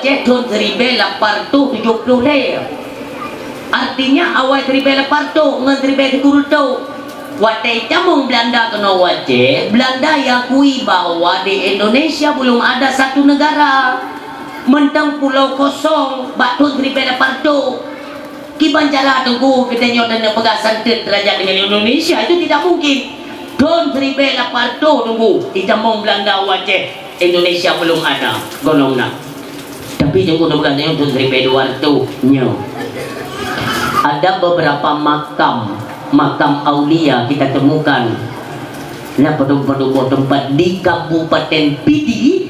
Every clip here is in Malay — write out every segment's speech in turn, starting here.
Aceh tahun 1870 leh. Artinya awal 1800 ngan 1830 watai camung Belanda kena Aceh. Belanda yakui bahwa di Indonesia belum ada satu negara mentang pulau kosong bak tahun 1800 kibancara tunggu kita nyotanya pegasan derajat dengan Indonesia itu tidak mungkin. Tahun 1800 tunggu di camung Belanda Aceh Indonesia belum ada golongna. Tapi tunggu Belanda tahun 1200 nyo. Ada beberapa makam aulia kita temukan nah pada tempat di Kabupaten Pidi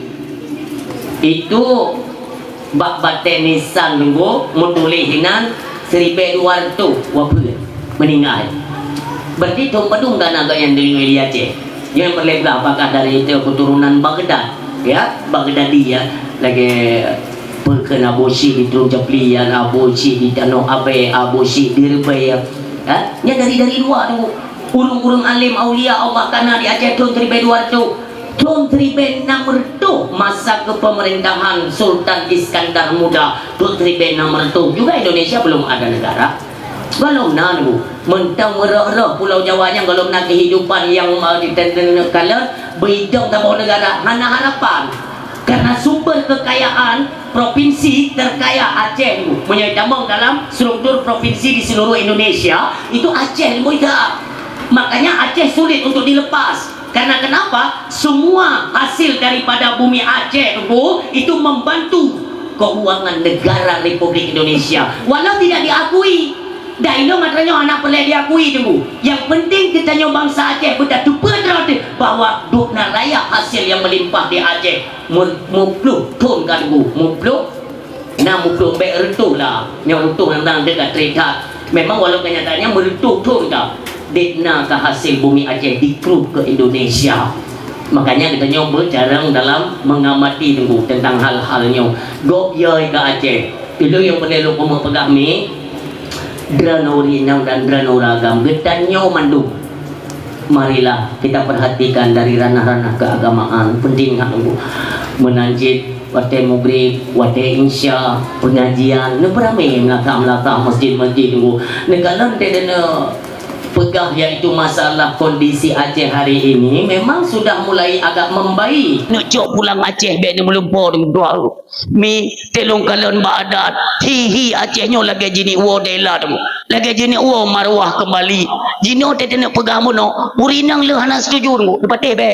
itu bak batenisan nunggu mutulihinan 1200 wabul meninggal. Berarti itu pedung dan agak yang di Aceh yang berlebihan apakah dari itu keturunan Baghdad ya Baghdadi ya lagi perken abosi di Teluk Japlian, abosi di Danau Abe, abosi di Rebay ya. Nya dari luar tu. Urung-urung alim aulia Allah kana di Aceh tahun 1200. Tahun 1600 masa kepemerintahan Sultan Iskandar Muda. Tahun 1600 juga Indonesia belum ada negara. Belum nanu mentang merah Pulau Jawanya belum nak kehidupan yang kala bidang tambah negara hana harapan. Karena sumber kekayaan provinsi terkaya Aceh menyamang dalam struktur provinsi di seluruh Indonesia itu Aceh makanya Aceh sulit untuk dilepas. Karena kenapa? Semua hasil daripada bumi Aceh itu membantu keuangan negara Republik Indonesia walau tidak diakui. Dah ini maknanya anak pelai diakui dulu. Yang penting kita nyoba bangsa Aceh betul betul bahwa dukna raya hasil yang melimpah di Aceh mupluk tun kan bu mupluk nah mupluk baik rentuh lah yang rentuh tentang dekat terdekat memang walau kenyataannya merentuh tun dah ditna ke hasil bumi Aceh dikrup ke Indonesia. Makanya kita nyoba jarang dalam mengamati dulu tentang hal-halnya gobyai ke Aceh itu yang perlu kamu pegang ni Dranorinang dan Dranoragam getanyo mandung. Marilah kita perhatikan dari ranah-ranah keagamaan penting menanjid wate mugrib wate insya pengajian nebrame ngakam-lakam masjid-masjid negara tedena pegah yaitu masalah kondisi Aceh hari ini memang sudah mulai agak membaik. Nak cok pulang Aceh biar ni melumpur dua mi telung kalon badat hihi Acehnya lagi jini uo dela tu lagi jini uo marwah kembali jino tete nak pegah mono urinang le hana setuju tu depate be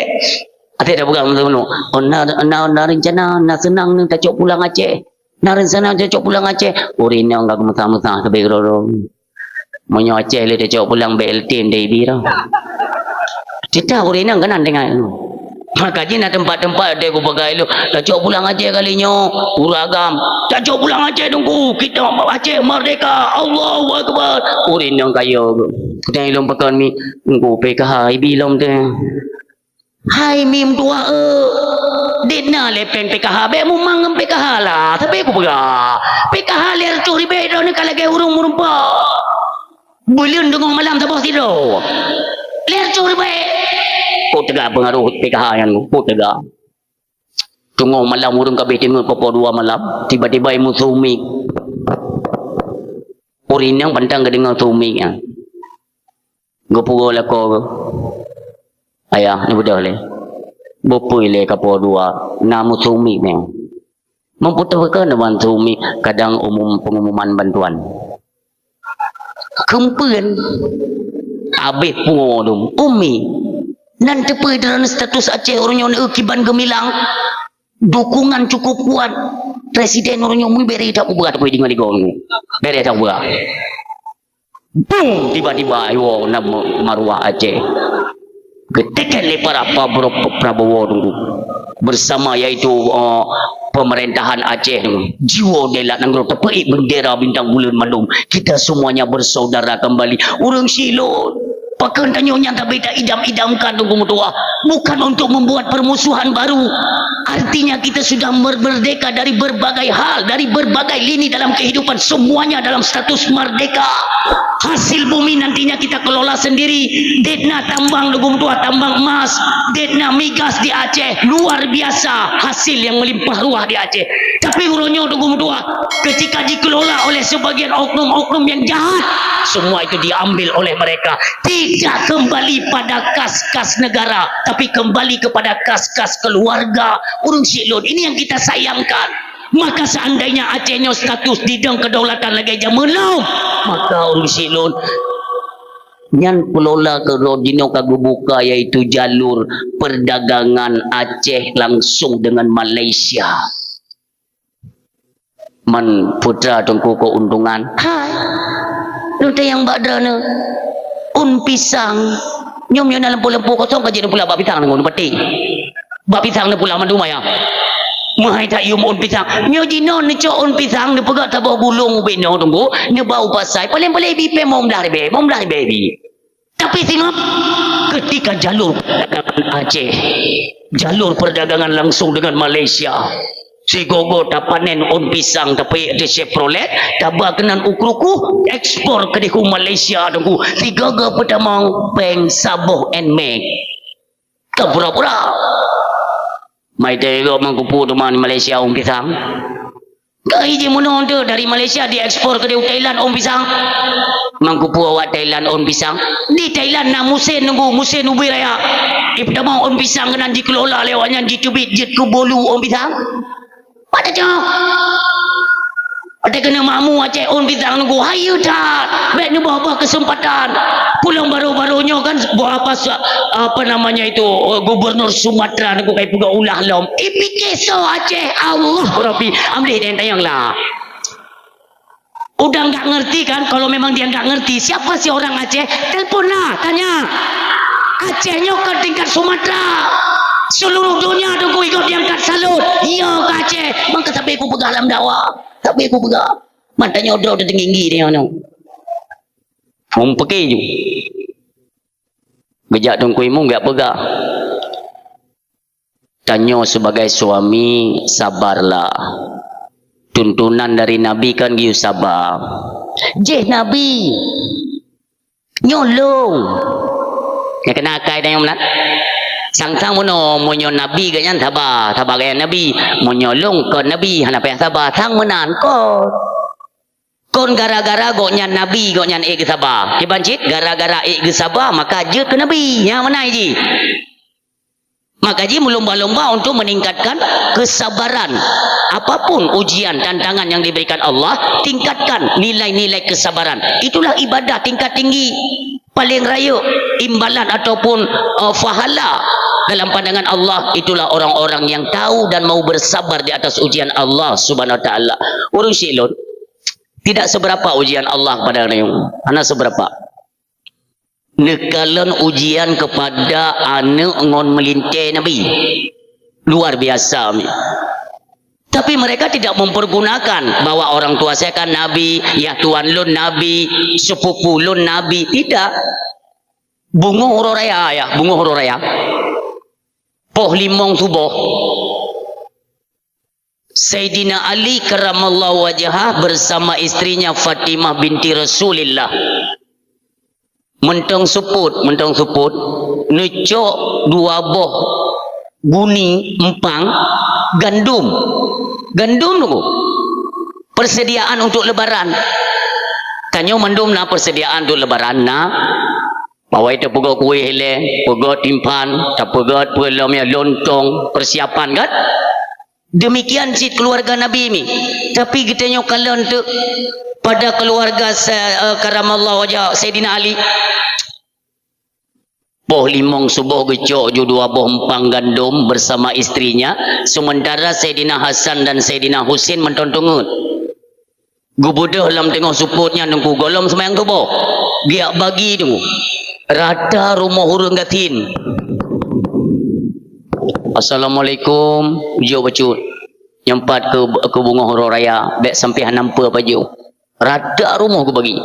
ate dah pegang tu no na rencana na senang ni tak cok pulang Aceh na rencana tak cok pulang Aceh urinang gak mesah-mesah ke beroro monyo Aceh le dia cok pulang BLT dari bira kita urinang kanan dengan makanya nak tempat-tempat dia aku pakai lu tak cok pulang Aceh kalinya uragam tak cok pulang Aceh tunggu kita Aceh merdeka Allahu Akbar urinang kaya kita ilmu pekan mi tunggu PKH ibilom tu hai mim tua dina lepen PKH be mu mangem PKH lah tapi aku pegah PKH ler curi bedo ni kalau ke urung-urung pa bulan dengung malam tak tidur ler curi be kau tegak pengaruh PKH yang kau tegak tunggu malam urung kabeh timur popo 2 malam tiba-tiba imu sumi urin yang pantang ke dengar sumi ya gopuro lah kau ayah ni budak le bopui le kapo 2 namu sumi meng memputarkan dengan sumi kadang pengumuman bantuan kempen abis pungolum umi nanti dalam status Aceh orang yang kiban gemilang dukungan cukup kuat presiden orang yang beri tak berat boleh dengar digong beri tak berat boom tiba-tiba ayo nama marwah Aceh ketika para Prabowo dulu bersama yaitu pemerintahan Aceh jiwa delat nang tepuk bendera bintang bulan mandum kita semuanya bersaudara kembali orang silot pakai tanya yang tak beda idam-idamkan tunggu mutua bukan untuk membuat permusuhan baru. Artinya kita sudah merdeka dari berbagai hal, dari berbagai lini dalam kehidupan, semuanya dalam status merdeka. Hasil bumi nantinya kita kelola sendiri. Detna tambang Dugum Tua, tambang emas, detna migas di Aceh, luar biasa hasil yang melimpah ruah di Aceh. Tapi uronyo Dugum Tua, ketika dikelola oleh sebagian oknum-oknum yang jahat, semua itu diambil oleh mereka. Tidak kembali pada kas-kas negara, tapi kembali kepada kas-kas keluarga. Urung silun, ini yang kita sayangkan. Maka seandainya Acehnya status didang kedaulatan lagi aja menang, maka urung silun nyan pelola ke rodino kagubuka, yaitu jalur perdagangan Aceh langsung dengan Malaysia. Man putra tungku keuntungan. Hai, nute yang badrana pisang nyom yang dalam lempu kosong kajian pula bak pisang nang peti. Bak pisang ni pula mandu maya. Mahai tak yum pisang. Nyo jino ni cok pisang ni pegak tabah gulung beno tunggu. Ni bau pasai. Paling-paling bipe mom dah baby. Tapi tengok ketika jalur perdagangan Aceh, jalur perdagangan langsung dengan Malaysia. Si gogo tak panen on pisang tapi ada Chevrolet tabak kenan ukruku ekspor ke diku Malaysia tunggu. Si gogo pedamang peng Sabah and Meg. Tak pura-pura. Mai tego mangkupu teman Malaysia om pisang. Kai je mono tu dari Malaysia diekspor ke Thailand om pisang. Mangkupu awak Thailand om pisang. Di Thailand na musim ubi raya. Ipdamang om pisang kenan dikelola lewatnya ditubit jet ku bolu om pisang. Pada jauh. Ada kena makmu Aceh on pisang nunggu. Hayu tak. Baik ni bawa kesempatan. Pulang baru-barunya kan buat apa namanya itu Gubernur Sumatera nunggu kai puga ulah lom. Ipikeso Aceh Allah Rabbi. Ambil dia tayang lah. Udah nggak ngerti kan? Kalau memang dia nggak ngerti siapa sih orang Aceh? Telepon lah, tanya. Acehnya ke tingkat Sumatera. Seluruh dunia tunggu ikut diangkat salut. Iya ke Aceh. Maka sampai aku pegang dalam dakwah. Sampai aku pegang. Matanya udah tinggi dia no. Pergi je. Gejak tungkuimu enggak pegang. Tanya sebagai suami, sabarlah. Tuntunan dari Nabi kan giu sabar. Nabi. Nyolong. Ya kena akai dah yang melat. Sang-sang mono monyo Nabi ganyan sabar gaya Nabi. Monyolong ke Nabi hana payah sabar sang menan kon gara-gara goknya Nabi goknya ke sabar. Kibancit gara-gara ke sabar maka je ke Nabi. Yang mana ji? Maka ji melomba-lomba untuk meningkatkan kesabaran. Apapun ujian tantangan yang diberikan Allah, tingkatkan nilai-nilai kesabaran. Itulah ibadah tingkat tinggi. Paling raya imbalan ataupun fahala dalam pandangan Allah, itulah orang-orang yang tahu dan mau bersabar di atas ujian Allah Subhanahu wa taala. Urung silun tidak seberapa ujian Allah pada orang anak seberapa nekalan ujian kepada anak ngon melintai Nabi luar biasa. Tapi mereka tidak mempergunakan bahwa orang tua saya kan Nabi, ya tuan lun Nabi, sepupu lun Nabi. Tidak. Bunga huru raya ya, bunga huru raya. Poh limong subuh. Sayyidina Ali karamallahu wajhah bersama istrinya Fatimah binti Rasulillah. Mentong suput, necok dua boh guni empang gandum tu persediaan untuk lebaran kanyo mandum na persediaan untuk lebaran na pawai te pegak kuih hele pegak timpan tak pegat pelam ya lontong persiapan kan demikian si keluarga Nabi ini. Tapi kita nyokalan tu pada keluarga karamallahu wajah Sayyidina Ali boh limong subuh gecok ju dua boh empang gandum bersama istrinya. Sementara Sayyidina Hasan dan Sayyidina Husin mentontongut. Gubudah dalam tengah suputnya nunggu golom semayang tu boh. Giak bagi tu. Rata rumah hurung gatin. Assalamualaikum. Jo bacut. Nyempat ke bunga hurung raya. Bek sampai nampak apa jo. Rata rumah aku bagi.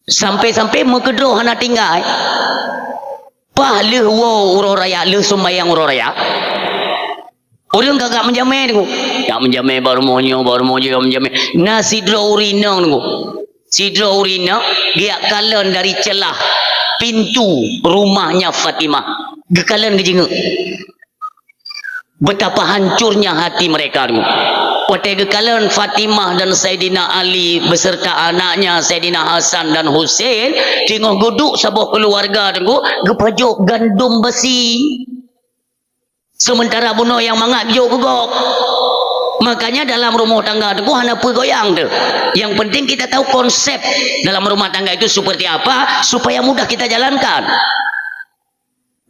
Sampai-sampai mekedroh hana tinggal. Pah leh wo uro raya leh sembayang uro raya. Orang kagak menjamin tu. Tak menjamin baru monyo yang menjamin. Na sidro urina tu. Sidro urina dia kalan dari celah pintu rumahnya Fatimah. Gekalan ke jenguk. Betapa hancurnya hati mereka tu. Waktu gekalan Fatimah dan Saidina Ali beserta anaknya Saidina Hasan dan Hussein tengok duduk sebuah keluarga tu gepajuk gandum besi. Sementara bunuh yang mangat jauh gogok. Makanya dalam rumah tangga tu hana apa goyang tu. Yang penting kita tahu konsep dalam rumah tangga itu seperti apa supaya mudah kita jalankan.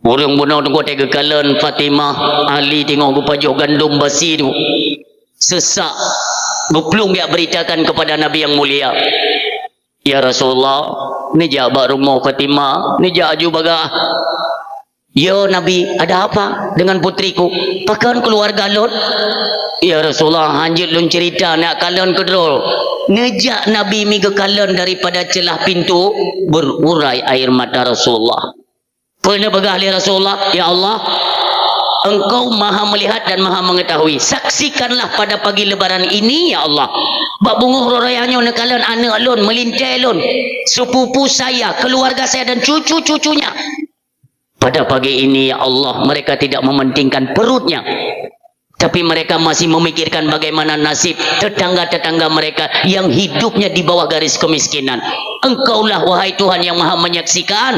Orang bunuh tu tega kalan Fatimah Ali tengok gepajuk gandum besi tu. Sesak geplung dia beritakan kepada Nabi yang mulia. Ya Rasulullah, ni jabak rumah Fatimah, ni jaju bagah. Ya Nabi, ada apa dengan putriku? Pakan keluarga Lot? Ya Rasulullah, hanjit lun cerita nak kalan kedrol. Ngejak Nabi miga kalan daripada celah pintu berurai air mata Rasulullah. Pernah begah li Rasulullah, ya Allah, Engkau maha melihat dan maha mengetahui. Saksikanlah pada pagi lebaran ini, ya Allah. Bak bunguh rorayanya nekalan anak lun, melintai lun, sepupu saya, keluarga saya dan cucu-cucunya. Pada pagi ini, ya Allah, mereka tidak mementingkan perutnya. Tapi mereka masih memikirkan bagaimana nasib tetangga-tetangga mereka yang hidupnya di bawah garis kemiskinan. Engkaulah wahai Tuhan yang maha menyaksikan.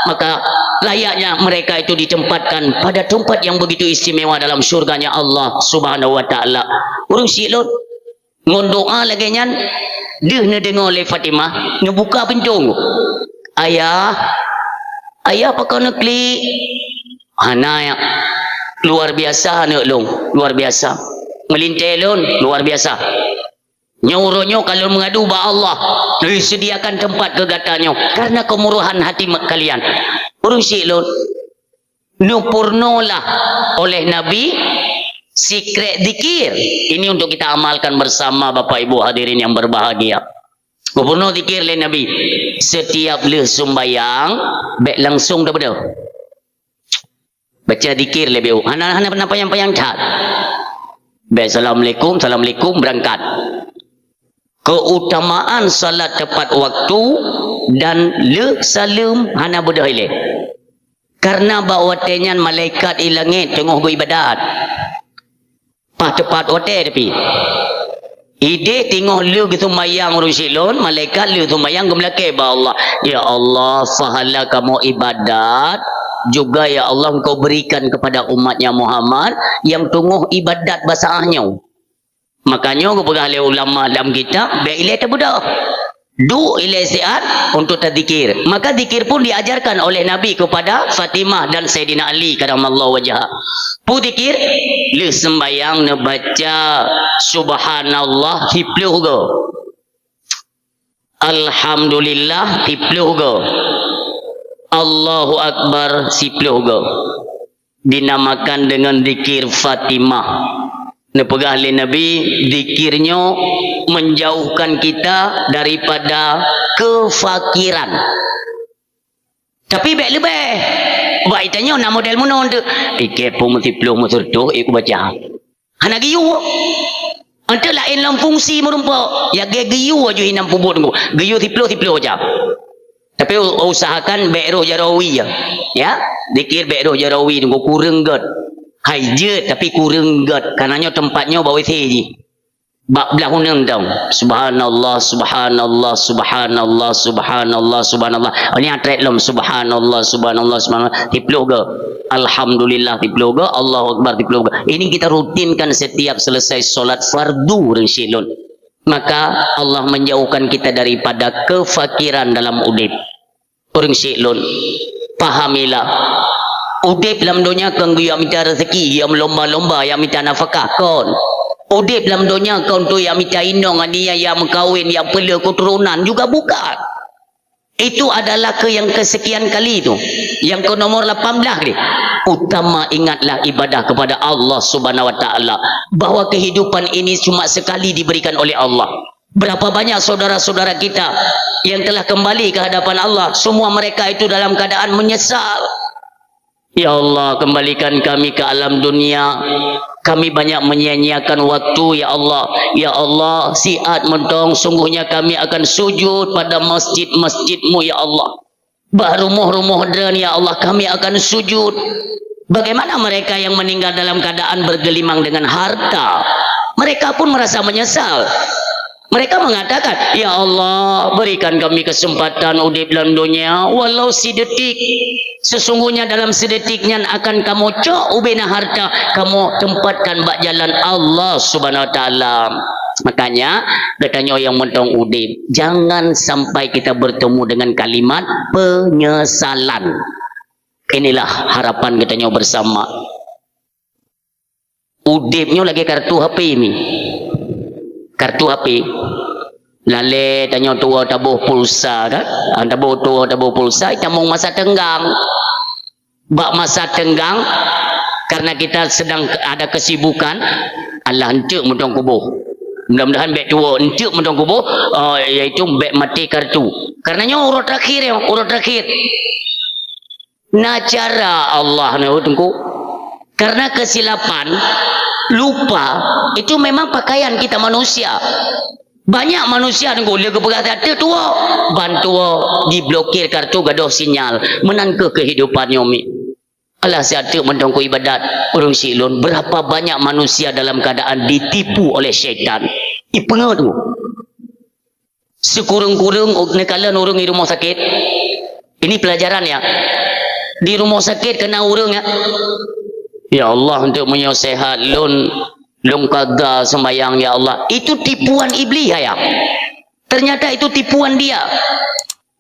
Maka layaknya mereka itu ditempatkan pada tempat yang begitu istimewa dalam syurganya Allah Subhanahu wa ta'ala. Urung silot ngondoa lagi nyan dia ne dengar oleh Fatimah ngebuka pintu. Ayah pakai nak klik anak luar biasa anak long, luar biasa melintai lon, luar biasa nyuruhnya kalau mengadu ba Allah disediakan tempat kegatanya karena kemurahan hati kalian. Urung silon nupurnolah oleh Nabi secret zikir ini untuk kita amalkan bersama Bapak Ibu hadirin yang berbahagia. Gubernur zikir oleh Nabi setiap le sembayang baik langsung dah betul baca zikir lebih hana payang cat baik assalamualaikum berangkat. Keutamaan salat tepat waktu dan le salam hana bodoh ile. Karena bawa tenyan malaikat di langit tengah beribadat. Pas tepat hotel tapi. Ide tengok le gitu mayang rusilon malaikat le tu mayang gemlake ba Allah. Ya Allah, pahala kamu ibadat juga ya Allah engkau berikan kepada umatnya Muhammad yang tunggu ibadat basahnya. Makanya aku pegang oleh ulama dalam kitab biar ilai terbudak ilai sihat untuk tadzikir. Maka zikir pun diajarkan oleh Nabi kepada Fatimah dan Sayyidina Ali karamallahu wajhah. Pu zikir le sembayang ne baca subhanallah 10 go, alhamdulillah 10 go, Allahu akbar 10 go. Dinamakan dengan zikir Fatimah. Nepegah oleh Nabi zikirnya menjauhkan kita daripada kefakiran. Tapi baik lebih baik tanya nak model mana tu fikir pun mesti peluk mesti tu ikut baca anak giyu ante lain dalam fungsi merumpa ya giyu aja hinam pubut tu giyu tiplo aja. Tapi usahakan baik roh jarawi ya zikir baik roh jarawi tu kurang gat haije tapi kurang gat karenanya tempatnya bawa je bab belah hunang tau subhanallah subhanallah subhanallah subhanallah subhanallah ini atret lom subhanallah subhanallah subhanallah tiplo ke alhamdulillah tiplo ke Allahu akbar tiplo ke. Ini kita rutinkan setiap selesai solat fardu rinsilun. Maka Allah menjauhkan kita daripada kefakiran dalam udip rinsilun. Pahamilah udip dalam dunia kan yang minta rezeki yang lomba-lomba yang minta nafkah kon. Udip dalam dunia kau tu yang minta inong dia yang mengkawin yang perlu keturunan juga bukan. Itu adalah yang kesekian kali itu. Yang ke nomor 18 ni. Utama ingatlah ibadah kepada Allah Subhanahu wa taala bahwa kehidupan ini cuma sekali diberikan oleh Allah. Berapa banyak saudara-saudara kita yang telah kembali ke hadapan Allah, semua mereka itu dalam keadaan menyesal. Ya Allah, kembalikan kami ke alam dunia. Kami banyak menyia-nyiakan waktu, ya Allah. Ya Allah, siat mentong, sungguhnya kami akan sujud pada masjid-masjid-Mu, ya Allah. Rumah-rumah dan ya Allah, kami akan sujud. Bagaimana mereka yang meninggal dalam keadaan bergelimang dengan harta? Mereka pun merasa menyesal. Mereka mengatakan, ya Allah, berikan kami kesempatan udip dalam dunia walau sedetik. Sesungguhnya dalam sedetiknya akan kamu cok ubena harta, kamu tempatkan bak jalan Allah Subhanahu wa taala. Makanya katanya yang mentong udip, jangan sampai kita bertemu dengan kalimat penyesalan. Inilah harapan katanya bersama. Udipnya lagi kartu HP ini. Kartu HP lale tanya tua tabuh pulsa kan, tabuh tua tabuh pulsa tamung masa tenggang, bak masa tenggang karena kita sedang ada kesibukan. Allah entuk mentong kubuh, mudah-mudahan bek tua entuk mentong kubuh, iaitu bek mati kartu karenanya urut terakhir nah cara Allah ni tunggu, karena kesilapan lupa itu memang pakaian kita manusia. Banyak manusia nunggu dia keberatan tua bantu diblokir kartu gaduh sinyal menangke kehidupan yomi. Allah siatu mendongku ibadat urung silun. Berapa banyak manusia dalam keadaan ditipu oleh syaitan. Ipengau tu. Sekurung-kurung nekalan urung di rumah sakit. Ini pelajaran ya. Di rumah sakit kena urung ya. Ya Allah, untuk menyehat lun kada sembayang ya Allah. Itu tipuan iblis ya. Ternyata itu tipuan dia.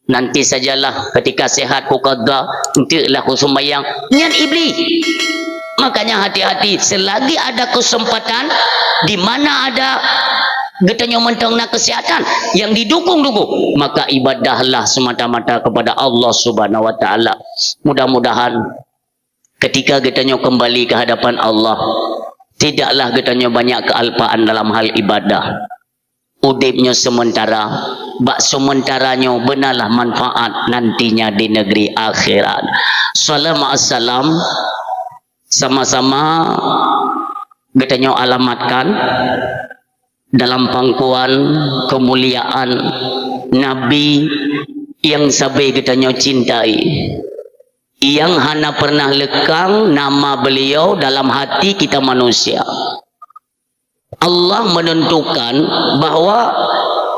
Nanti sajalah ketika sehat ku kada, entiklah ku sembayang. Niat iblis. Makanya hati-hati, selagi ada kesempatan di mana ada getanya mentang nak kesehatan yang didukung-dukung, maka ibadahlah semata-mata kepada Allah Subhanahu wa taala. Mudah-mudahan ketika getanya kembali ke hadapan Allah, tidaklah getanya banyak kealpaan dalam hal ibadah. Udipnya sementara, bak sementaranya benarlah manfaat nantinya di negeri akhirat. Salam sama-sama getanya alamatkan dalam pangkuan kemuliaan Nabi yang sabai getanya cintai, yang hana pernah lekang nama beliau dalam hati kita manusia. Allah menentukan bahawa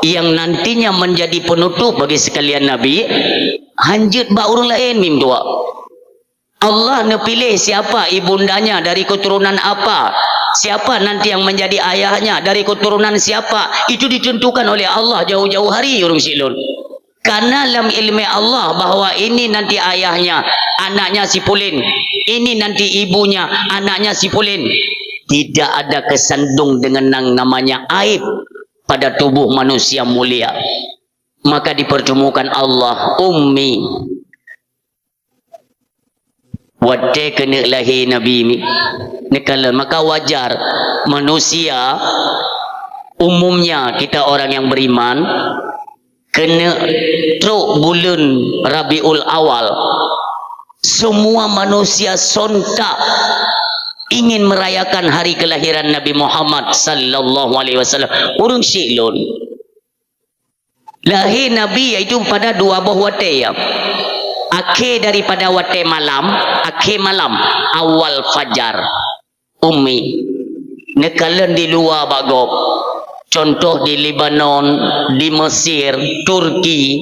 yang nantinya menjadi penutup bagi sekalian Nabi hanjut ba orang lain mim tua. Allah nepilih siapa ibundanya dari keturunan apa, siapa nanti yang menjadi ayahnya dari keturunan siapa, itu ditentukan oleh Allah jauh-jauh hari urung silun. Karena dalam ilmu Allah bahawa ini nanti ayahnya, anaknya si Pulin, ini nanti ibunya, anaknya si Pulin. Tidak ada kesandung dengan yang namanya aib pada tubuh manusia mulia. Maka dipertemukan Allah ummi. Wadai kena lahir Nabi ini. Maka wajar manusia umumnya kita orang yang beriman kena truk bulan Rabiul Awal. Semua manusia sontak ingin merayakan hari kelahiran Nabi Muhammad sallallahu alaihi wasallam. Urung silun. Lahir Nabi iaitu pada dua buah watai ya. Akhir daripada watai malam, akhir malam, awal fajar. Ummi nekalan di luar bagop. Contoh di Lebanon, di Mesir, Turki,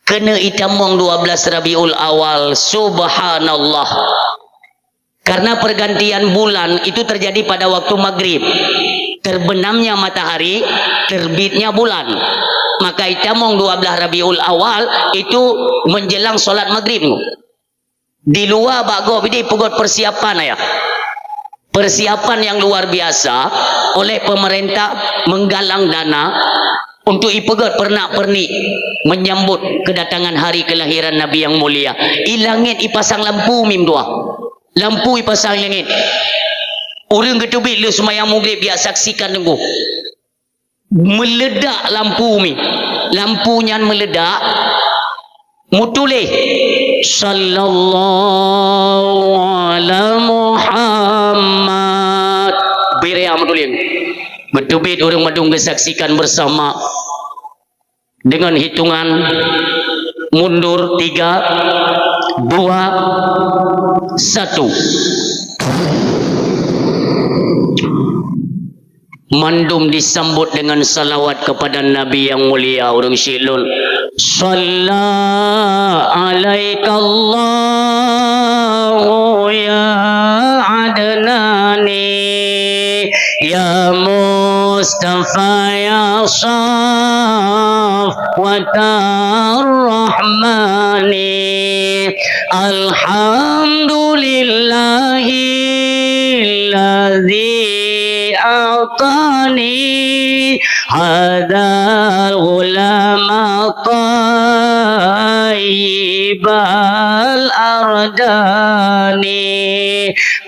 kena itamong 12 Rabiul Awal. Subhanallah. Karena pergantian bulan itu terjadi pada waktu maghrib, terbenamnya matahari, terbitnya bulan. Maka itamong 12 Rabiul Awal itu menjelang solat maghrib. Di luar bago ini pugot persiapan ya. Persiapan yang luar biasa oleh pemerintah menggalang dana untuk ipegot pernak-pernik menyambut kedatangan hari kelahiran Nabi yang mulia. Ilangit ipasang lampu mim dua. Lampu ipasang langit. Orang ketubik lu semayang maghrib dia saksikan tunggu. Meledak lampu mi. Lampunya meledak. mutulih sallallahu ala Muhammad berea mutulih betubit orang madung kesaksikan bersama dengan hitungan mundur 3 2 1 mandum disambut dengan salawat kepada Nabi yang mulia orang silul Shalla alaikallahu ya adnani ya Mustafa ya Safwatar Rahmani alhamdulillahilladzi a'tani hadal ulama taibal ardani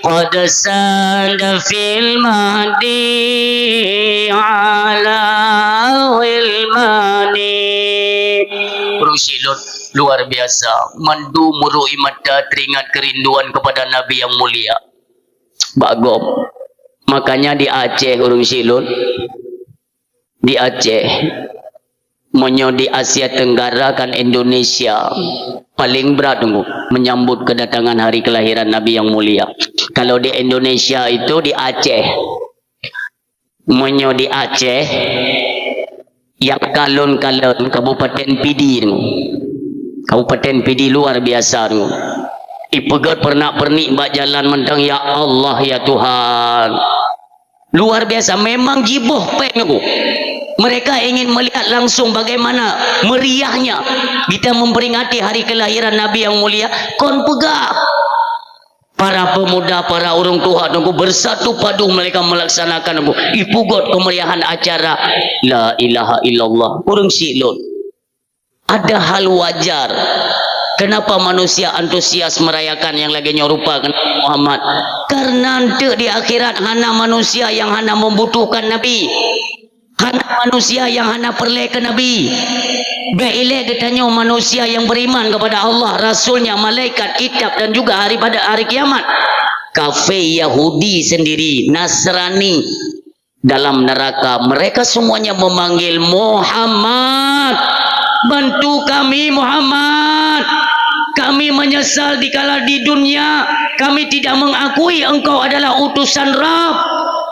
qad sanda fil mahdi ala ilmani Rusilun luar biasa mandu murui mata teringat kerinduan kepada Nabi yang mulia bagom makanya di Aceh orang silun di Aceh monyo di Asia Tenggara kan Indonesia paling berat tunggu menyambut kedatangan hari kelahiran Nabi yang mulia. Kalau di Indonesia itu di Aceh monyo di Aceh yang kalon-kalon Kabupaten Pidi tunggu. Kabupaten Pidi luar biasa tunggu. Ipegat pernak-pernik mbak jalan mentang ya Allah ya Tuhan luar biasa memang jiboh pengu. Mereka ingin melihat langsung bagaimana meriahnya kita memperingati hari kelahiran Nabi yang mulia. Kon pegah para pemuda, para orang tua nunggu bersatu padu mereka melaksanakan nunggu ipugot kemeriahan acara la ilaha illallah. Orang silun ada hal wajar kenapa manusia antusias merayakan yang lagi nyorupa Muhammad, karena nanti di akhirat hana manusia yang hana membutuhkan Nabi, hana manusia yang hana perle ke Nabi. Beile katanya manusia yang beriman kepada Allah, Rasulnya, malaikat, kitab dan juga pada hari kiamat. Kafe Yahudi sendiri, Nasrani dalam neraka, mereka semuanya memanggil Muhammad. Bantu kami Muhammad. Kami menyesal dikala di dunia kami tidak mengakui engkau adalah utusan Rabb.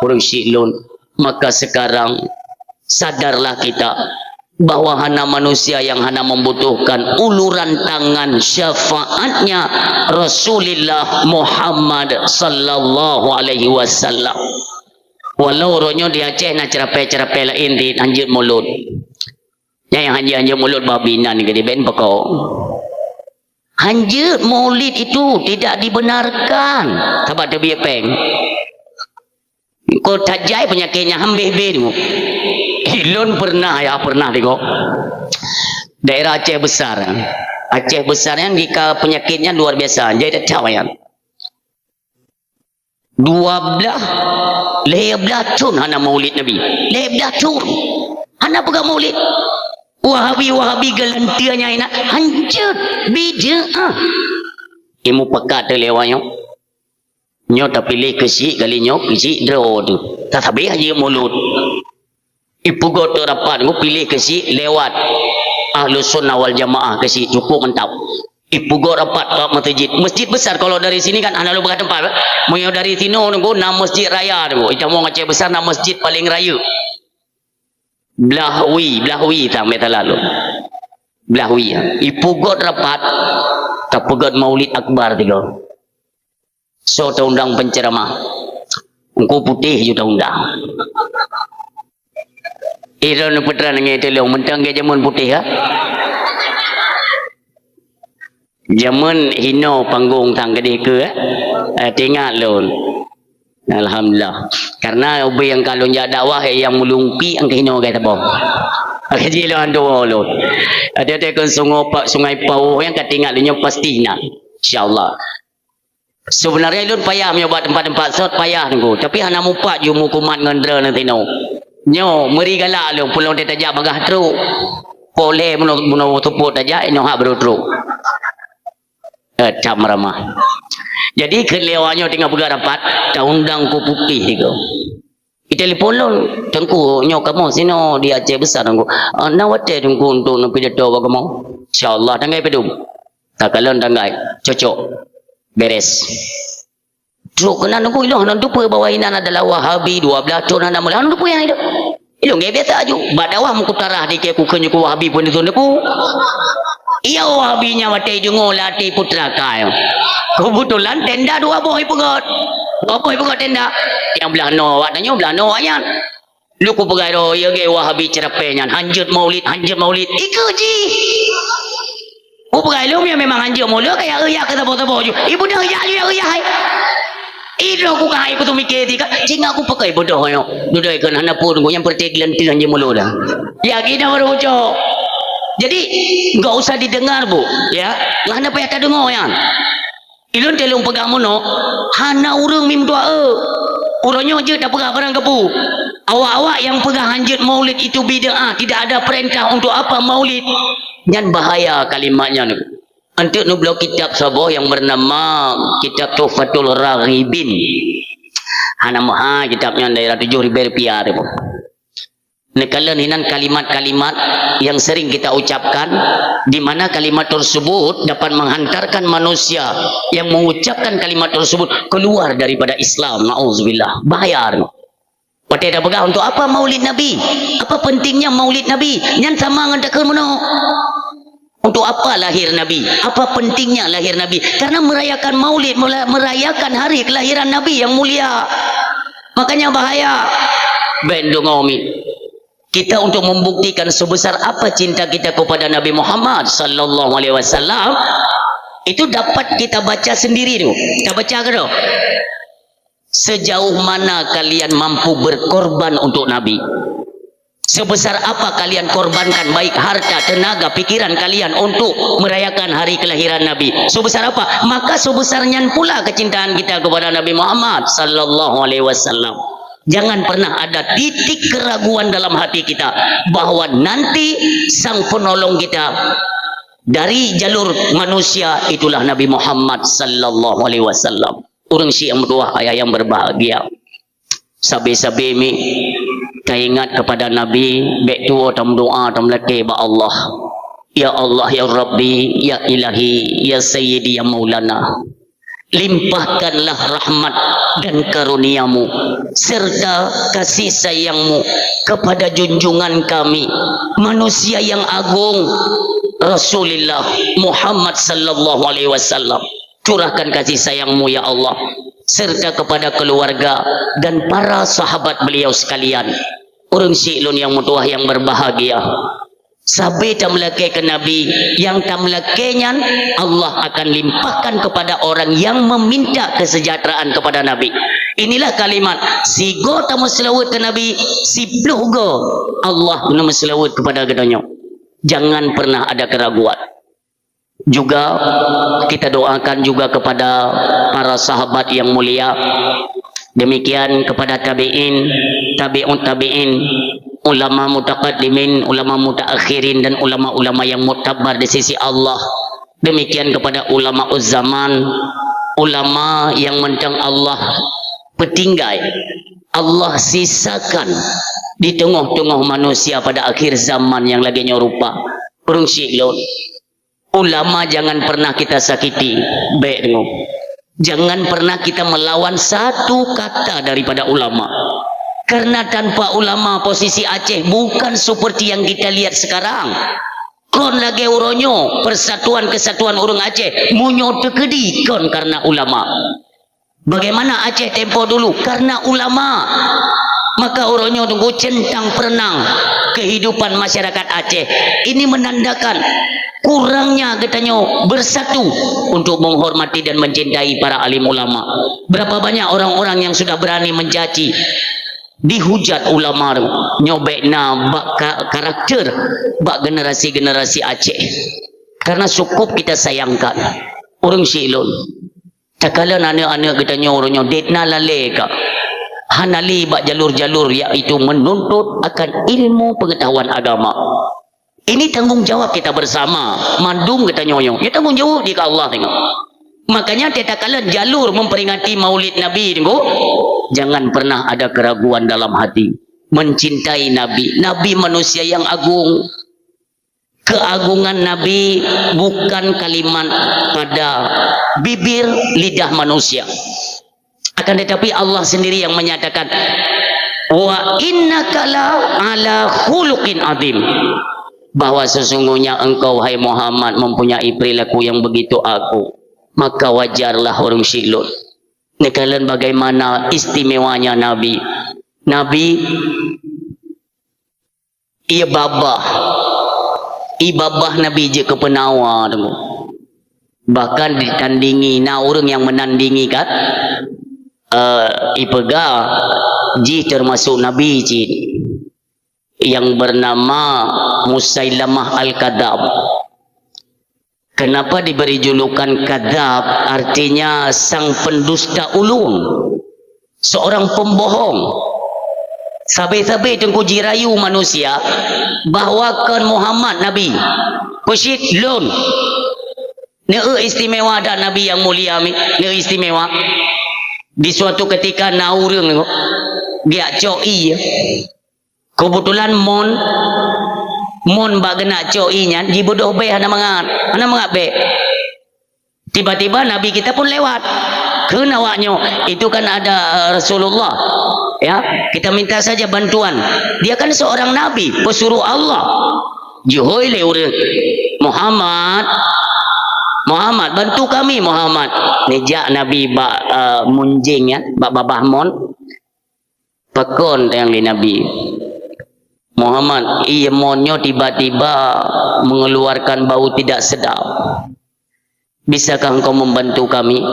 Orang silun. Maka sekarang sadarlah kita bahwa hana manusia yang hana membutuhkan uluran tangan syafaatnya Rasulullah Muhammad sallallahu alaihi wasallam. Walau ronyo di Aceh na cerape-cerape lain di anjir mulut. Yang anjir mulut babinan ke di ben pokok. Anjir maulid itu tidak dibenarkan. Sahabat dia peng. Kau tajai penyakitnya hambih-bih tu. Ilun pernah tengok. Daerah Aceh besar. Aceh besar yang jika penyakitnya luar biasa. Jadi tak tahu yang 12 tahun hana maulid Nabi. 12 tahun hana pegang maulid. Wahabi gelantianya ini hancur bid'ah. Imu pekat terlewanya. Nyo tak pilih kesi kali nyo kesi draw tu. Tak habis aja mulut. Ibu got rapat ngu pilih kesi lewat. Ahlus Sunnah wal Jamaah kesi cukup mentap. Ibu got rapat ke masjid besar. Kalau dari sini kan anda lu berkat tempat. Mau dari sini nunggu nama masjid raya tu. Kita mau Aceh besar nama masjid paling raya. Belahwi tak meta lalu. Belahwi. Ibu got rapat tak pegat maulid akbar tiga. So ta undang penceramah. Engkau putih je ta undang. Ira nu putra nang itu leong mentang ke zaman putih ha. Zaman hino panggung tang gede ke tengok lon. Alhamdulillah. Karena ubi yang kalau dia dakwah yang mulungpi ang hino kata apa. Kaji lo ando lo. Ada kan sungai Pau yang ketinggal nya pasti nak. Insyaallah. Sebenarnya lu payah menyoba tempat-tempat sot payah tunggu. Tapi hana mupat ju mukumat ngendra nanti no. Nyo meri galak lu pulau dia tajak bagah teruk. Boleh menurut tuput aja ini hak berutru. Cam ramah. Jadi kelewannya tinggal pegang rapat, tak undang ku putih itu. Kita telefon tengku nyo kamu sino di Aceh besar tengku. Nawate tengku untuk nak pidato apa kamu? Insyaallah tanggai pedum. Tak kalon tanggai cocok. Beres. Teruk kena tengku ilang nan tupa bawah inan adalah Wahabi 12 tahun nak mula tupa yang itu. Ilang ge biasa aju. Badawah muku tarah di ke ku kenyu ku Wahabi pun itu aku. Iya Wahabinya mati dengar latih putra kau. Kebetulan tenda dua boy pegot. Dua boy pegot tenda. Yang belah no awaknya belah no ayan. Lu ku pegai ro ya ge Wahabi cerapenya hanjut maulid. Iku ji. Ku pegai lu memang hanjut maulid kayak euyak kata boto-boto. Ibu dah ya hai. Itu aku kai ku tu mikir tika. Cing aku pakai bodoh yo. Dudai kan hana pun ku yang pertegelan tilan je mulut dah. Ya kita baru ucap. Jadi enggak usah didengar bu, ya. Lah napa ya dengar ya? Ilun telung pegang mono, hana urang mim doa. Uronyo je dah pegang barang kepu. Awak-awak yang pegang hanjut maulid itu bid'ah, tidak ada perintah untuk apa maulid. Nyan bahaya kalimatnya ni. Antuk nu blok kitab saboh yang bernama Kitab Tuhfatul Raghibin. Hana mah kitabnya daerah 7.000 rupiah tu. Nekalan hinan kalimat-kalimat yang sering kita ucapkan, di mana kalimat tersebut dapat menghantarkan manusia yang mengucapkan kalimat tersebut keluar daripada Islam. Nauzubillah. Bahaya. Pada dah pegang untuk apa maulid Nabi? Apa pentingnya maulid Nabi? Yang sama dengan takkan mana? Untuk apa lahir Nabi? Apa pentingnya lahir Nabi? Karena merayakan maulid, merayakan hari kelahiran Nabi yang mulia. Makanya bahaya. Bendungomi. Kita untuk membuktikan sebesar apa cinta kita kepada Nabi Muhammad sallallahu alaihi wasallam itu dapat kita baca sendiri tu. Kita baca ke tu? Sejauh mana kalian mampu berkorban untuk Nabi? Sebesar apa kalian korbankan baik harta, tenaga, pikiran kalian untuk merayakan hari kelahiran Nabi? Sebesar apa? Maka sebesarnya pula kecintaan kita kepada Nabi Muhammad sallallahu alaihi wasallam. Jangan pernah ada titik keraguan dalam hati kita bahwa nanti sang penolong kita dari jalur manusia itulah Nabi Muhammad sallallahu alaihi wasallam. Orang Syiah berdoa ayah yang berbahagia. Sabi-sabi mi ingat kepada Nabi, baik tu tam doa tam latih ba Allah. Ya Allah ya Rabbi ya Ilahi ya Sayyidi ya Maulana. Limpahkanlah rahmat dan karuniamu serta kasih sayangmu kepada junjungan kami manusia yang agung Rasulullah Muhammad sallallahu alaihi wasallam. Curahkan kasih sayangmu ya Allah serta kepada keluarga dan para sahabat beliau sekalian. Orang Syi'lun yang mutuah yang berbahagia. Sabi tamlake ke Nabi yang tamlakenya Allah akan limpahkan kepada orang yang meminta kesejahteraan kepada Nabi. Inilah kalimat si go tamu selawat ke Nabi si pluh go Allah guna selawat kepada gedanya. Jangan pernah ada keraguan. Juga kita doakan juga kepada para sahabat yang mulia. Demikian kepada tabi'in, tabi'in, ulama mutaqaddimin, ulama mutaakhirin dan ulama-ulama yang mutabar di sisi Allah. Demikian kepada ulama uzzaman, ulama yang mentang Allah petinggai. Allah sisakan di tengah-tengah manusia pada akhir zaman yang lagi nyorupa. Urung Syi'lun. Ulama jangan pernah kita sakiti. Baik dengar. Jangan pernah kita melawan satu kata daripada ulama. Karena tanpa ulama posisi Aceh bukan seperti yang kita lihat sekarang. Kon lagi uronyo persatuan kesatuan orang Aceh munyo tekedi kon karena ulama. Bagaimana Aceh tempo dulu? Karena ulama. Maka uronyo tunggu centang perenang kehidupan masyarakat Aceh. Ini menandakan kurangnya katanya bersatu untuk menghormati dan mencintai para alim ulama. Berapa banyak orang-orang yang sudah berani mencaci, dihujat ulama nyobekna bak karakter bak generasi-generasi Aceh. Karena cukup kita sayangkan orang Syi'lun. Takala anak-anak katanya orangnya detna laleka. Hanali bak jalur-jalur iaitu menuntut akan ilmu pengetahuan agama. Ini tanggungjawab kita bersama. Mandum kita nyoyong. Ya tanggungjawab jika Allah tengok. Makanya tiada kala jalur memperingati Maulid Nabi tengok. Jangan pernah ada keraguan dalam hati. Mencintai Nabi. Nabi manusia yang agung. Keagungan Nabi bukan kalimat pada bibir lidah manusia. Akan tetapi Allah sendiri yang menyatakan, wa innaka la ala khuluqin azim, bahwa sesungguhnya engkau hai Muhammad mempunyai perilaku yang begitu agung. Maka wajarlah orang Syilut. Ini kalian bagaimana istimewanya Nabi. Nabi ia babah Nabi je ke penawa tu. Bahkan ditandingi na orang yang menandingi kan ipega ji termasuk Nabi ji yang bernama Musailamah Al-Kadzab. Kenapa diberi julukan Kadzab? Artinya sang pendusta ulung, seorang pembohong. Sabai-sabai tengku jirayu manusia bahawakan Muhammad Nabi pesit lon ne istimewa dan Nabi yang mulia ne istimewa. Di suatu ketika naureng dia coi kebetulan mon bagena coi nya di bodoh be ana mangat be. Tiba-tiba Nabi kita pun lewat ke nawaknya. Itu kan ada Rasulullah, ya, kita minta saja bantuan. Dia kan seorang Nabi, pesuruh Allah. Johoi le urang Muhammad bantu kami Muhammad. Nejak Nabi munjing ya, babah mon pakon yang di Nabi Muhammad, iya monyo tiba-tiba mengeluarkan bau tidak sedap. Bisakah engkau membantu kami?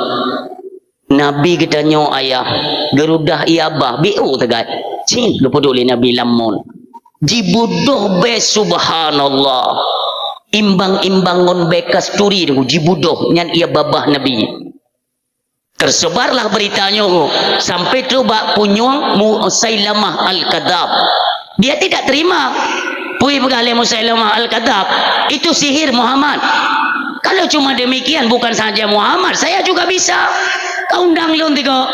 Nabi kita nyo ayah gerudah iabah biu tegat. Cing lepodoli Nabi lamon. Jibudoh be subhanallah. Imbang-imbangon bekas turi jibudoh nyan ia babah Nabi. Tersebarlah beritanya sampai coba punyung Musailamah Al-Kadzab. Dia tidak terima. Pui pegale Musailamah Al-Kadzab itu sihir Muhammad. Kalau cuma demikian bukan saja Muhammad, saya juga bisa. Kau undang leon tiga.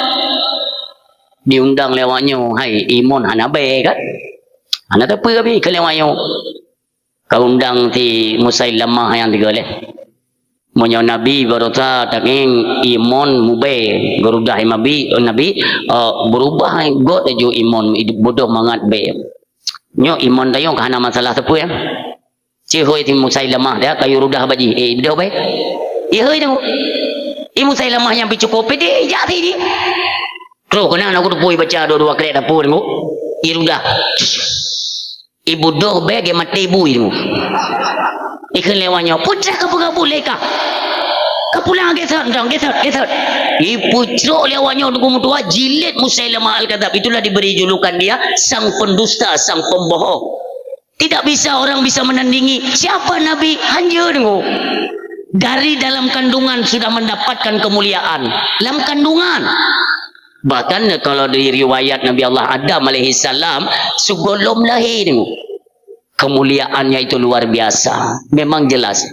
Diundang lewatnya, hai imun hanabe kan? Anak apa kami kelewatnya? Kau undang ti Musailamah yang tiga leh. Monyo Nabi barota taking imun mube gerudah Nabi berubah god ju imun bodoh mangat be. Nyo imun tayong kana masalah tepu ya. Cihoi ti Musailamah dia kayu rudah baji dah baik. Ihoi tengok. Musailamah yang bicukup dia jati di. Terus kena aku tu pui baca dua krek dapur tengok. Rudah. Ibu doh bege mati ibu tengok. Ikan lewatnya putra kapu leka. Kapulang gesat. Ibu cerok lewatnya untuk tua jilid Musailamah Al-Kadzab. Itulah diberi julukan dia sang pendusta, sang pembohong. Tidak bisa orang bisa menandingi siapa Nabi hanya tengok. Dari dalam kandungan sudah mendapatkan kemuliaan. Dalam kandungan. Bahkan kalau di riwayat Nabi Allah Adam alaihi salam sebelum lahir tengok. Kemuliaannya itu luar biasa. Memang jelas.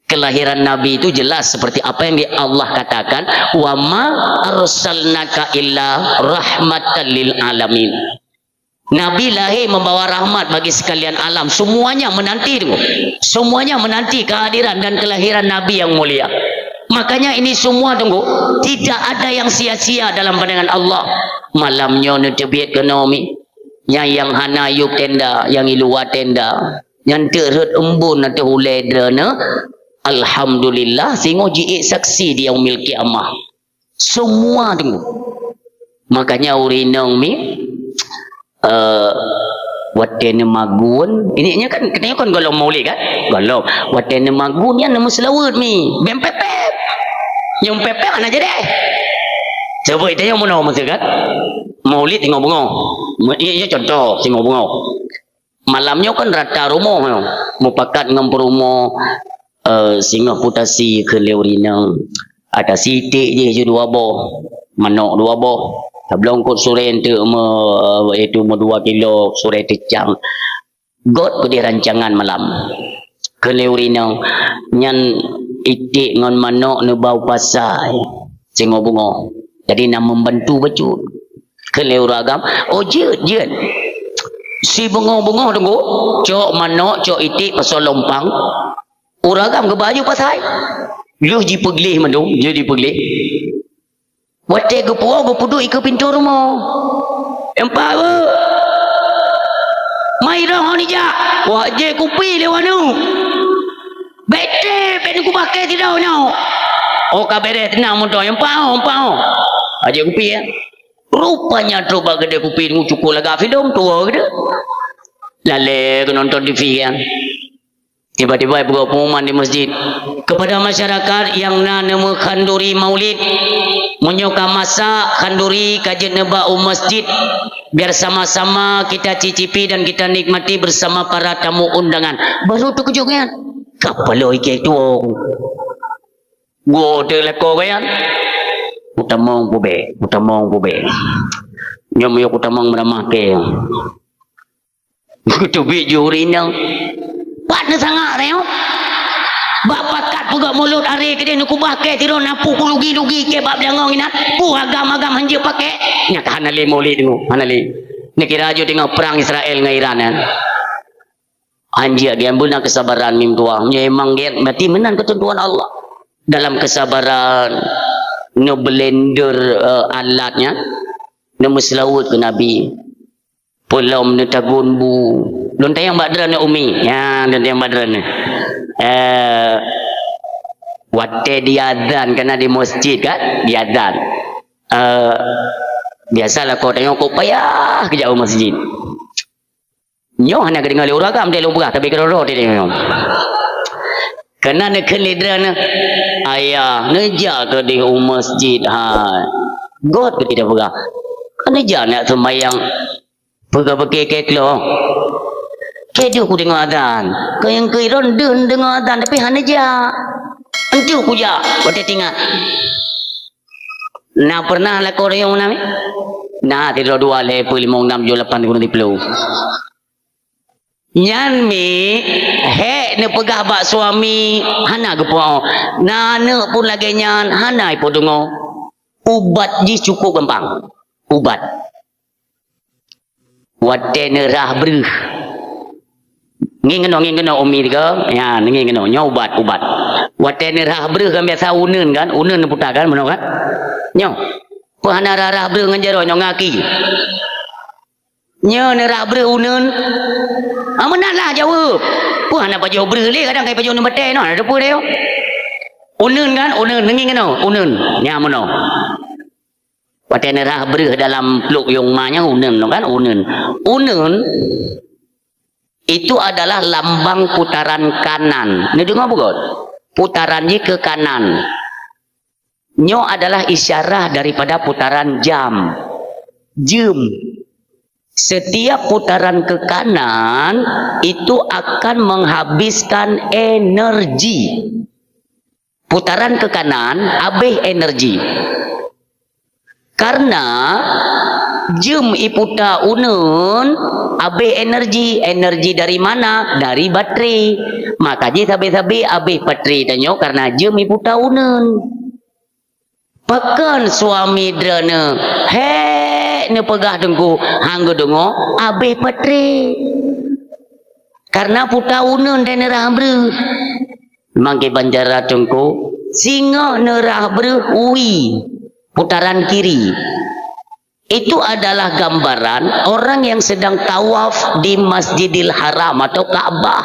Kelahiran Nabi itu jelas seperti apa yang Allah katakan, wa ma arsalnaka illa rahmatan lil alamin. Nabi lahir membawa rahmat bagi sekalian alam. Semuanya menanti tengok. Semuanya menanti kehadiran dan kelahiran Nabi yang mulia. Makanya ini semua tengok, tidak ada yang sia-sia dalam pandangan Allah. Malamnya netebit kenomi. Yang hana yuk tenda, yang iluat tenda. Yang terhut embun atau huledrena. Alhamdulillah sehingga jiik saksi dia memiliki amah. Semua tengok. Makanya urinong mi watene magun ininya kan katanya kan golong maulid kan golong watene magun yang nama selawat mi bempepep yang pepep anak jadi coba itu yang mana maksud kan maulid tengok bunga ini contoh tengok bunga malamnya kan rata rumah mau pakat ngampur rumah singa putasi ke leurina ada sitik je dua boh manok dua boh sebelum kot sore itu 2 kilo sore tecang God ko di rancangan malam keleurino nyan itik ngon manok nu bau pasai singo bungo jadi nak membantu becut keleur agam oh jeut si bungo tunggu cok manok cok itik pasal lompang uragam ke baju pasai lu ji peglih mandung jadi peglih wate ke puau ke pudu ke pintu rumah empat mai roh ni ja waje kupi le wanu bete ben ku pakai tidak no oh kabere tenang motor empau aje kupi ya rupanya coba gede kupi ngucuku laga film tua gede lale ke nonton TV kan tiba-tiba buka pengumuman di masjid kepada masyarakat yang nama khanduri maulid menyoka masak khanduri kajian nebau masjid biar sama-sama kita cicipi dan kita nikmati bersama para tamu undangan baru tu kejungan kapalo ike tuong gua teleko kan utamong bube nyom yo utamong meramah ke kutubi jurina pat na sangat reo bapakat puga mulut are ke dia nuku bake tiro napu lugi ke bab dangong ina pu agam-agam hanje pake nya hanale molid tu hanale ni kira aja tengok perang Israel dengan Iran kan anjir dia guna kesabaran mim tua memang dia berarti menang ketentuan Allah dalam kesabaran no blender alatnya no meselawut ke Nabi pulau menetagun bu lontai yang badran umi ya lontai yang badran wate diadzan karena di masjid kan diadzan biasalah kau tengok kau payah ke jauh masjid nyoh hanya kedengar orang agam dia lupa tapi keroro dia tengok kena nak kelidran ayah nejak ke di masjid God ke tidak pegah kan nejak nak sembahyang pegah-pegah keklo kejo ku dengar adzan kau yang keiron dengar adzan tapi hanya ja entiu ku ja wate tinggal nah pernah lah kau yang mana nah tidur 2 lepo 5 6 7 8 guna di pelau nyan mi he ne pegah bak suami hana ke puau nana pun lagi nyan hana ipo dengo ubat ji cukup gampang ubat wate ne rah breh ngingeno umi tiga ya ngingeno nyo ubat wate ne rah breh kan biasa uneun kan uneun putar kan benar kan nyo pu hana rah breh ngan jero nyo ngaki nyo ne rah breh uneun amanlah jawab pu hana baju breh le kadang kai baju ne bete no ada pu deo uneun kan uneun ngingeno uneun nya mono wate ne rah breh dalam peluk yung manya uneun no kan uneun itu adalah lambang putaran kanan. Ini dengar bukan? Putarannya ke kanan. Nyo adalah isyarah daripada putaran jam. Jam. Setiap putaran ke kanan itu akan menghabiskan energi. Putaran ke kanan habis energi. Karena jam iputa unun habis energi dari mana? Dari baterai. Makanya sabi-sabi habis baterai tanyo karena jam iputa unun. Pekan suami drana ne pegah dengku hanggo dengo habis baterai. Karena puta unun dan nerah bre. Memang ke banjara dengku singa nerah bre ui putaran kiri. Itu adalah gambaran orang yang sedang tawaf di Masjidil Haram atau Ka'bah.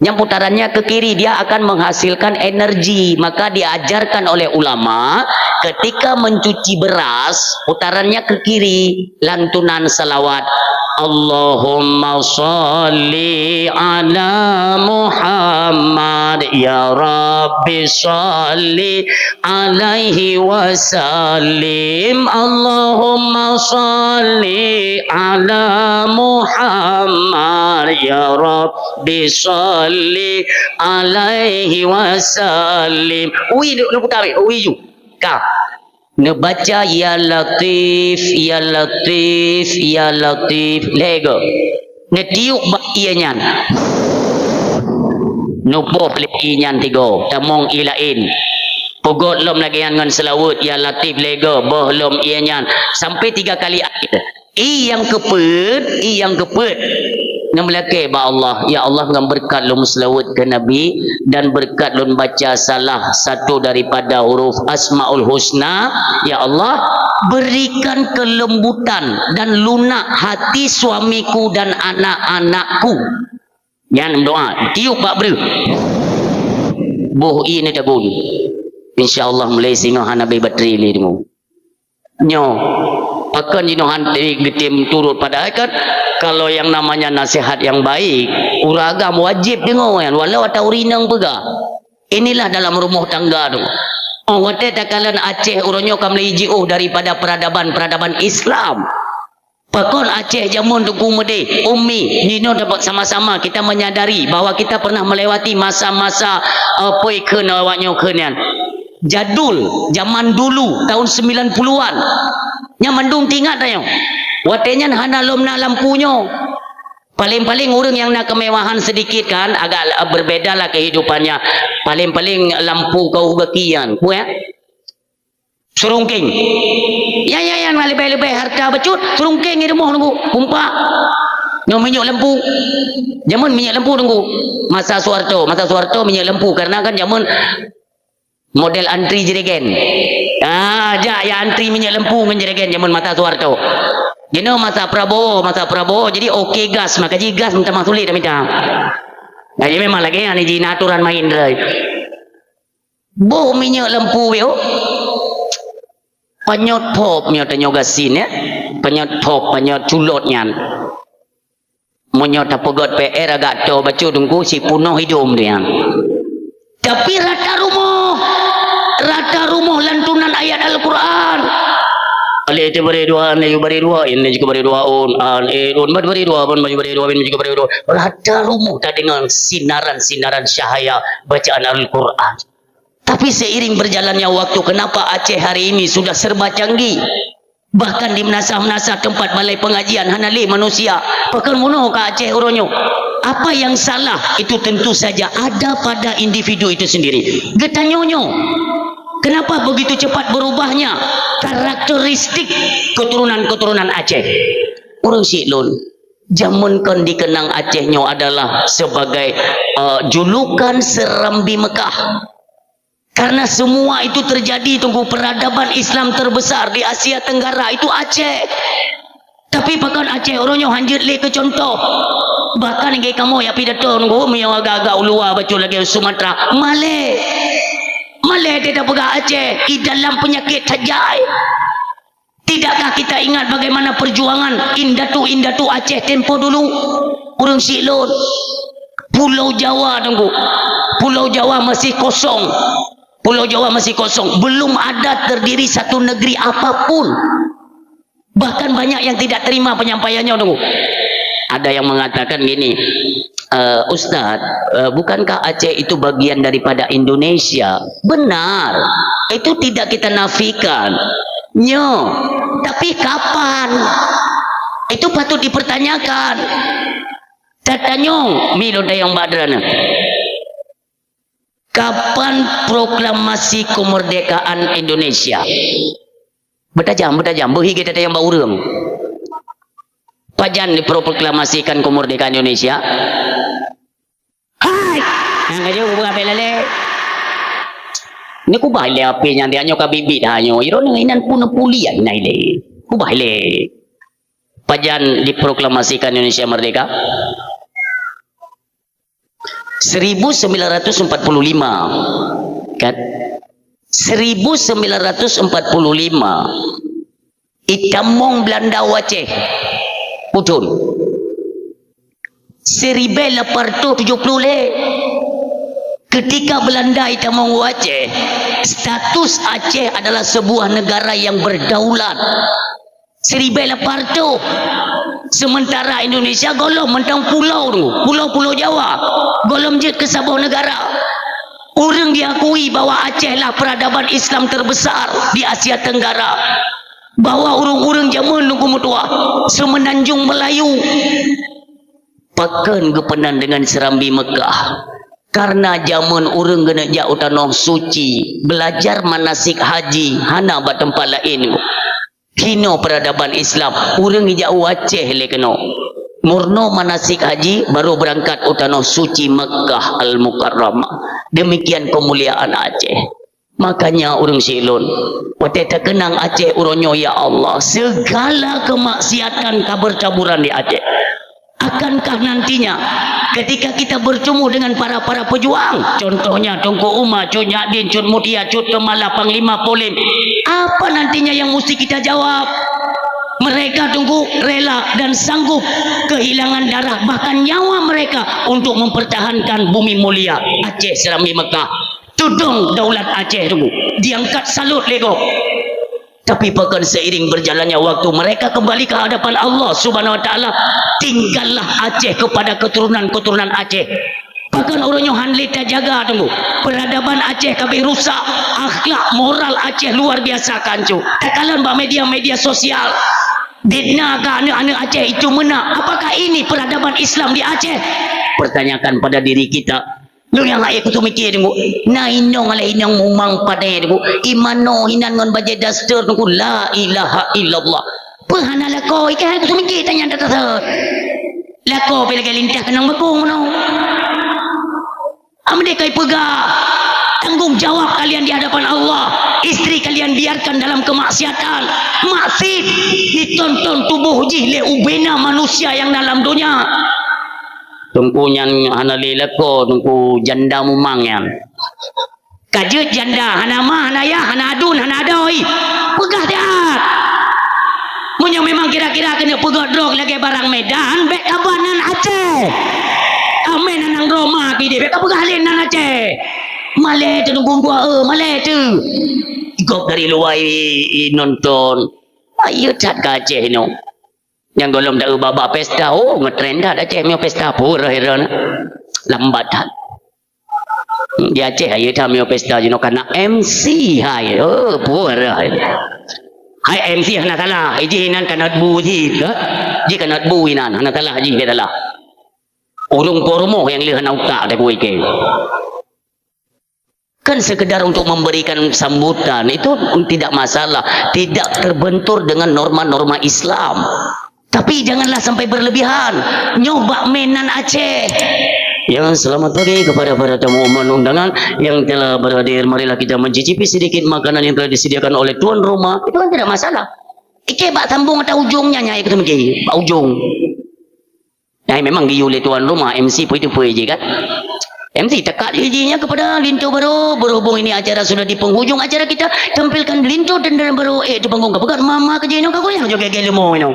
Yang putarannya ke kiri dia akan menghasilkan energi. Maka diajarkan oleh ulama ketika mencuci beras putarannya ke kiri, lantunan salawat. Allahumma salli ala Muhammad ya Rabbi salli alaihi wasallim. Allahumma salli ala Muhammad ya Rabbi salli alaihi wasallim. Ui nak putar ui ju ka Nebaca ya latif, ya latif, ya latif. Lego. Netiuk bak ianyan. Nupo pelik inyan tiga. Tamong ilain. Pugot lom lagi ngan selawut ya latif lega boh lom ianyan. Sampai 3 kali akhir. Yang kepet. Yang melaki ba Allah. Ya Allah ngam berkat lom selawut ke Nabi. Dan berkat lom baca salah satu daripada huruf Asmaul Husna. Ya Allah. Berikan kelembutan dan lunak hati suamiku dan anak-anakku. Yang doa. Tiup pak beri. Boh ini dah bunyi. InsyaAllah mulai singa hanabi bateri ni dengu. Nyo. Akan jino hantik ditim turut pada kan. Kalau yang namanya nasihat yang baik. Uragam wajib dengu kan. Walau ada urinang pega. Inilah dalam rumah tangga tu. Oh, wate takalan Aceh uronyo kamlei jauh daripada peradaban Islam. Pakon Aceh jamun tuku mede, Umi, Nino dapat sama-sama kita menyadari bahawa kita pernah melewati masa-masa apa ikan awaknya kenian. Jadul, zaman dulu tahun 90-an. Nya mendung tingkat dah yo. Watenya hana lomna lampunya. Paling-paling orang yang nak kemewahan sedikit kan agak berbeda lah kehidupannya. Paling-paling lampu kau bakian. Ya? Serungking. Ya lebih-lebih harta becut. Serungking di rumah nunggu. Pumpak. Yang minyak lampu. Zaman minyak lampu nunggu. Masa Soeharto minyak lampu. Karena kan zaman model antri jerigen. Ya antri minyak lampu dengan jerigen zaman mata Soeharto. Masa Prabowo jadi okey gas maka ji gas minta masulit dah minta. Jadi memang lagi ni ji aturan main dah. Boh minyak lampu yo. Penyot pop minyak tanyo gasin ya. Penyot pop penyot culotnya. Menyot pegot PR agak to baca tunggu si punoh hidung dia. Tapi rata rumah lantunan ayat Al-Quran. Ali itu beri dua, ini juga beri dua, ini juga beri dua, beri dua, juga beri dua. Rata rumah tak dengan sinaran cahaya bacaan Al-Quran. Tapi seiring berjalannya waktu, kenapa Aceh hari ini sudah serba canggih? Bahkan di menasah-menasah tempat balai pengajian hanali manusia. Bahkan muno ke Aceh uronyo. Apa yang salah itu tentu saja ada pada individu itu sendiri. Getanyonyo. Kenapa begitu cepat berubahnya karakteristik keturunan Aceh? Orang Siklun, zaman kan dikenang Acehnya adalah sebagai julukan Serambi Mekah. Karena semua itu terjadi tunggu peradaban Islam terbesar di Asia Tenggara itu Aceh. Tapi bahkan Aceh orangnya hanjut le ke contoh. Bahkan yang kamu ya pidato nunggu yang agak-agak ulua baca lagi Sumatera, Malay tidak pegah Aceh di dalam penyakit tajai. Tidakkah kita ingat bagaimana perjuangan indatu Aceh tempo dulu? Orang Siklun. Pulau Jawa tunggu. Pulau Jawa masih kosong. Belum ada terdiri satu negeri apapun. Bahkan banyak yang tidak terima penyampaiannya tunggu. Ada yang mengatakan gini, Ustaz, bukankah Aceh itu bagian daripada Indonesia? Benar, itu tidak kita nafikan. Tapi kapan? Itu patut dipertanyakan. Tatanyong, milo dayang badrana. Kapan proklamasi kemerdekaan Indonesia? Bertajam, berhigi kita yang baurang. Pajan diproklamasikan kemerdekaan Indonesia. Hai, yang aja buka belale. Ni ku baile ape nya dia nyo ka bibit ha nyo. Iro nginan pun pulian naile. Ku baile. Pajan diproklamasikan Indonesia merdeka 1945 kan 1945 itamong Belanda Aceh putun 1870 ketika Belanda itamong Aceh, status Aceh adalah sebuah negara yang berdaulat 1800. Sementara Indonesia golong mentang pulau Jawa golong je ke sebuah negara. Orang diakui bahwa Aceh lah peradaban Islam terbesar di Asia Tenggara. Bahwa orang-orang zaman nunggu mutua semenanjung Melayu Fakan kepenan dengan serambi Mekah. Karena zaman orang kena jauh tanah suci, belajar manasik haji, hana bat tempat lain. Hino peradaban Islam, orang jauh Aceh le kena. Murno manasik haji baru berangkat tanah suci Mekah Al-Mukarramah. Demikian kemuliaan Aceh. Makanya orang silun, waktu terkenang Aceh uronyo ya Allah, segala kemaksiatan kabar-caburan di Aceh. Akankah nantinya ketika kita bertemu dengan para pejuang, contohnya Tunku Umar, Cud Nyadin, Cud Mutia, Cud Kemala, Panglima Polim, apa nantinya yang mesti kita jawab? Mereka tunggu rela dan sanggup kehilangan darah bahkan nyawa mereka untuk mempertahankan bumi mulia Aceh Serambi Mekah. Tudung daulat Aceh tunggu diangkat salut lego. Tapi bahkan seiring berjalannya waktu mereka kembali ke hadapan Allah Subhanahu wa taala, tinggallah Aceh kepada keturunan-keturunan Aceh. Bahkan orangnya handle tak jaga tunggu. Peradaban Aceh kabeh rusak, akhlak moral Aceh luar biasa kancu. Tak kalah mbak media sosial. Didna ke anak-anak Aceh itu mana? Apakah ini peradaban Islam di Aceh? Pertanyakan pada diri kita. Lu yang lain aku tu mikir tunggu. Na inong ala inong mumang padai tunggu. Imano hinan ngon baje dastur tunggu. La ilaha illallah. Pahana lako ikan aku tu mikir tanya datang. Lako bila lintah kenang bekung no. Amde kai pegah. Tanggung jawab kalian di hadapan Allah. Istri kalian biarkan dalam kemaksiatan. Maksud ditonton tubuh jile ubena manusia yang dalam dunia. Tungku yang hana lelako, tungku janda mumang yang kajut janda, hana mah, hana ya, hana adun, hana adoi pegah tiat punya memang kira-kira kena pegah drog lagi barang Medan bek abanan Aceh amin anang Roma kide bek pegah linan Aceh malai tu tunggu gua malai tu ikut dari luar nonton ayo cat ke Aceh no. Yang golong dah baba pesta, oh ngetrend dah Aceh punya pesta pura heran lambat dah. Di Aceh ayo dah punya pesta jeno kana MC hai, oh pura. Hai MC hana salah,iji nan kana bu ji ke? Ji kana bu inan hana salah ji dia salah. Urung pormo yang leh hana utak dah kuih ke. Kan sekedar untuk memberikan sambutan itu tidak masalah, tidak terbentur dengan norma-norma Islam. Tapi janganlah sampai berlebihan. Nyoba mainan Aceh. Yang selamat pagi kepada para tamu undangan yang telah berhadir. Marilah kita mencicipi sedikit makanan yang telah disediakan oleh tuan rumah. Itu kan tidak masalah. Ike bak sambung atau ujungnya nyai kita mungkin. Bak ujung. Nyai memang giyu oleh tuan rumah. MC pun itu pun je kan. MC tekat izinnya kepada Linto baru. Berhubung ini acara sudah di penghujung acara kita tampilkan Linto dan baru di panggung kepekat mama kerja ini kau yang juga gelemo ini.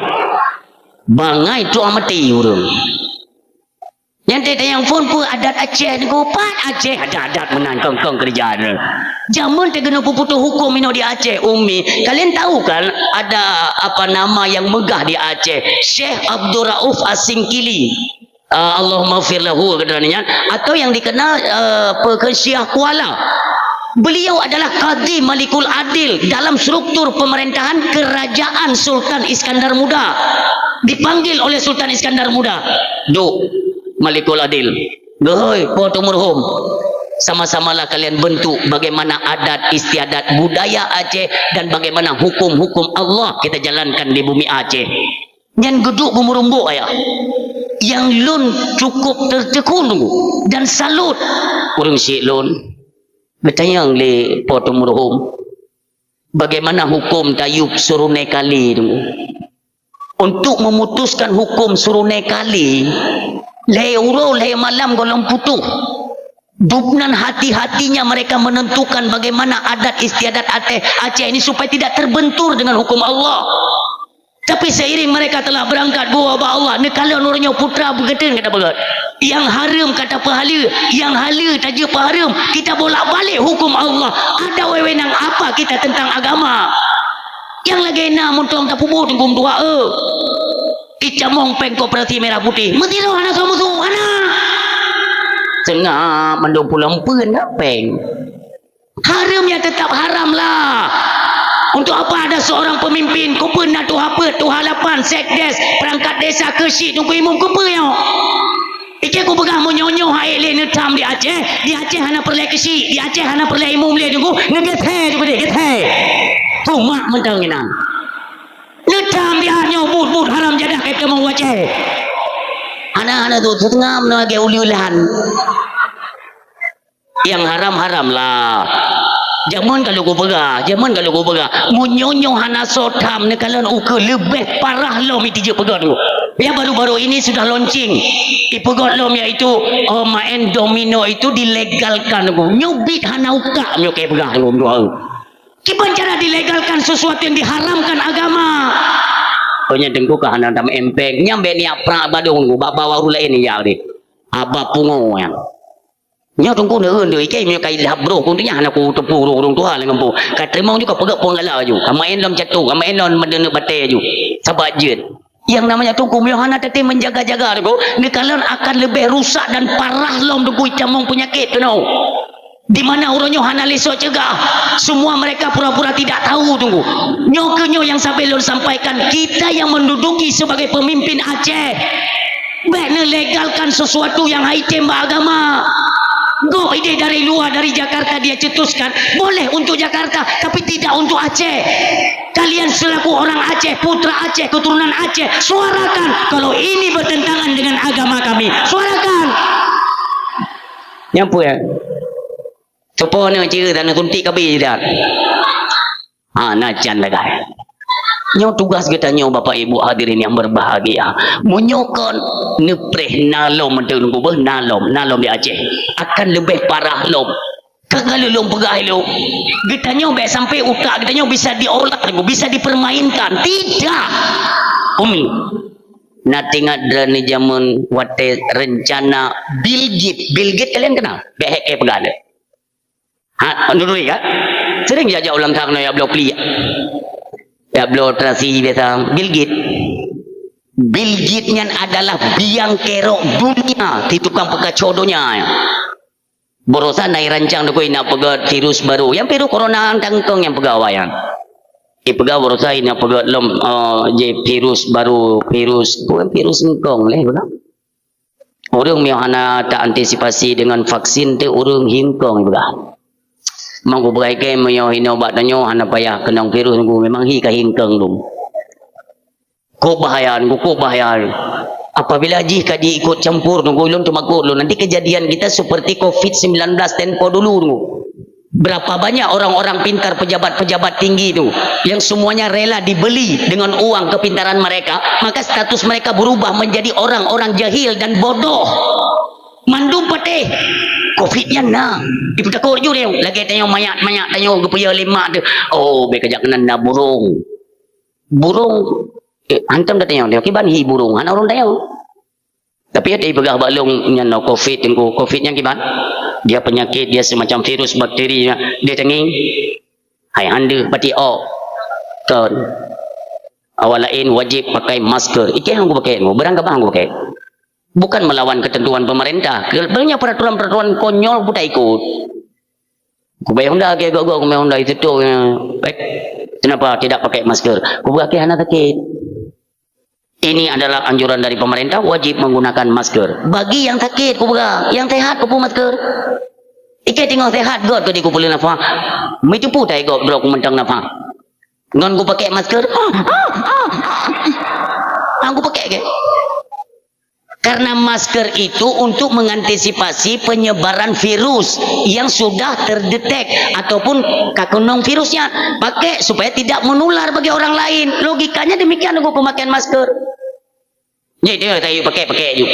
Bangai tu amati urang. Yang tete yang phone pun adat Aceh ni gopat Aceh adat menan kong kerjaan. Jamun tegena puputu hukum ino di Aceh Umi. Kalian tahu kan ada apa nama yang megah di Aceh? Syekh Abdul Rauf As-Singkili. Allahumma fir lahu katanya atau yang dikenal Syekh Kuala. Beliau adalah Qadhi Malikul Adil dalam struktur pemerintahan kerajaan Sultan Iskandar Muda. Dipanggil oleh Sultan Iskandar Muda. Duk Malikul Adil. Gehoi Potu Murhum. Sama-samalah kalian bentuk bagaimana adat istiadat budaya Aceh dan bagaimana hukum-hukum Allah kita jalankan di bumi Aceh. Yang geduk bumurumbuk ayah. Yang lun cukup tertekun dan salut. Urang syik lun. Bertanya le Potu Murhum. Bagaimana hukum Tayub Surunai Kali tunggu. Untuk memutuskan hukum Surunai Kali, leuro le malam golong putuh. Dubnan hati-hatinya mereka menentukan bagaimana adat istiadat Aceh ini supaya tidak terbentur dengan hukum Allah. Tapi seiring mereka telah berangkat gua Allah, nekala nurnya putra begitu kata begat. Yang haram kata pahala, yang halal taja paharam. Kita bolak-balik hukum Allah. Ada wewenang apa kita tentang agama? Yang lagi nak muntong tak pubu tunggu tua icamong peng koperasi merah putih. Mesti lo anak kamu tu anak. Cengah mandung pulang pun peng. Haramnya tetap haram lah. Untuk apa ada seorang pemimpin kupen nak tuh apa tuh halapan sekdes perangkat desa kesyik tunggu imam kupen yo. Ike ku pegang mo nyonyo hai le netam di Aceh hana perle kesi, di Aceh hana perle imum le tunggu ngegethe tu bede gethe. Tu mak mentang ina. Netam dia nyobut haram jadah ke mau Aceh. Anak-anak tu setengah menage uli-ulihan. Yang haram-haram lah. Zaman kalau ku pegang, munyonyo hana sotam ne kalau uke lebih parah lom itu je pegang tu. Ya baru-baru ini sudah launching. Ipegot lom iaitu main domino itu dilegalkan tu. Nyubit hana uka nyo ke pegang lom tu. Kiban cara dilegalkan sesuatu yang diharamkan agama. Punya dengku ke hana tam empeng nyambe ni pra badung ku bawa ru lain ya di. Aba pungo yang. Nya tunggu ne deui ke mi kai dah bro ku nya anak ku tepu rong tua le ngampu ka terima juga pegak pun gala ju main dalam catu main dalam mendene bate ju sabat je yang namanya tunggu mi hana tete menjaga-jaga tu ni kalian akan lebih rusak dan parah lom tu camung penyakit tu no di mana orangnya hana lesok cegah semua mereka pura-pura tidak tahu tunggu nyo yang sampai lon sampaikan kita yang menduduki sebagai pemimpin Aceh benar legalkan sesuatu yang haitem agama. Go ide dari luar dari Jakarta dia cetuskan boleh untuk Jakarta tapi tidak untuk Aceh. Kalian selaku orang Aceh, putra Aceh, keturunan Aceh, suarakan kalau ini bertentangan dengan agama kami. Suarakan. Nyampu ya. Cepo ni cerita tanah kuntik kabi dah. Najan lah guys. Nyo tugas kita nyo bapak ibu hadirin yang berbahagia menyokon nepreh nalom menunggu nalom di Aceh akan lebih parah lom kalau lom pegah lo kita nyo sampai utak kita nyo bisa diolah bisa dipermainkan tidak umi nanti ngadra ni zaman wate rencana Bill Gates kalian kenal behek pegah ada menurut kan sering jajak ulang tahun ya blok plia ya belum terasi biasa Bill Gates adalah biang kerok dunia di tukang pekacodonya borosan naik rancang dukui nak pegat virus baru yang virus corona tangkong yang pegawaian pegawai borosan nak pegat lom virus baru virus ngkong leh bukan orang miahana tak antisipasi dengan vaksin tu orang hingkong bukan Mangku beraikai meyo hino batnyo hana payah kenang virus nunggu memang hi kahingkeng dum. Ko bahaya. Apabila jih kadi ikut campur nunggu ulun tumakut lu nanti kejadian kita seperti COVID-19 tempo dulu nunggu. Berapa banyak orang-orang pintar pejabat-pejabat tinggi itu yang semuanya rela dibeli dengan uang kepintaran mereka, maka status mereka berubah menjadi orang-orang jahil dan bodoh. Mandum patih COVID-nya nah ibu takut je dia lagi tanya mayat tanya gepaya lima tu be kejak kena burung hantam dah tanya dia kiban hi burung ana orang tanya tapi ada pegah balung nya no COVID-nya kiban dia penyakit dia semacam virus bakteri dia tenging hai anda pati kan awal lain wajib pakai masker iki hang pakai barang ka bang pakai bukan melawan ketentuan pemerintah. Banyak peraturan-peraturan konyol pun tak ikut. Ku bayang dah ke gog memang dah itu tu. Kenapa tidak pakai masker? Ku bagi anak sakit. Ini adalah anjuran dari pemerintah wajib menggunakan masker. Bagi yang sakit ku bagi, yang sehat ku masker. Ike tengok sehat god ku boleh nafas. Itu pun tak ikut bro ku mentang nafas. Ngon ku pakai masker. Aku pakai ke? Karena masker itu untuk mengantisipasi penyebaran virus yang sudah terdetek ataupun kakunong virusnya pakai supaya tidak menular bagi orang lain. Logikanya demikian aku pemakaian masker. Jadi saya pakai juga.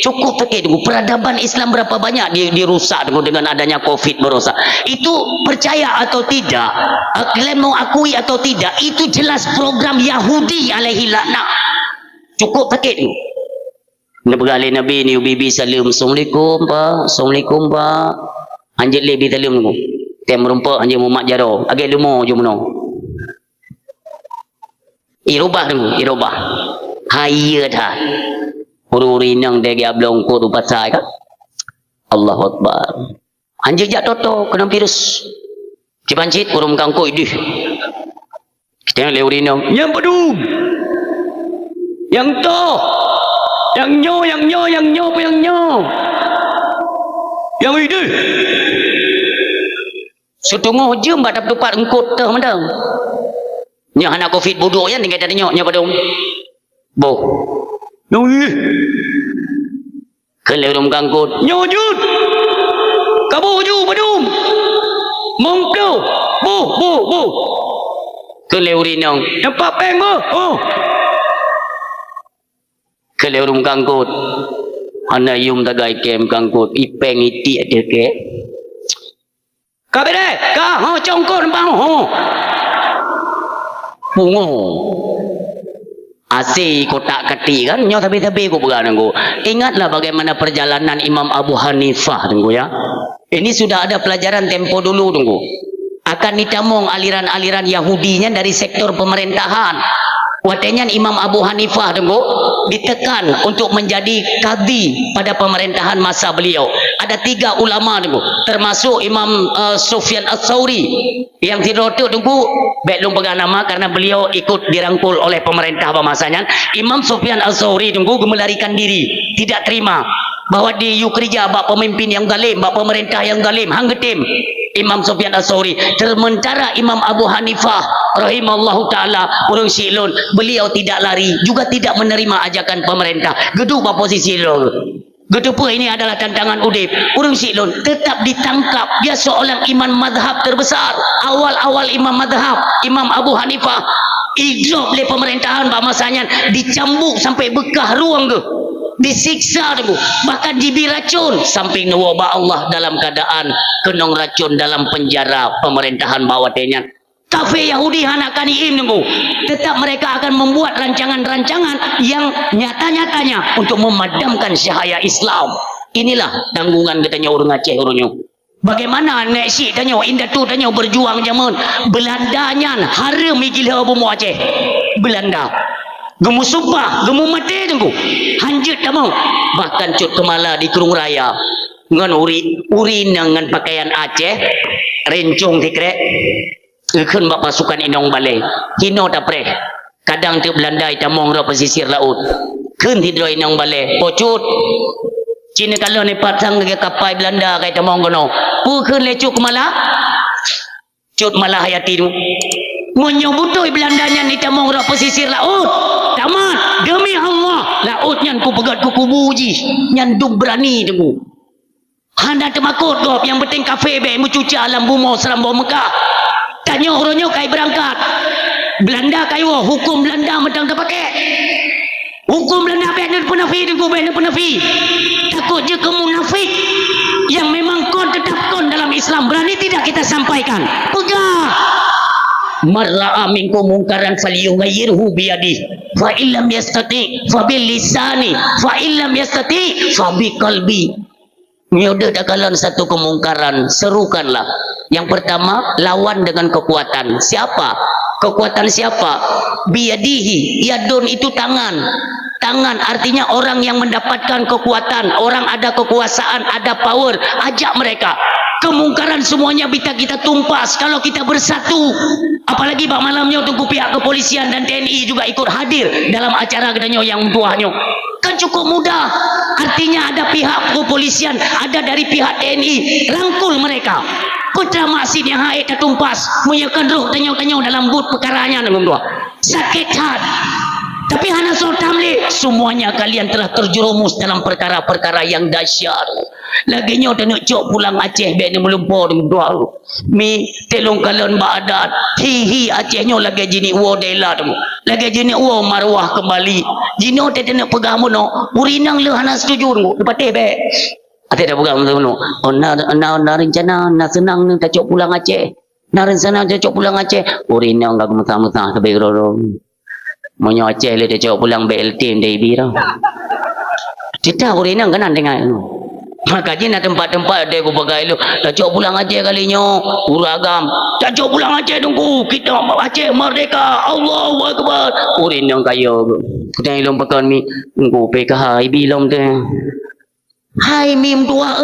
Cukup pakai dulu. Peradaban Islam berapa banyak dirusak dengan adanya COVID merusak. Itu percaya atau tidak, kalian mau akui atau tidak, itu jelas program Yahudi alaihi laknat. Cukup pakai dulu. Nabi Nabi ni bibi salam assalamualaikum pak anjir lebi salam tu tem merumpak anjir mumak jaro agak lumo je meno irubah hayya dah uri nang dege ablong ko tu pasai kan Allahu akbar anjir jak toto kena virus cipancit urum kangkoi dih kita leuri nang yang padu yang nyo Yang itu. Setengah jam pada tempat engkut dah mandang. Nya anak covid bodoh ya tinggal tadi nya pada bo. Yang ini. Kalau orang kangkut, nyojut. Kabu ju badum. Mongklo. Bu. Kalau urinang, tempat peng bo. Oh. Kalau orang kangkut, anak yung tagai kem kangkut, ipeng iti ada ke. Kabere, ka ho congkor bang ho. Bungo. Asih kotak keti kan, nyo tapi ku pegang nengku. Ingatlah bagaimana perjalanan Imam Abu Hanifah nengku ya. Ini sudah ada pelajaran tempo dulu nengku. Akan ditamung aliran-aliran Yahudinya dari sektor pemerintahan. Watenya Imam Abu Hanifah nengku ditekan untuk menjadi kadi pada pemerintahan masa beliau. Ada 3 ulama nengku, termasuk Imam Sufyan Ats-Tsauri yang tidak tahu nengku belum pegang nama karena beliau ikut dirangkul oleh pemerintah masanya. Imam Sufyan Ats-Tsauri nengku melarikan diri, tidak terima bahwa di Yukrija bak pemimpin yang zalim, bak pemerintah yang zalim, hanggetim Imam Sufyan Ats-Tsauri. Sementara Imam Abu Hanifah rahimallahu taala urang silun, beliau tidak lari juga tidak menerima ajakan pemerintah. Gedung ba posisi lo. Gedupa ini adalah tantangan udip. Urang silun tetap ditangkap. Dia seorang imam mazhab terbesar. Awal-awal imam mazhab Imam Abu Hanifah idlop oleh pemerintahan ba masanya, dicambuk sampai bekah ruang ke. Disiksa tu, bahkan diberi racun samping nawaba Allah dalam keadaan kenong racun dalam penjara pemerintahan bawatenya. Kafe Yahudi hanakan iim nunggu, tetap mereka akan membuat rancangan-rancangan yang nyata-nyatanya untuk memadamkan cahaya Islam. Inilah tanggungan katanya orang Aceh orangnya. Bagaimana nek si tanya indah tu tanya berjuang zaman Belandanya haram gila bomo Aceh. Belanda gemu sumpah, gemu mati tunggu. Hanjut tamu. Bahkan cut kemala di Kurung Raya. Ngan uri dengan pakaian Aceh, rencung tikrek. Ikun bak pasukan inong balai. Hino tapre. Kadang tu Belanda itamong ro pesisir laut. Kun hidro inong balai. Pocut. Cina kalau ni patang ke kapal Belanda kai tamong kono. Pukun lecuk kemala. Cut malah hayati tu. Menyebutoi Belandanya ni tamong ro pesisir laut. Tamat demi Allah laut nyan ku pegat ku kubuji nyan duk berani tunggu. Handa temakut gop yang penting kafe be mencuci alam bumo serambo Mekah. Tanya orangnya kai berangkat. Belanda kayo hukum Belanda medang terpakai. Hukum Belanda be anu penafi tunggu be anu penafi. Takut je ke munafik yang memang kon tetap kon dalam Islam berani tidak kita sampaikan. Pegang. Marra'a minkum mungkaran falyughayyirhu biyadihi fa illam yastati fa bil lisani fa illam yastati fa bi qalbi. Nyoda dakalan satu kemungkaran, serukanlah. Yang pertama, lawan dengan kekuatan. Siapa? Kekuatan siapa? Biyadihi. Yadun itu tangan. Tangan artinya orang yang mendapatkan kekuatan, orang ada kekuasaan, ada power, ajak mereka. Kemungkaran semuanya bisa kita tumpas kalau kita bersatu. Apalagi bak malamnya tunggu pihak kepolisian dan TNI juga ikut hadir dalam acara gedanya yang tuahnya. Kan cukup mudah. Artinya ada pihak kepolisian, ada dari pihak TNI, rangkul mereka. Putra maksin yang haid tertumpas, menyakan roh tanya-tanya dalam but perkaranya nanggung dua. Sakit hati. Tapi hana sultamli, semuanya kalian telah terjerumus dalam perkara-perkara yang dahsyat. Laginya dah nak cok pulang Aceh be ni melumpur dengan doa. Mi telong kalon badat. Hihi Acehnya lagi jini uo dela tu. Lagi jini uo marwah kembali. Jini ote nak pegang mono. Urinang le hana setuju tu. Lepas teh be. Ate dah pegang mono. Oh na rencana na senang ni tak cok pulang Aceh. Na rencana tak cok pulang Aceh. Urinang gak mesah-mesah tapi roro. Monyo Aceh le dia cok pulang BLT dari bira. Kita urinang kanan dengan makanya nak tempat-tempat ada aku pakai lu. Tak cok pulang Aceh kalinya. Uragam. Tak cok pulang Aceh tunggu. Kita Aceh merdeka. Allahu Akbar. Urin yang kaya. Kita ilmu pakai mi. Tunggu PKH. Ibilom tu. Hai mim tua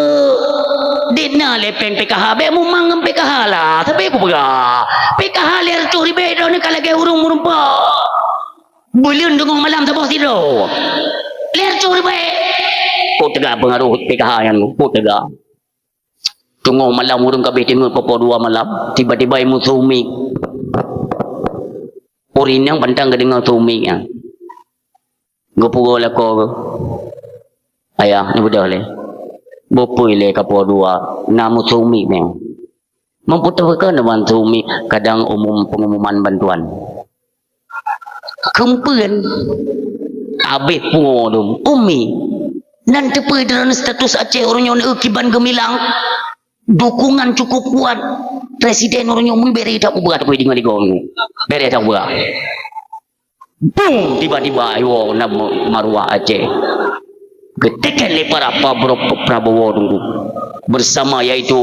Dina lepeng PKH. Be memang PKH lah. Tapi aku pegang. PKH ler curi bedo ni kalau lagi urung-urung pa. Bulan dengung malam tak bos tidur. Ler curi bedo. Kau tegak pengaruh PKH yang kau tegak. Tunggu malam urung kabeh tengok pukul 2 malam, tiba-tiba imu sumi. Urin yang pantang ke dengar sumi yang. Gopuro lako. Ayah, ni budak le. Bopui le kapur 2, namu sumi meng. Memputarkan dengan sumi kadang pengumuman bantuan. Kempen abis pun umi nanti dalam status Aceh orang yang kiban gemilang dukungan cukup kuat presiden orang yang beri tak berat apa dengan digong beri tak berat boom tiba-tiba ayo nama maruah Aceh ketekan lepas apa Prabowo dulu bersama yaitu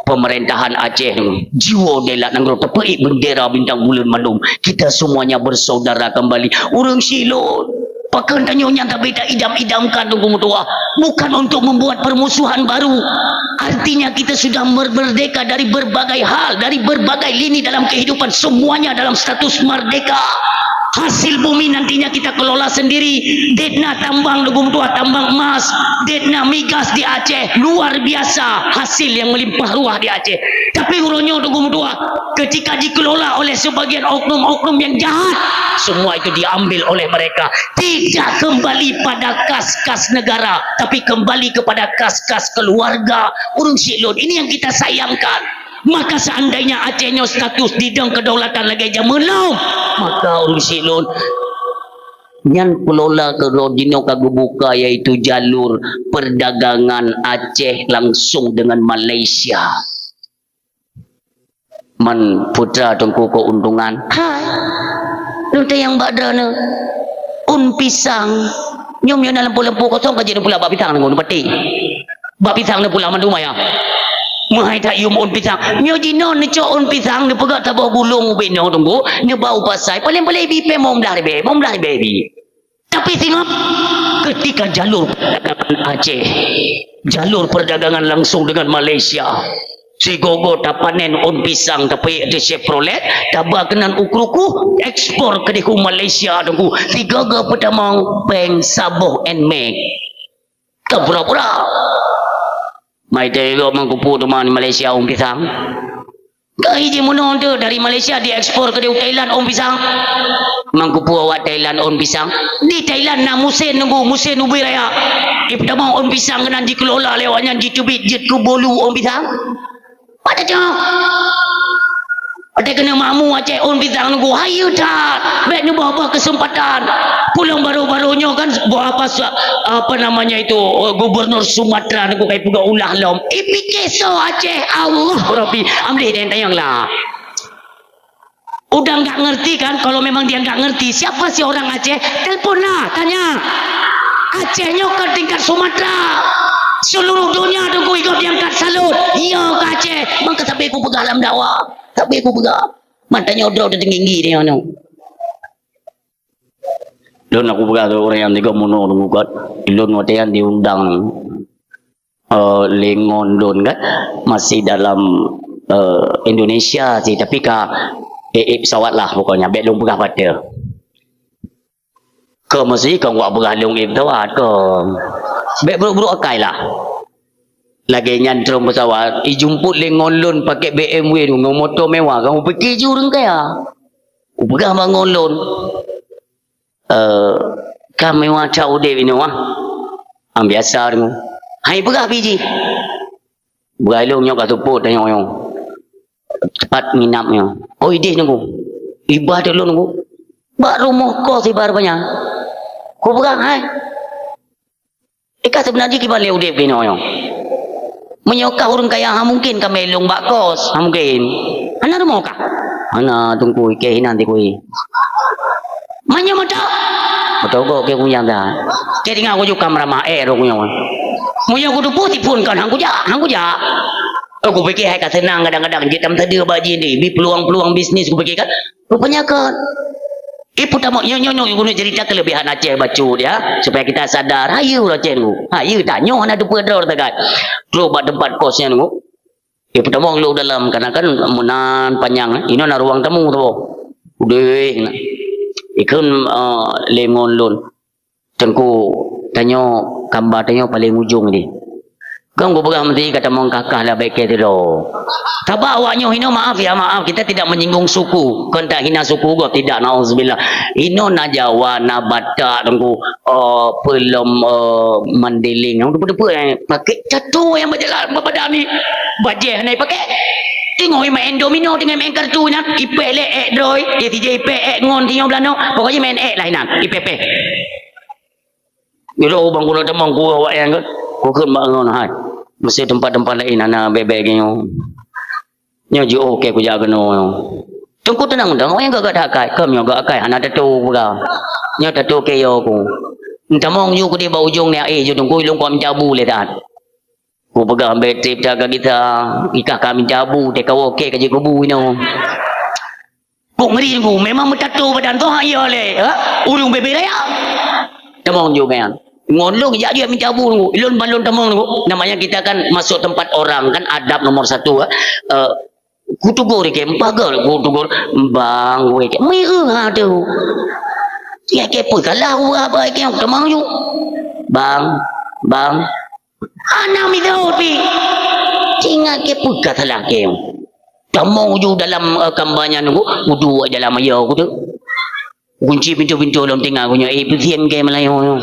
pemerintahan Aceh jiwa delak nang tepuk bendera bintang bulan malum kita semuanya bersaudara kembali urang silon pakan tanyonya tak beda idam-idamkan tunggu mutua bukan untuk membuat permusuhan baru artinya kita sudah merdeka dari berbagai hal dari berbagai lini dalam kehidupan semuanya dalam status merdeka hasil bumi nantinya kita kelola sendiri detna tambang dugum tua tambang emas detna migas di Aceh luar biasa hasil yang melimpah ruah di Aceh tapi uronyo dugum tua ketika dikelola oleh sebagian oknum-oknum yang jahat semua itu diambil oleh mereka tidak kembali pada kas-kas negara tapi kembali kepada kas-kas keluarga urung silon ini yang kita sayangkan. Maka seandainya Acehnya status didang kedaulatan lagi aja menang maka urung silon nyan pelola ke rodino kagubuka yaitu jalur perdagangan Aceh langsung dengan Malaysia man putra tengku keuntungan hai nute yang badrana pisang nyom yo dalam lempu kosong kaji pula bak pisang nang peti bak pisang ni pula mandu maya mahai tak yum pisang nyo jino ni cok pisang ni pegat tabah bulung beno tunggu ni bau pasai paling-paling bipe mom dah baby tapi tengok ketika jalur perdagangan Aceh jalur perdagangan langsung dengan Malaysia si gogo tak panen pisang tapi ada Chevrolet tabah kenan ukruku ekspor ke diku Malaysia tunggu si gogo pertama peng sabuh and make kapura-pura mai tero mangkupu teman Malaysia pisang gai je mono tu dari Malaysia diekspor ke Thailand pisang mangkupu awak Thailand pisang di Thailand na musen nunggu musen ubi raya pertama pisang kena dikelola lewatnya ditubit jet ku bolu pisang pada jauh ada kena makmu Aceh pisang nunggu hayu tak bet ni bawa kesempatan pulang baru-barunya kan buat apa namanya itu gubernur Sumatera nunggu kayak puga ulah lom ipikeso Aceh Allah Rabbi ambil dia tayang lah udah nggak ngerti kan kalau memang dia nggak ngerti siapa sih orang Aceh telepon lah tanya Acehnya ke tingkat Sumatera seluruh dunia tunggu ikut diangkat salut iya ke Aceh maka sampai aku pegang dalam dakwah sampai aku pegang matanya udah tinggi dia no. Don aku pegang tu orang yang tiga mono tunggu kat ilun ngotean diundang lengon don kan masih dalam Indonesia sih tapi pesawat lah pokoknya belum pegah pada ke masih kau buat berhalung pesawat ke buruk-buruk akai lah lagi nyantrum pesawat jumput lengon lon pakai BMW dengan motor mewah kamu pergi je orang kaya pegang bangun lon kami mewah tahu dia ini wah biasa dengan hai pegah biji berhalungnya kat suput tanya orang cepat minapnya oh ide nunggu ibadah lu nunggu bak rumah kau si bar banyak kau pegang hai ikat sebenarnya kiban leu dia begini orang menyokah orang kaya mungkin kami long bak kos mungkin anak rumah kah anak tunggu ike nanti kui mana mata betul kok ke punya dah ke tinggal aku juga kamera air aku punya punya aku tu putih pun kan aku ja aku fikir hai kat senang kadang-kadang kita tadi baji ni bi peluang-peluang bisnis aku fikir kan rupanya kan pertama nyonya guna cerita kelebihan Aceh bacu dia supaya kita sadar hayu Aceh tu hayu tak nyoh ada pedro dekat tu buat tempat kosnya tu pertama lu dalam karena kan munan panjang ini ada ruang tamu tu udah ikun lengon lon tengku tanyo gambar tanyo paling ujung ni Kau berhenti kata mong kakak lah baik ke tu. Tabak awaknya hino maaf ya maaf kita tidak menyinggung suku. Kau tak hina suku kau tidak nauzubillah. Hino na Jawa na Batak tunggu pelum Mandeling. Yang depa pakai catu yang berjalan pada ni. Bajeh ni pakai. Tengok main domino dengan main kartu nak ipek lek droi dia TJ ipek ngon tio belano pokoknya main lah nak ipep. Bilo bang guna temang ku awak yang ku keun bangun hai. Mesti tempat-tempat lain ana bebek nyo. Nyo jo okey ku jaga no. Tungku tenang dah orang gak dakai kem yo gak akai ana tatu pula. Nyo tatu ke yo ku. Entamong yu ku di bau ujung ni jo tungku ilung ku mencabu le tat. Ku pegang bateri jaga kita ikah kami jabu take okey ke kubu ino. Ku ngeri ku memang metatu badan tu ya le. Ha? Ulung bebe raya. Temong jo kan. Ngolong ya dia mencabu tu. Ilun balon temong tu. Namanya kita kan masuk tempat orang kan adab nomor 1 ku tugur ke pagar ku tugur bang we ke merah tu. Dia ke pun kalau apa ke temong ju. Bang anak mi tahu pi. Tinggal ke pun kata lah ke. Temong ju dalam kampanye tu duduk dalam ayo ku tu. Kunci pintu-pintu dalam tinggal punya PCM ke Melayu.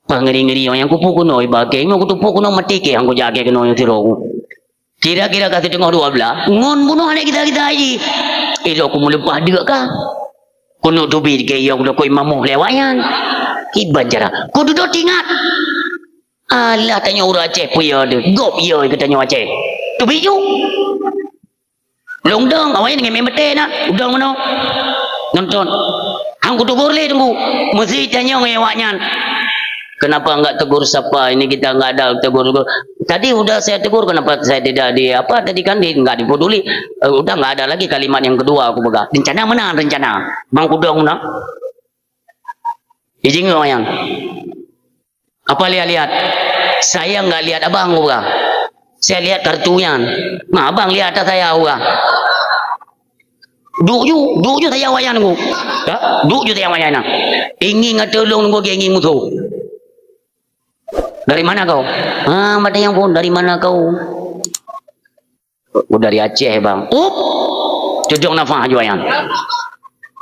Pangeri-ngeri yang kupu kuno ibake ngo kutupu kuno mati ke angko jage keno yang tiro ku. Kira-kira kata tengok 12 ngon bunuh anak kita aji. Elo ku melepah dia ka. Kuno tubi ke yang udah koi mamuh lewayan. Iban cara. Ku duduk tingat. Alah tanya urang Aceh puya dia. Gop ye ke tanya Aceh. Tubi ju. Longdong awak dengan memete nak. Udang mana? Nonton. Hang ku tugur le tunggu. Mesti tanya ngewaknya. Kenapa enggak tegur siapa? Ini kita enggak ada tegur. Tadi udah saya tegur, kenapa saya tidak di apa? Tadi kan enggak dipeduli. Udah enggak ada lagi kalimat yang kedua aku pegang. Rencana mana rencana? Bang Kudong nak? Izin yang. Apa lihat? Saya enggak lihat abang juga. Saya lihat kartunya. Nah, abang lihat atas saya juga. Duk ju saya wayan aku. Duk ju saya wayan. Ingin ngatolong aku ingin mutu. Dari mana kau? Mata yang pun dari mana kau? Dari Aceh bang. Cedok nafah juga yang.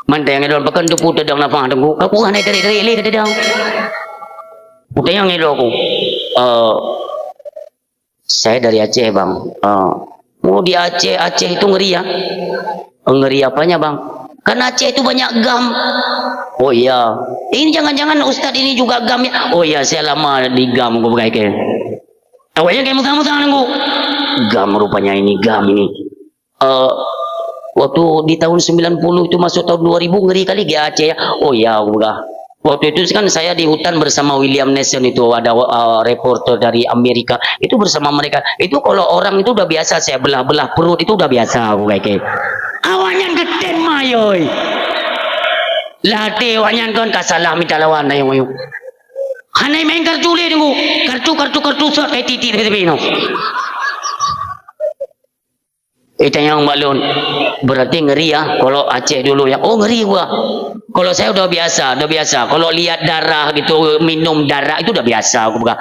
Mata yang edon pakan tu pun cedok nafah tunggu. Aku hanya dari le kedang. Putih yang edon aku. Saya dari Aceh bang. Di Aceh itu ngeri ya. Ngeri apanya bang? Karena Aceh itu banyak gam. Oh iya. Ini jangan-jangan Ustadz ini juga gam ya. Oh iya saya lama di gam. Aku berkait. Awalnya kayak musang-musang aku. Gam rupanya ini gam ini. Waktu di tahun 90 itu masuk tahun 2000 ngeri kali di Aceh ya. Oh iya aku berkait. Waktu itu kan saya di hutan bersama William Nelson itu ada reporter dari Amerika itu bersama mereka. Itu kalau orang itu udah biasa saya belah-belah perut itu udah biasa aku kayak. Awanyan geden mayoy. Latih awanyan kan kasalah minta lawan ayo. Hanai main kartu le tunggu. Kartu sot kayak titik tepi no. Yang balon berarti ngeri ya kalau Aceh dulu ya. Oh ngeri gua. Kalau saya udah biasa. Kalau lihat darah gitu minum darah itu udah biasa aku buka.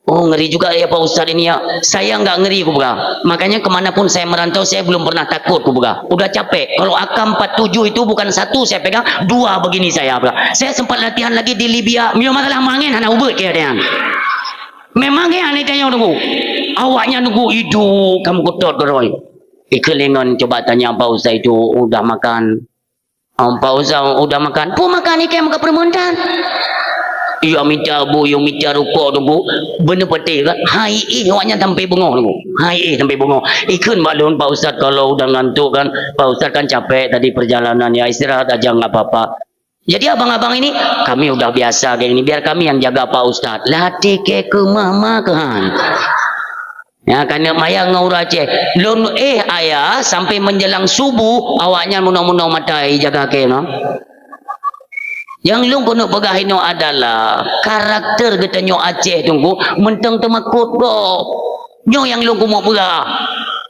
Oh ngeri juga ya Pak Ustadz ini ya. Saya nggak ngeri aku buka. Makanya kemanapun saya merantau saya belum pernah takut aku buka. Udah capek. Kalau AK-47 itu bukan satu saya pegang 2 begini saya buka. Saya sempat latihan lagi di Libya. Mio masalah mangin anak ubud kayaknya. Memang ya aneh tanya tunggu. Awaknya nunggu hidup kamu kotor keroy. Ikelingan coba tanya Pak Ustaz itu udah makan. Pak Ustaz udah makan. Pu makan ikan makan permontan. Iya minta bu, yo minta rukuk tu bu. Benar betul kan? Hai awaknya sampai bengong tu. Hai sampai bengong. Ikan balon Pak Ustaz kalau udah ngantuk kan. Pak Ustaz kan capek tadi perjalanan ya istirahat aja nggak apa-apa. Jadi abang-abang ini kami udah biasa kayak ini biar kami yang jaga Pak Ustaz. Latih ke mama kan. Ya kan maya ngau Aceh. Lon ayah sampai menjelang subuh awaknya munau-munau matai jaga ke no. Yang lu kono pegahino adalah karakter getanyo Aceh tunggu menteng temakut go. Nyo yang lu mau pegah.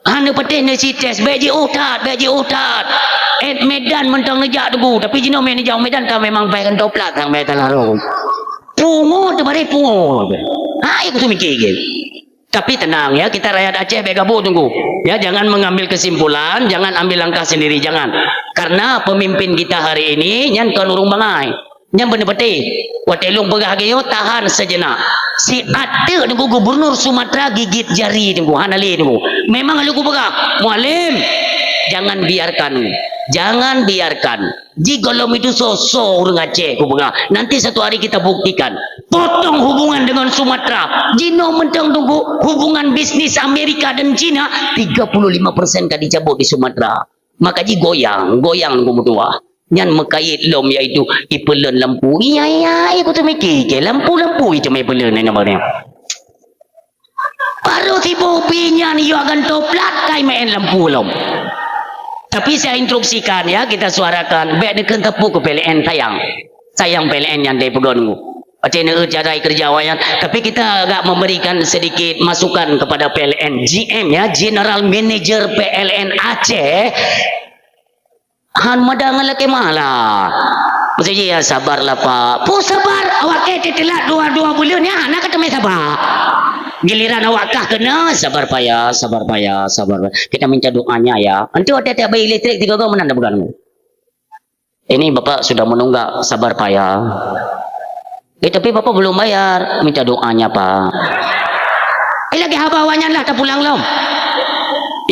Hana patih ne si tes beji utat. Medan menteng nejak tunggu tapi jino men jauh Medan kan memang baik toplat sang Medan lalu. Pungut tu bare pungut. Hai aku tu mikir ke. Tapi tenang ya, kita rakyat Aceh begabung tunggu. Ya, jangan mengambil kesimpulan, jangan ambil langkah sendiri, jangan. Karena pemimpin kita hari ini nyan kan urung bangai. Nyan bener peti. Watelung pegahgeyo tahan sejenak. Si ada tunggu gubernur Sumatera gigit jari tunggu hanali tunggu. Memang lu pegah. Mualim, jangan biarkan. Jangan biarkan. Jigolom itu sosok orang Aceh pegah. Nanti satu hari kita buktikan. Potong hubungan dengan Sumatera. Jino mentang tunggu hubungan bisnis Amerika dan Cina 35% kan dicabut di Sumatera. Maka ji goyang tunggu tua. Nyan mekait lom iaitu ipelen lampu. Iya, aku tu mikir ke lampu itu mai pelen ni namanya. Baru si Bobi nyan iyo akan toplat kai main lampu lom. Tapi saya instruksikan ya, kita suarakan baik dekat tepuk ke PLN sayang PLN yang dari pegonmu. Aceh ni cara kerja wayan. Tapi kita agak memberikan sedikit masukan kepada PLN GM ya, General Manager PLN Aceh. Han madangan laki malah. Maksudnya ya sabarlah Pak. Pu sabar, awak ke telat 2 bulan ya, nak kata sabar. Giliran awak kah kena sabar payah. Kita minta doanya ya. Nanti ada bayi elektrik 3 tahun menanda bukan. Ini Bapak sudah menunggak, sabar payah. Tapi Bapak belum bayar, minta doanya Pak. Lagi habawanya lah tak pulang lom.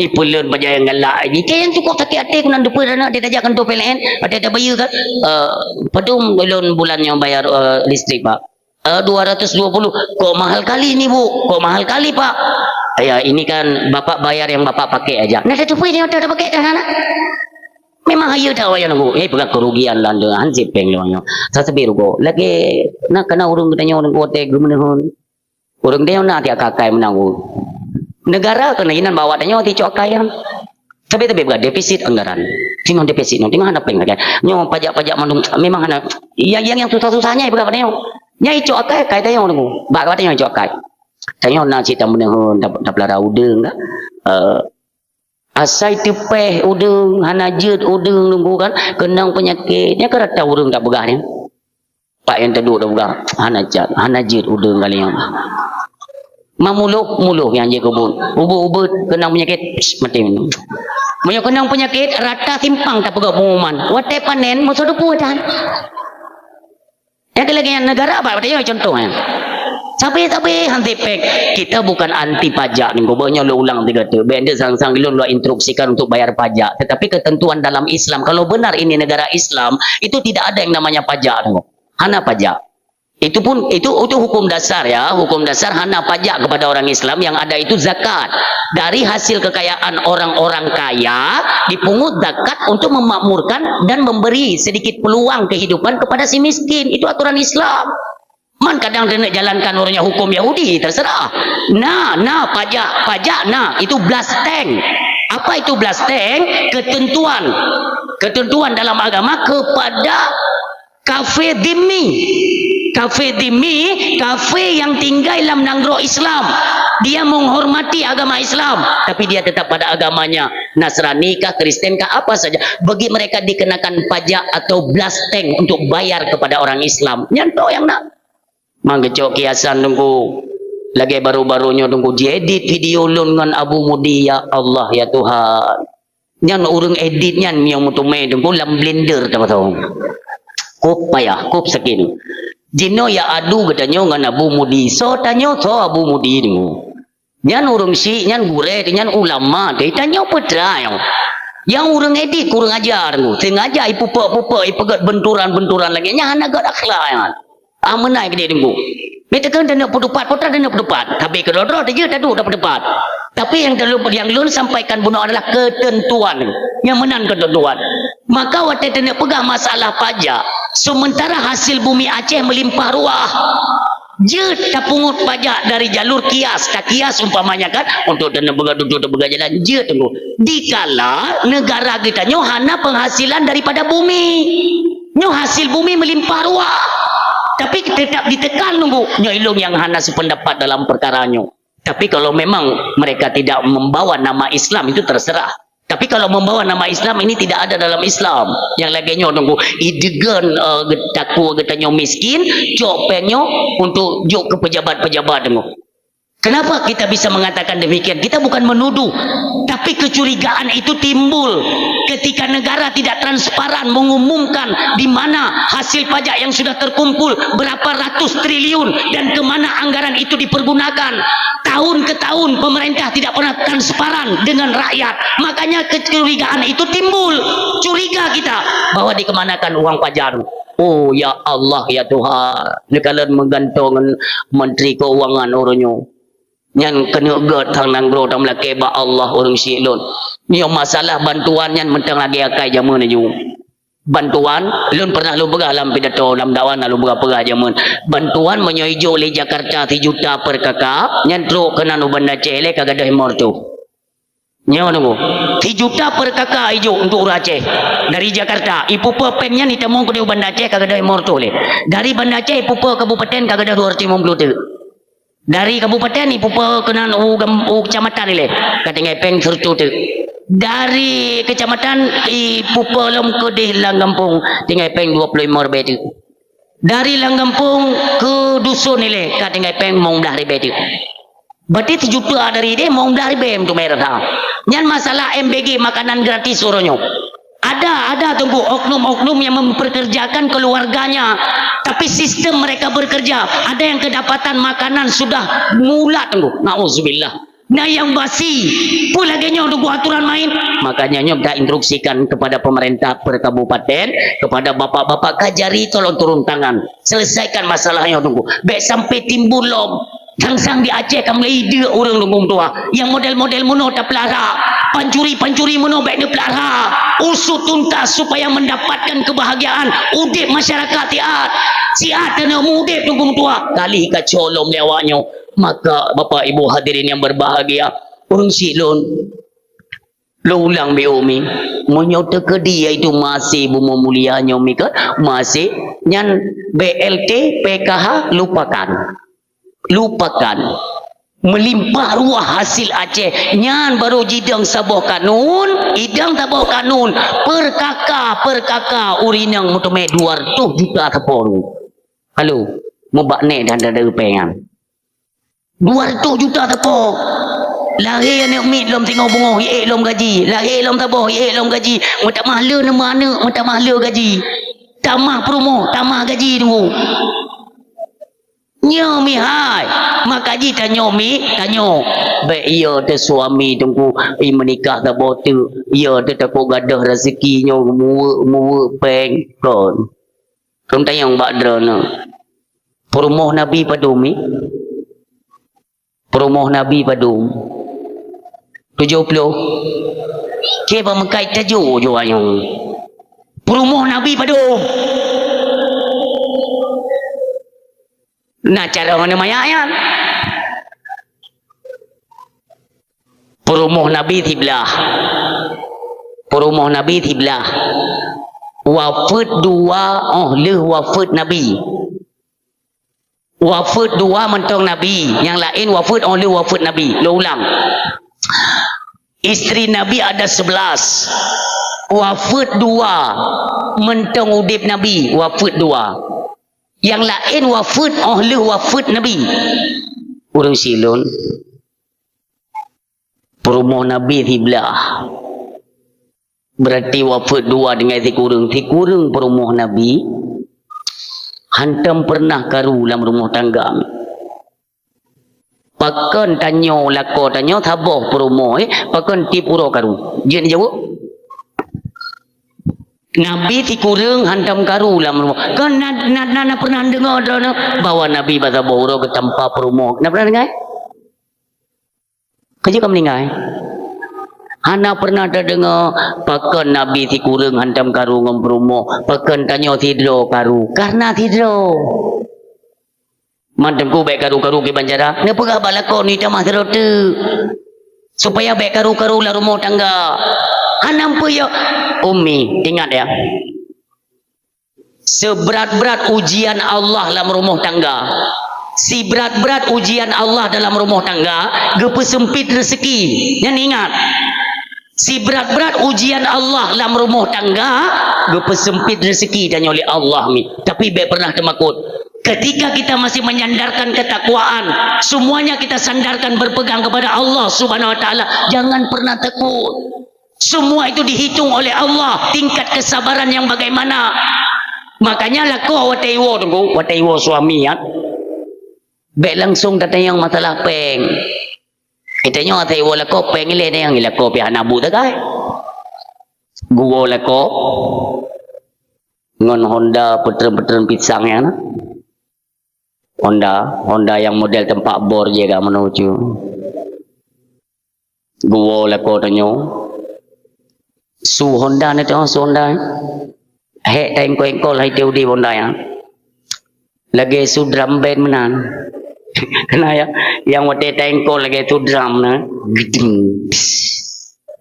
Pulen baca yang galak ni. Kaya yang cukup sakit hati aku nak depan anak dia tajakkan tu PLN. Ada bayar kan? Padum belum bulannya bayar listrik Pak. 220. Kok mahal kali ni Bu? Kok mahal kali Pak? Ya ini kan Bapak bayar yang Bapak pakai aja. Nah tu pun dia ada pakai dah anak. Memang ayo dah wayan aku. Bukan kerugian lah dengan hansip penglonya. Saya biru go. Lagi nak kena urung katanya orang kuat gemenehun. Urung dia nak dia kakai menanggu. Negara kena inan bawa tanya ti cok kaya. Tapi bukan defisit anggaran. Tino defisit, tino ada peng kan. Nyo pajak mandung memang ada yang susah-susahnya bukan katanya. Nyai cok kaya kaya tanya orang. Bak katanya cok kaya. Tanya nak cita menehun dak pelara udeng dah. Asai tepeh udeng, hanajut udeng nunggu kan, kenang penyakitnya kerata urung tak begah ni. Pak yang terduk dah begah, hanajut udeng kali yang. Mamuluh yang je kebun. Ubud kenang penyakit mati minum. Mau kenang penyakit rata simpang tak pegak pengumuman. Watai panen musuh depu dah. Yang lagi yang negara apa? Berarti contohnya. Tapi hanti pek kita bukan anti pajak nih. Banyak lo ulang tiga tu. Benda sang lo instruksikan untuk bayar pajak. Tetapi ketentuan dalam Islam kalau benar ini negara Islam itu tidak ada yang namanya pajak nih. Hana pajak. Itu hukum dasar ya, hukum dasar hana pajak kepada orang Islam, yang ada itu zakat. Dari hasil kekayaan orang-orang kaya dipungut zakat untuk memakmurkan dan memberi sedikit peluang kehidupan kepada si miskin. Itu aturan Islam. Man kadang dia nak jalankan orangnya hukum Yahudi, terserah. Nah pajak itu blasteng. Apa itu blasteng? Ketentuan dalam agama kepada kafe dimi, kafe yang tinggal dalam nangro Islam. Dia menghormati agama Islam, tapi dia tetap pada agamanya. Nasrani kah, Kristen kah, apa saja. Bagi mereka dikenakan pajak atau blasteng untuk bayar kepada orang Islam. Nyanto yang nak. Manggecok kiasan tunggu. Lagi baru-barunya tunggu diedit video lun dengan Abu Mudi, ya Allah ya Tuhan. Nyan urang editnya yang mutume tunggu dalam blender tahu. Kup payah, kup sakin. Jino ya adu katanya dengan Abu Mudi. So tanya Abu Mudi dengu. Nyan urang si, nyan gure, nyan ulama, dia tanya petra yang urang edit kurang ajar dengu. Sengaja ipupa ipegat benturan lagi. Nyan agak akhlak yang. Menai ke dia dengu. Mereka kan nak pendapat, putra dan nak pendapat. Tapi kedua-dua dia tak pendapat. Tapi yang lun sampaikan bunuh adalah ketentuan. Yang menang ketentuan. Maka waktu dia nak pegang masalah pajak. Sementara hasil bumi Aceh melimpah ruah. Je tak pungut pajak dari jalur kias. Tak kias umpamanya kan. Untuk dia nak pegang jalan. Je tunggu. Dikala negara kita hana penghasilan daripada bumi. Hasil bumi melimpah ruah. Tapi tetap ditekan nunggu nyoilung yang hana sependapat dalam perkaranya. Tapi kalau memang mereka tidak membawa nama Islam itu terserah. Tapi kalau membawa nama Islam ini tidak ada dalam Islam. Yang lagi nunggu idegan takwa getanya miskin, copengnya untuk juk ke pejabat-pejabat nunggu. Kenapa kita bisa mengatakan demikian? Kita bukan menuduh, tapi kecurigaan itu timbul ketika negara tidak transparan mengumumkan di mana hasil pajak yang sudah terkumpul berapa ratus triliun dan kemana anggaran itu dipergunakan. Tahun ke tahun pemerintah tidak pernah transparan dengan rakyat, makanya kecurigaan itu timbul. Curiga kita bahwa dikemanakan uang pajak. Oh ya Allah ya Tuhan, kalau menggantung Menteri Keuangan orangnya yang kena god thang nang bro tam laki ba Allah orang silon. Ni masalah bantuan yang mentang lagi akai jaman ju. Bantuan lun pernah lu begah dalam pidato dalam dakwah lu begah pegah jaman. Bantuan menyoijo le Jakarta 3 juta per kakak nyantro kena nu banda cele kagak dah mor tu. Nyawa nunggu 3 juta per kakak ijo untuk Aceh dari Jakarta. Ipu pemnya ni temong ke banda Aceh kagak dah mor tu le. Dari banda Aceh ipu kabupaten kagak dah 250 tu. Dari kabupaten ni pupa kenan kecamatan ni le katingai peng sertu tu. Dari kecamatan pupa lom ke di Langgampung tinggai peng 25 ribu tu. Dari Langgampung ke dusun ni le katingai peng mong dah ribu tu. Berarti 7 juta dari dia mong dah ribu tu merah ha. Nyan masalah MBG makanan gratis oronyo. Ada tunggu oknum-oknum yang memperkerjakan keluarganya, tapi sistem mereka bekerja. Ada yang kedapatan makanan sudah mula tunggu. Nauzubillah. Nah yang basi, pula lagi tunggu aturan main. Makanya nyok dah instruksikan kepada pemerintah per kabupaten, kepada bapak-bapak kajari tolong turun tangan, selesaikan masalahnya tunggu. Baik sampai timbul lom. Sang di Aceh kamu ide orang nunggu tua yang model-model muno tak pelara, pancuri muno baik dia pelara, usut tuntas supaya mendapatkan kebahagiaan udip masyarakat siat dan udip nunggu tua kali kacolom lewatnya. Maka bapak ibu hadirin yang berbahagia, orang silon lo ulang beomi menyota ke dia itu masih bumu mulianya umi ke masih nyan BLT PKH lupakan melimpah ruah hasil Aceh nyan baru jidang sabah kanun idang tabah kanun per kakak urinang mutume 200 juta taporu. Halo mubakne dan ada pengan 200 juta tapo lahir ni umi lom tengok bungo ye lom gaji lahir lom tabah ye lom gaji mata mahla nama anak mata mahla gaji tamah promo tamah gaji tunggu nyomi hai makaji tanyomi tanyo baik ia te suami tunggu menikah tak botu ia te takut gadah rezeki nyo mu peng kon kum tayang badrona perumoh nabi padumi perumoh nabi padum 70 ke pemakai tajuk jo ayo perumoh nabi padum. Nah cara mana mayaknya perumoh nabi tiblah wafat 2 le wafat nabi wafat 2 mentong nabi yang lain wafat oleh wafat nabi lo ulang isteri nabi ada 11 wafat 2 mentong udip nabi wafat 2 yang lain wafat oleh wafat nabi urang silon perumoh nabi tiblah berarti wafat 2 dengan tikurung perumoh nabi hantam pernah karu dalam rumah tangga pakan tanyo lako tanyo taboh perumoh pakan tipuro karu jen jawab Nabi tikurung hantam karu dalam rumah kan nana pernah dengar bawa Nabi bahasa boro ke tempat perumoh nak pernah dengar kerja kamu dengar Hana pernah ada dengar pakan Nabi tikurung hantam karu ngam perumoh pakan tanyo tidro karu karena tidro mantemku baik karu-karu ke banjara ne pegah balakon ni tamah terote supaya baik karu-karu lah rumah tangga hanam ya Umi ingat ya seberat-berat ujian Allah dalam rumah tangga si berat-berat ujian Allah dalam rumah tangga gepesempit rezeki yang ingat si berat-berat ujian Allah dalam rumah tangga gepesempit rezeki dan oleh Allah mi tapi baik pernah temakut Ketika kita masih menyandarkan ketakwaan, semuanya kita sandarkan berpegang kepada Allah Subhanahu wa taala, jangan pernah takut. Semua itu dihitung oleh Allah, tingkat kesabaran yang bagaimana. Makanya lako wataiwo tunggu, wataiwo suami ya. Baik langsung datang yang masalah peng. Kitanya wataiwo lako peng ile yang ilako pi hanabu ta kai. Guwo lako ngon Honda petren-petren pisang ya na. Honda yang model tempat bor je ga menuju. Guwo lako tanyo. Su Honda ni tu su Honda. Hek time ko engkol hai teu di Honda ya. Lagi su drum band menan. Kena ya yang wate tengkol lagi tu drum na.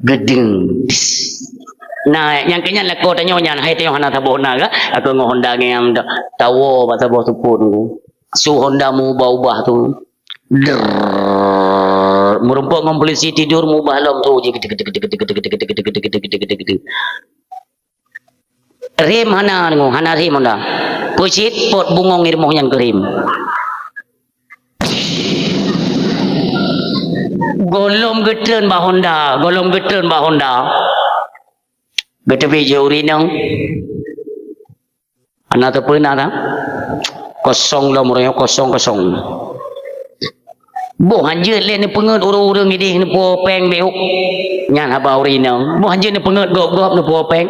Gedeng. Nah, yang kenya lako tanyo nya hai teu hana tabona ga. Aku ngo Honda ngam tawo ba tabo supun. Su Honda mu ubah tu. Merumpok ngom polisi tidur mu bahlom tu je rem hana ngo hana rem Honda. Pusit pot bungong irmoh yang kerim. Golom getren ba Honda, golom getren ba Honda. Betepi juri nang. Ana tu pernah tak? Kosong lah murahnya kosong. Boh anjir le ni pengut urang-urang ini ni popeng beuk. Nyan haba urinang. Boh anjir ni pengut gop-gop ni popeng.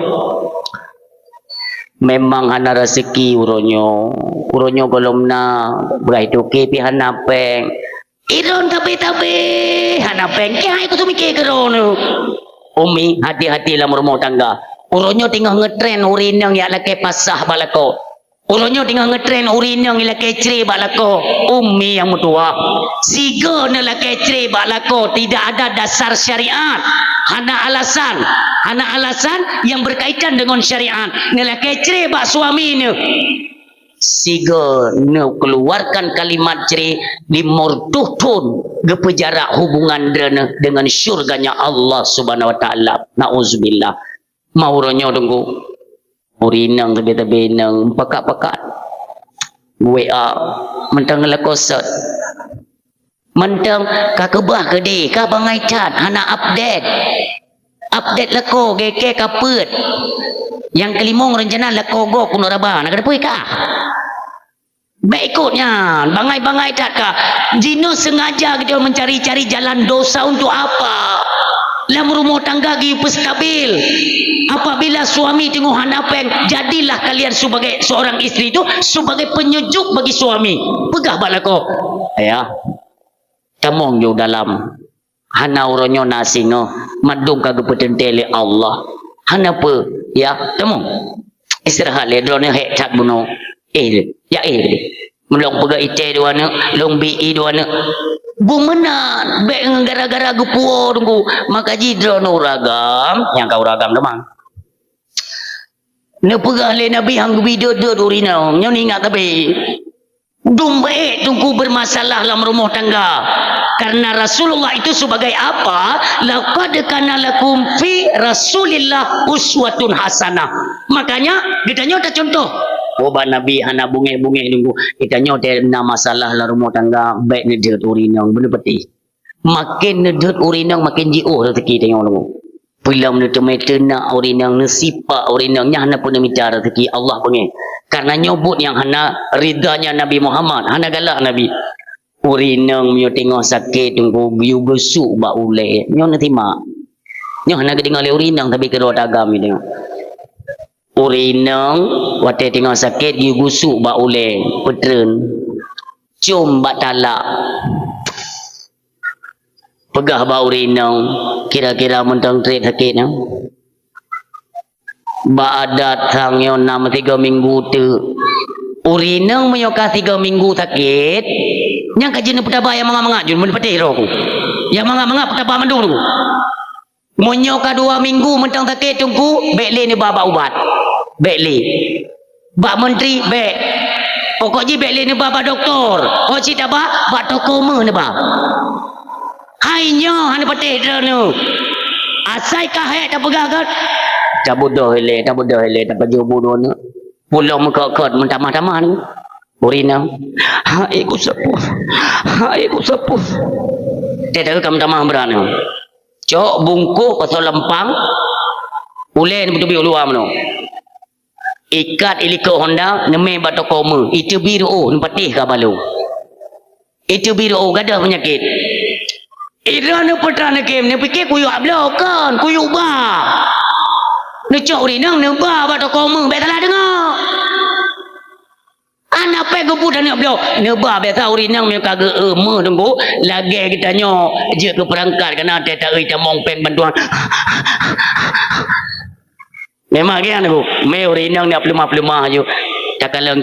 Memang hana rezeki uronyo. Uronyo golomna berai tuke pi hana peng. Iron tapi hana peng. Kai aku tu mikir kerono. Umi hati-hati lah rumah tangga. Uronyo tinggal ngetren urinang ya laki pasah balako. Uronyo tinggal ngetren urinang ila kecre balako. Umi yang mutua. Sigo na la kecre balako tidak ada dasar syariat. Hana alasan yang berkaitan dengan syariat. Nela kecre bak suami ni. Sigo na keluarkan kalimat cere limurtuh tun gepejarak hubungan drena dengan syurganya Allah Subhanahu wa taala. Nauzubillah. Mauronyo tunggu. Urinang tebe-tebe nang pekat-pekat. WA mentang lekosot. Mentang kakebah gede ka bangai cat hana update leko geke kaput. Yang kelimong rencana leko go kuno raba nak depui ka. Baik ikutnya bangai-bangai cat ka. Jino sengaja kita mencari-cari jalan dosa untuk apa? Dalam rumah tangga gi stabil. Apabila suami tengok hanapeng, jadilah kalian sebagai seorang isteri itu sebagai penyejuk bagi suami. Pegah balako. Ya. Tamong jo dalam hana uronyo nasino madung kagak petentele Allah. Hana pe ya tamong. Istirahat le drone hek cat buno. Ya melong pega ite duana, long bi duana. Bumenan bek gara-gara gupuo tunggu maka jidro no ragam yang kau ragam demang ne pegah le nabi hang video urina nyo ingat tapi dumbe tunggu bermasalah dalam rumah tangga karena Rasulullah itu sebagai apa laqad kana lakum fi Rasulillah uswatun hasanah makanya kita nyota contoh obat Nabi hana bunge-bunge nunggu kita nyote na masalah la rumah tangga baik nedet urinang bener peti makin nedet urinang makin jiuh rezeki tengok nunggu film ne temete na urinang ne sipa urinang nya hana pun bicara rezeki Allah pengen karena nyobut yang hana ridanya Nabi Muhammad hana galak Nabi urinang nyo tengok sakit tunggu biu besuk ba ule nyo na terima nyo hana kedengar le urinang tapi kedua dagam ni tengok urinang wate tengok sakit you busuk ba ule petren cium ba talak pegah ba urinang kira-kira mentang trade sakit ba adat sang yo 3 minggu tu urinang menyoka 3 minggu sakit yang kajin petaba yang manga-manga jun men petih roku yang manga-manga petaba mandung tu menyoka 2 minggu mentang sakit tunggu bekle ni baba ubat bekle bak menteri bek pokoknya bekle ni baba doktor oh cita bak toko me ni bak hainya hana petih drone asai kahek tak pegagat tak bodoh hele tak baju bodoh ni pulau mekakot mentamah-tamah ni Urina. Hai ku sepuh. Hai ku sepuh. Teta kam tamah berana. Cok bungkuh pasal lempang. Ulen betul biru luar mano. Ikat iliko Honda neme batok koma. Itu biru patih ka balu. Itu biru gadah penyakit. Ira ne petana kem ne pikir kuyu ablo kan, kuyu ba. Ne cok urinang ne ba batok koma. Bet salah dengar. Anak pe gebu dan beliau neba biasa urinang me kagak eme tunggu lagi kita nyo je ke perangkat kena teta euy tamong peng bantuan memang kan bu me urinang ni pelumah-pelumah je takalan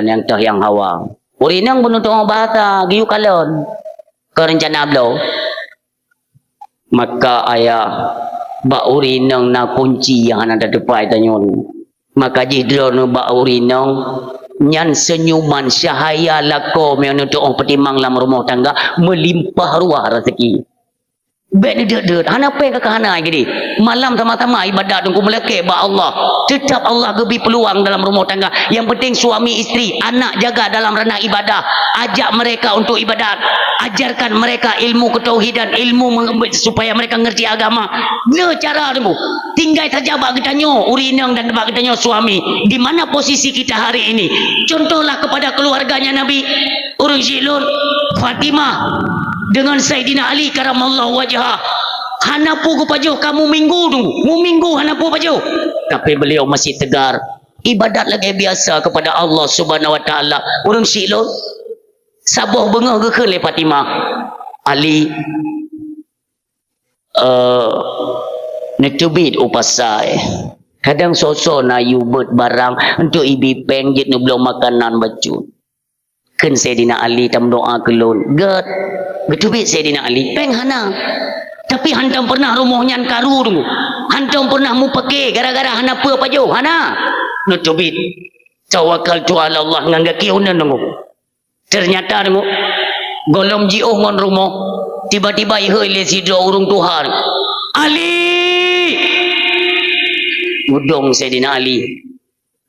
yang tah yang hawa urinang bunuh tong bahasa giu kalon ke rencana beliau maka ayah ba urinang na kunci yang ada depan tanyon maka jidro no ba urinang nyan senyuman syahaya lako menuntut orang petimang dalam rumah tangga melimpah ruah rezeki. Ben dedet hana pe ka hana gini. Malam sama-sama ibadat tunggu melekeh ba Allah. Tetap Allah gebi peluang dalam rumah tangga. Yang penting suami isteri, anak jaga dalam ranah ibadah. Ajak mereka untuk ibadat. Ajarkan mereka ilmu ketauhidan, ilmu supaya mereka ngerti agama. Bila cara tunggu. Tinggal saja bak kita nyo urinang dan bak kita nyo suami. Di mana posisi kita hari ini? Contohlah kepada keluarganya Nabi Urung Silun Fatimah dengan Sayyidina Ali karamallahu wajhah. Hanapu ku pajuh kamu minggu tu. Mu minggu hanapu pajuh. Tapi beliau masih tegar. Ibadat lagi biasa kepada Allah Subhanahu wa taala. Urung Silun sabuh bengah ke le Fatimah. Ali netubit upasai. Kadang sosok na yubet barang untuk ibi peng jit nu belum makanan baju. Ken Sayyidina Ali tam doa kelun. Getubit Sayyidina Ali peng hana. Tapi hantam pernah rumahnya karu tu. Hantam pernah mu pakai gara-gara hana apa jo hana. Netubit. Tawakal tu ala Allah ngangga kiunan tu. Ternyata tu golom jioh ngon rumah tiba-tiba ihoi le sidro urung Tuhan. Ali udong Sayyidina Ali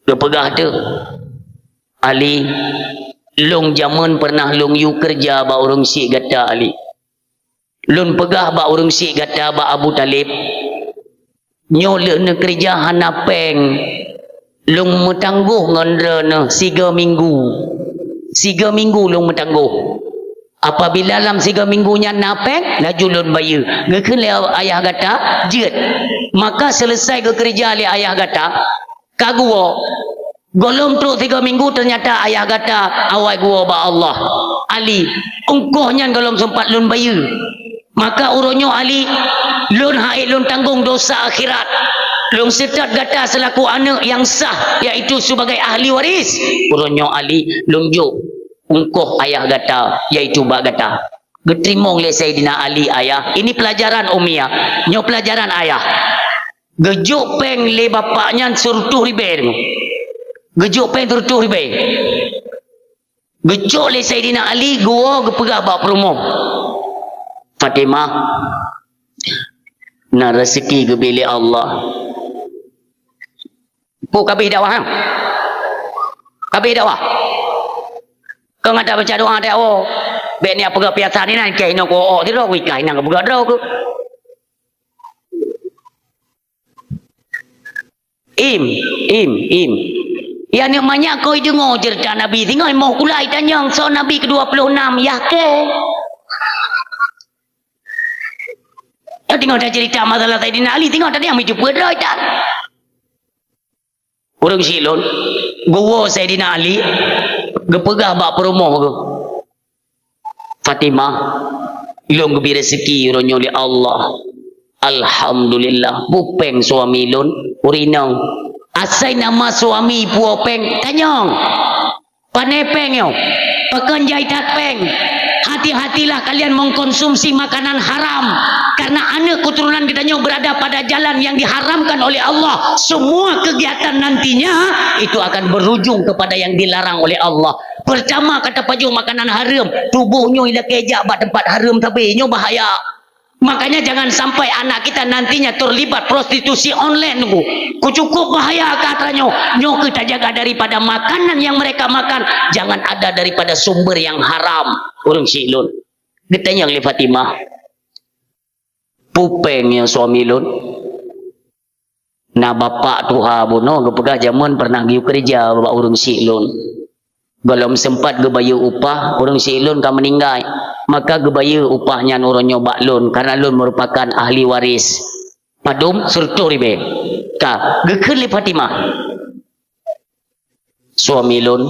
kepegah tu Ali long zaman pernah long yu kerja ba urung si gata Ali lun pegah ba urung si gata ba Abu Talib nyo le ne kerja hana peng long metangguh ngon 3 minggu long metangguh. Apabila dalam 3 minggunya napek laju lun bayu ngekun le ayah kata jet maka selesai ke kerja le ayah kata kaguo golom teruk 3 minggu ternyata ayah kata awai gua ba Allah Ali ungkohnya golom sempat lun bayu maka uronyo Ali lun haid lun tanggung dosa akhirat lun setat kata selaku anak yang sah iaitu sebagai ahli waris uronyo Ali lun juk ungkoh ayah gata iaitu bak gata getrimong le Sayyidina Ali ayah ini pelajaran umiyah nyo pelajaran ayah gejuk peng le bapaknya surtuh ribe gejuk peng surtuh ribe gejuk le Sayyidina Ali gua gepegah bak perumah Fatimah na rezeki gebili Allah pu kabeh dakwah kabeh dakwah kau ngata baca doa dia oh be ni apa ke biasa ni nan kai no ko oh tiro wi kai nang buga do ko im ya ni banyak kau dengar cerita Nabi tinggal mau kulai tanyang so Nabi ke-26 ya ke ya tinggal dah cerita masalah Sayyidina Ali tinggal tadi yang jumpa dah tak urang silon gua Sayyidina Ali gepegah bak perumah ke Fatimah ilong gebi rezeki ronyo li Allah alhamdulillah bupeng suami lun urinang asai nama suami puopeng tanyong panepeng yo pekan jaitat peng hati-hatilah kalian mengkonsumsi makanan haram karena anak keturunan kita nyo berada pada jalan yang diharamkan oleh Allah semua kegiatan nantinya itu akan berujung kepada yang dilarang oleh Allah pertama kata paju makanan haram tubuhnya ila kejak bak tempat haram tapi nyo bahaya Makanya jangan sampai anak kita nantinya terlibat prostitusi online nunggu. Ku cukup bahaya katanya. Nyo kita jaga daripada makanan yang mereka makan, jangan ada daripada sumber yang haram. Urang silun. Kita yang li Fatimah. Pupeng yang suami lun. Na bapak tuha buno gepegah zaman pernah giu kerja bapak urang silun. Belum sempat gebayar upah, orang si lun kan meninggal. Maka gebayar upahnya orang nyoba lun. Karena lun merupakan ahli waris. Padum surtu ribe. Ka, gekun li Fatimah. Suami lun.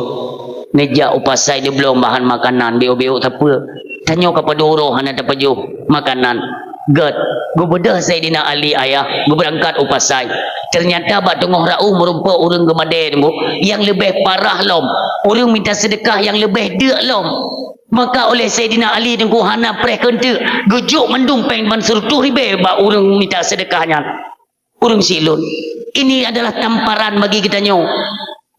Ngejak upah saya dia belum bahan makanan. Biu-biu tak apa. Tanya kepada orang hana dapat juh makanan. Get, gue bedah Sayyidina Ali ayah, gue berangkat upas saya. Ternyata bak tengah rauh merupakan orang gemade yang lebih parah lom. Orang minta sedekah yang lebih dek lom. Maka oleh Sayyidina Ali dan Hana preh kente, gejuk mendung peng Mansur tu ribe bak orang minta sedekahnya. Orang silun. Ini adalah tamparan bagi kita nyo.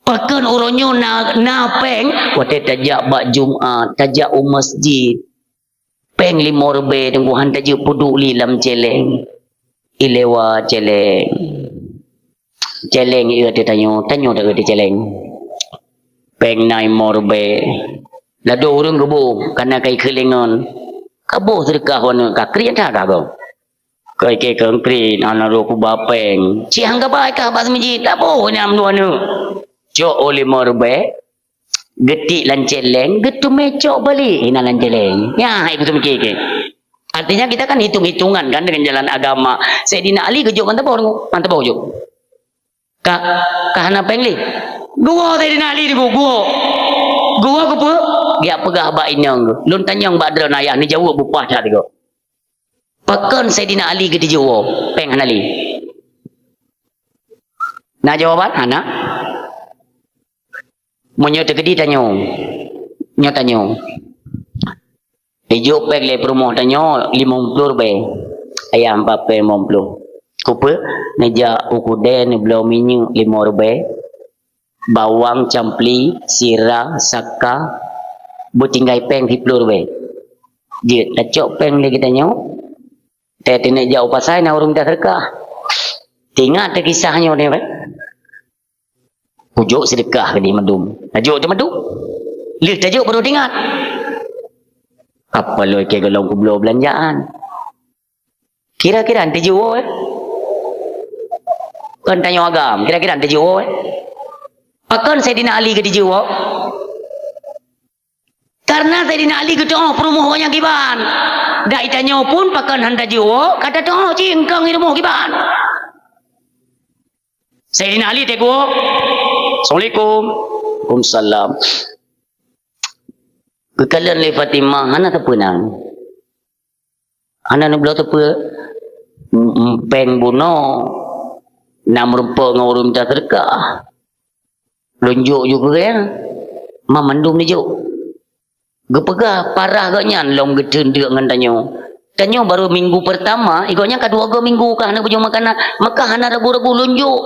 Pakan orangnya na peng, wate tajak bak Jumat, tajak masjid. Peng lima rebe tunggu hantar je puduk li lam celeng. Ilewa celeng. Celeng ia dia tanya tak dia celeng. Peng nai morbe. Lado urung gebu karena kai kelengan. Kabo sedekah wana kakri tak kau. Kai ke kengkri ana ro ku bapeng. Ciang ka bai ka bas masjid tak bo nyam duana. Jo oleh morbe. Getik lan celeng, getu mecok balik ina lan celeng. Ya, itu mikir ke. Artinya kita kan hitung-hitungan kan dengan jalan agama. Sayyidina Ali gejuk mantap juk. Ka hana pengli. Gua Sayyidina Ali di gua. Gua apa? Dia pegah bak inang. Lun tanyang bak dran ayah ni jawab bupah dah tiga. Pakan Sayyidina Ali ke dijawab, peng Ali. Nak jawaban hana? Monyo tegedi tanyo. Nyo tanyo. Ijo pek le promo tanyo 50 be. Ayam pape 50. Kupe neja ukude ne blo minyu 5 be. Bawang campli, sirah, saka, butinggai peng 10 be. Je tacok peng le kita nyo. Tete ne jauh pasai na urung dah terkah. Tingat kisahnya ni be. Pujuk sedekah ke di medum. Tajuk tu medum. Lih tajuk baru ingat. Apa lo ke golong kublo belanjaan. Kira-kira ante jiwo Kan tanya agam, kira-kira ante jiwo Akan Sayyidina Ali ke di jiwo. Karena Sayyidina Ali ke doa perumuhnya kiban. Dak itanya pun pakan handa jiwo, kata doa cingkang ilmu kiban. Sayyidina Ali teguh. Assalamualaikum. Waalaikumsalam. Kekalan le Fatimah hana tepunang. Hana nu belo tepu peng buno nam rupa ngaurum ta terkah. Lunjuk juga ya. Mamandum ni jo. Gepegah parah gaknya long gedeng dengan tanyo. Tanyo baru minggu pertama, igoknya kedua go minggu kah hana bujung makanan, maka hana ragu-ragu lunjuk.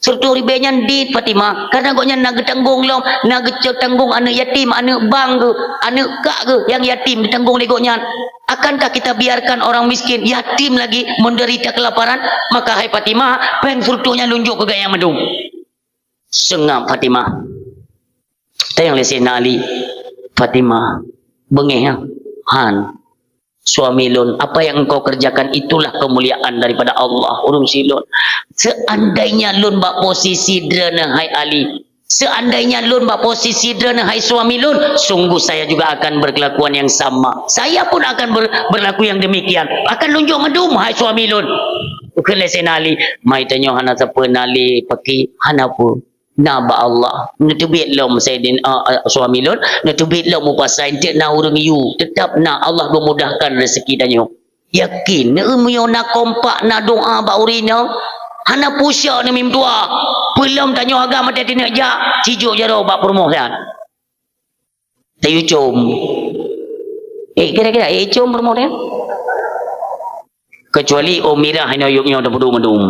Serta ribenya di Fatimah. Karena goknya nak tanggung long, nak tanggung anak yatim, anak bang ke, anak kak ke yang yatim ditanggung legoknya. Akankah kita biarkan orang miskin, yatim lagi menderita kelaparan? Maka hai Fatimah, peng surtunya lunjuk ke gaya medung. Sengap Fatimah. Tayang lesen Ali. Fatimah, bengeh han. Suami lun, apa yang engkau kerjakan itulah kemuliaan daripada Allah. Urung si lun. Seandainya lun bak posisi drana hai Ali. Seandainya lun bak posisi drana hai suami lun, sungguh saya juga akan berkelakuan yang sama. Saya pun akan berlaku yang demikian. Akan lunjuk medum hai suami lun. Bukan lesen Ali. Mai tanya hana siapa nali pakai hana pun. Naba Allah natubit lom sayyidin suami lun natubit lom upasai tidak na urang you tetap na Allah memudahkan rezeki danyo yakin umyo na kompak na doa ba urina hana pusya na mim tua belum tanyo agama tadi nak ja cijuk jaro ba permohonan tayu com kira-kira com permohonan kecuali Umirah hanya yuknya dah medum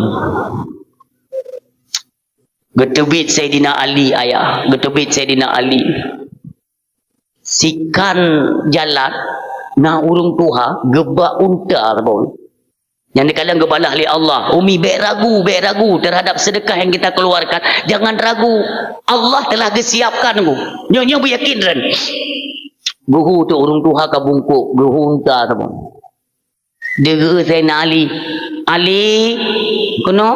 Getubit Sayyidina Ali ayah. Getubit Sayyidina Ali. Sikan jalan. Nah urung tuha gebak unta pun. Yang dikatakan gebalah oleh Allah. Umi baik ragu terhadap sedekah yang kita keluarkan. Jangan ragu. Allah telah disiapkan ku. Nyonya beryakin kan. Guhu tu urung tuha ka bungkuk. Guhu unta tu pun. Dia Sayyidina Ali. Ali. Kena.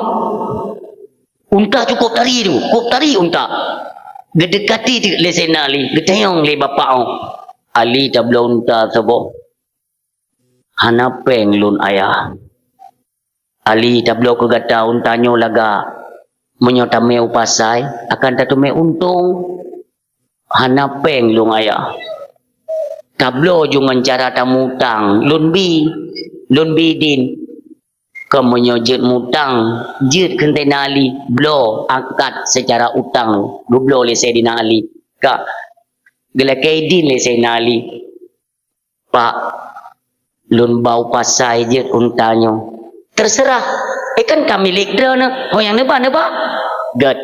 Unta cukup tari tu. Cukup tari unta. Dia dekati oleh Sayyidina Ali. Dia tayang oleh bapak tu. Ali tak belum unta sebab. Hanapeng lun ayah. Ali tak belum kegata untanyo laga menyotame upasai akan tatume untung hanapeng lung ayah tablo jungan cara tamutang lun bi din ke menyojit mutang jit kentena Ali blo angkat secara utang gublo le Sayyidina Ali ka gelakai din le Sayyidina Ali pak lun bau pasai jit untanyo terserah. Kan kami lekdra na. Oh yang neba. Gat.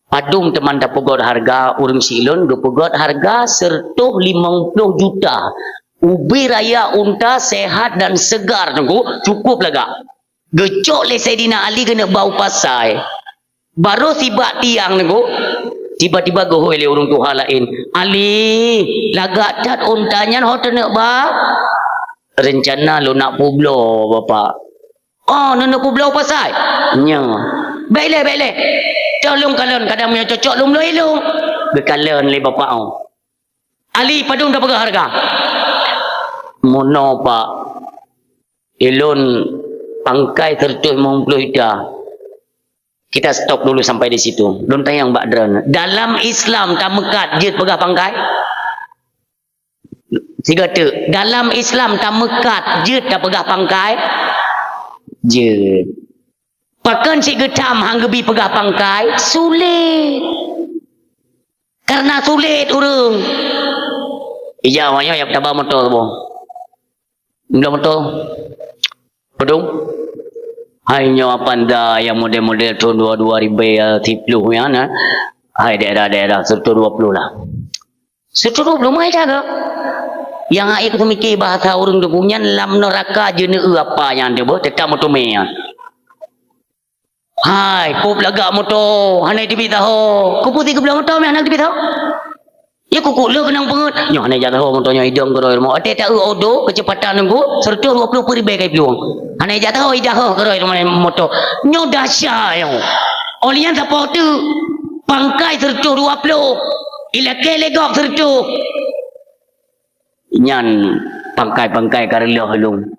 Padung teman tak pegot harga urang silon. Dia pegot harga sertuh 50 juta. Ubi raya unta sehat dan segar. Cukup laga. Gecok le Sayyidina Ali kena bau pasai. Baru sibak tiang nengku. Tiba-tiba gohoi le urang tuha lain. Ali. Lagak cat untanya. Hotel nak ba? Rencana lo nak publo bapak. Oh, nana pulau pasai. Nya. Baiklah. Tolong kalian kadang punya cocok lum lo elong. Bekalian le bapak au. Ali padung dah pegang harga. Mono pak. Elon pangkai 50 dah. Kita stop dulu sampai di situ. Don tayang Mbak Dran. Dalam Islam tak mekat je pegang pangkai. Siga tu. Dalam Islam tak mekat je tak pegang pangkai. Je. Pakan si getam hanggebi pegah pangkai sulit. Karena sulit urang. Ija wanya yang tabah motor tu. Mula motor. Pedung. Hanya panda yang model-model tahun 2010 ya nah. Hai daerah-daerah 120 lah. 120 mai dah ke? Yang air kita mikir bahasa orang tu punya lam neraka jenis apa yang dia buat tetap motor mea. Hai, kup lagak motor, hanai tibi tahu. Kupu 30 motor mea hanai tibi tahu. Ya kuku le kenang pengut. Nyo hanai jatuh motornya hidung keroi rumah. Ate tak odo kecepatan nunggu serta 20 per kai peluang. Hanai jatuh idah keroi rumah motor. Nyo dahsyat yo. Olian siapa tu? Pangkai serta 20. Ila kelegok serta. Nyan pangkai karela halung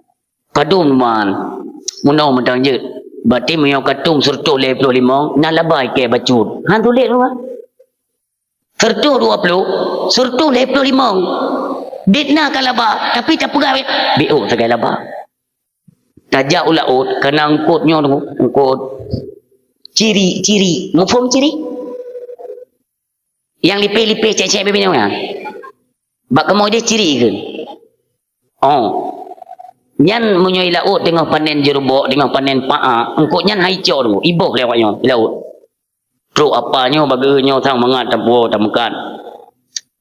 kadung man munau mentang je berarti menyau katung sertuh 25 nak labai ke bacut han tu lek rumah sertuh 20 sertuh 25 ditna kalaba tapi tak pegang biu segai laba tajak ulaut kena angkutnya tu angkut ciri ngufum ciri yang lipe-lipe cek-cek bebek ni bak kemau dia ciri ke? Oh. Nyan menyoi laut tengah panen jerubok, tengah panen paak. Engkau nyan hijau tu. Ibuh lewatnya laut. Truk apanya baganya sang mangat tapu tamukan.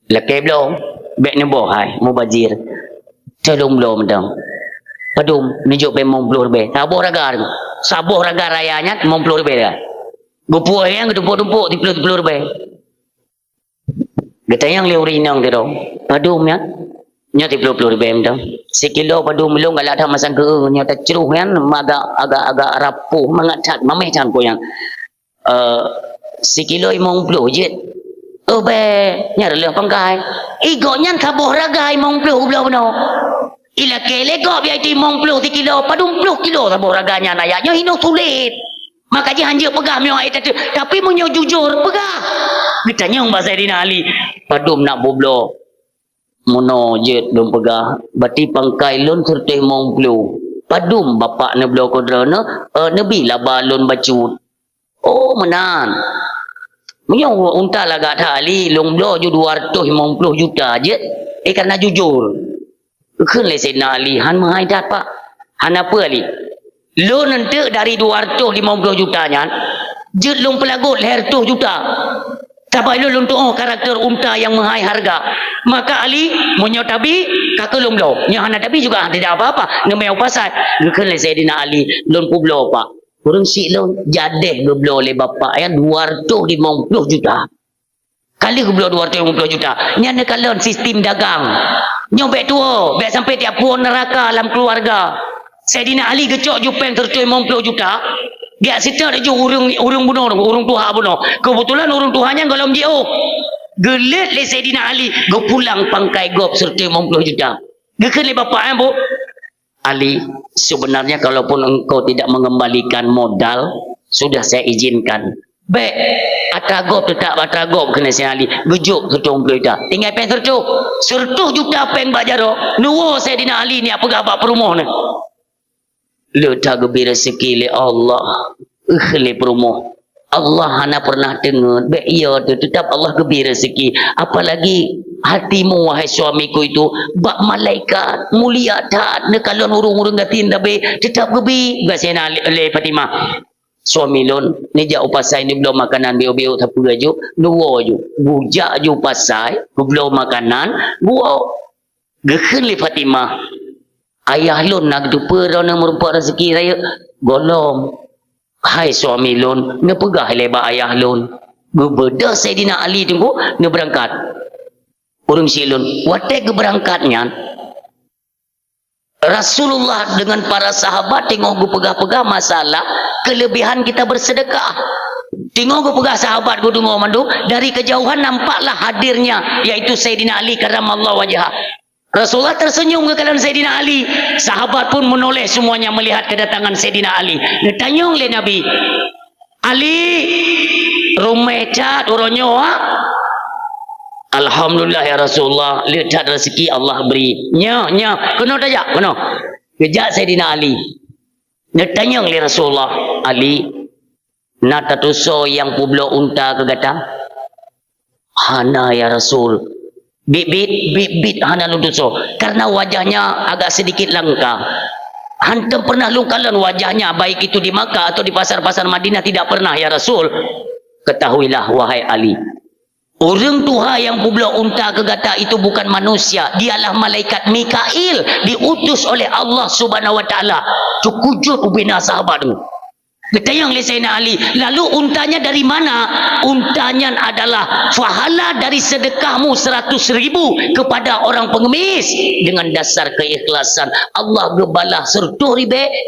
Lekei belum. Bek ni boh hai. Mau bajir. Celung belum dong. Padum. Nunjuk pe mau pelur be. Sabuh raga tu. Sabuh raga rayanya mau pelur be dah. Gupuh yang ketumpuk-tumpuk di pelur be. Kita yang leurinang dia dong. Padum ya. Nya 30 ribu dah. Sekilo padum belum galak dah masang ke nya tak ceruh kan agak rapuh mengacat mameh can ko yang sekilo 50 je. Be nya releh pangkai. Igo nya sabuh ragai 50 belau no. Ila kele go biai 50 sekilo padum 10 kilo sabuh raganya naya nya hino sulit. Makanya hanya pegang mio ai tapi munyo jujur pegang. Ditanya bahasa Sayyidina Ali, padum nak boblo. Mono jet dum pegah. Berarti pangkai lun serta mong plu. Padum bapak ne blo kodrana, nabi lah balon bacut. Oh menan. Munyo unta lagak tali long blo ju 250 juta je. Karena jujur. Keun le Sayyidina Ali, han mahai dat pak. Han apa Ali? Lo nanti dari 250 juta nya, jet long pelagut leher 2 juta. Tabai lu untuk karakter unta yang mahal harga. Maka Ali munyo tabi kakelum lo. Nya hana tabi juga tidak apa-apa. Ngemeu pasal. Ngekele Sayyidina Ali lon publo pak. Kurang si lon jadeh geblo oleh bapak ya 250 juta. Kali geblo 250 juta. Nya nekalon sistem dagang. Nyobek tua, bek sampai tiap puan neraka dalam keluarga. Sayyidina Ali gecok jupeng 350 juta. Dia sitar dia urung bunuh, urung tuha bunuh. Kebetulan urung tuhanya golong dia. Gelet le Sayyidina Ali, go pulang pangkai gop serta 50 juta. Gekan le bapak bu. Ali, sebenarnya kalaupun engkau tidak mengembalikan modal, sudah saya izinkan. Baik, atagop tetap atagop kena saya Ali. Gejuk serta 50 juta. Tinggal pen serta juta pen bajaro. Nuwo Sayyidina Ali ni apa gabak perumah ni. Letak gebi rezeki le Allah. Le promo. Allah hana pernah dengar. Baik iya tu tetap Allah gebi rezeki. Apalagi hatimu wahai suamiku itu bak malaikat mulia tak nekalon urung-urung gatin tapi tetap gebi gasena le Fatimah. Suami lon ni jak upasai ni belum makanan bio-bio tapi gaju nuwo ju. Bujak ju pasai belum makanan buo. Geken le Fatimah. Ayah lon nak dupa rana merupakan rezeki raya golong. Hai suami lon, ne pegah lebar ayah lon. Berbeda Sayyidina Ali tunggu ne berangkat. Urang si lon, watai ke berangkatnya Rasulullah dengan para sahabat tengok gu pegah-pegah masalah kelebihan kita bersedekah. Tengok gu pegah sahabat gu dengar mandu dari kejauhan nampaklah hadirnya yaitu Sayyidina Ali karramallahu wajhah. Rasulullah tersenyum ke kalangan Sayyidina Ali. Sahabat pun menoleh semuanya melihat kedatangan Sayyidina Ali. Dia tanya oleh Nabi, Ali, rumah cat uronyo ha? Alhamdulillah ya Rasulullah, lihat rezeki Allah beri. Nya, kena tajak, kena. Kejak Sayyidina Ali. Dia tanya oleh Rasulullah, Ali, nak tatuso yang publo unta ke gata? Hana ya Rasul. Bit hana lutuso karena wajahnya agak sedikit langka. Hantam pernah lungkalan wajahnya baik itu di Makkah atau di pasar-pasar Madinah tidak pernah ya Rasul. Ketahuilah wahai Ali, orang Tuhan yang publo unta ke gata itu bukan manusia, dialah malaikat Mikail diutus oleh Allah Subhanahu wa taala. Cukujut ubina sahabatmu. Ketayang oleh Sayyidina Ali. Lalu untanya dari mana? Untanya adalah fahala dari sedekahmu 100.000 kepada orang pengemis. Dengan dasar keikhlasan Allah gebalah 10.000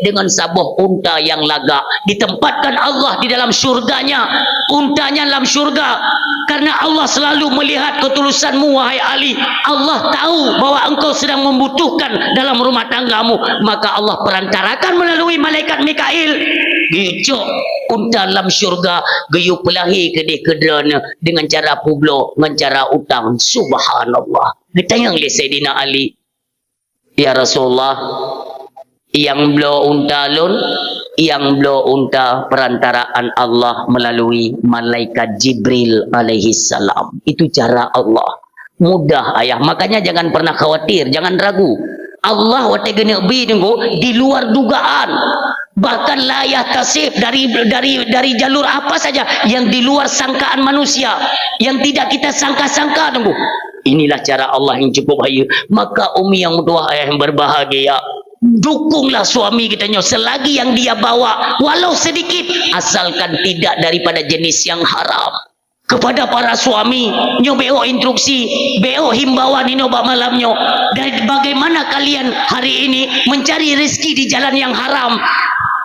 dengan sabuh unta yang lagak. Ditempatkan Allah di dalam syurganya. Untanya dalam syurga. Karena Allah selalu melihat ketulusanmu wahai Ali. Allah tahu bahwa engkau sedang membutuhkan dalam rumah tanggamu. Maka Allah perantarakan melalui malaikat Mikail. Gijok unta dalam syurga gayup pelahi ke dia kedrana dengan cara publo, dengan cara utang. Subhanallah. Ditanya oleh Sayyidina Ali, ya Rasulullah, yang belo unta lun, yang belo unta perantaraan Allah melalui malaikat Jibril alaihi salam. Itu cara Allah. Mudah ayah. Makanya jangan pernah khawatir, jangan ragu. Allah wa tegene bi di luar dugaan. Bahkan layak tasif dari jalur apa saja yang di luar sangkaan manusia, yang tidak kita sangka-sangka tunggu. Inilah cara Allah yang cukup baik. Maka umi yang tua ayah yang berbahagia, dukunglah suami kita selagi yang dia bawa walau sedikit, asalkan tidak daripada jenis yang haram. Kepada para suami nyo beo instruksi, beo himbauan ini obat malamnya, dan bagaimana kalian hari ini mencari rezeki di jalan yang haram.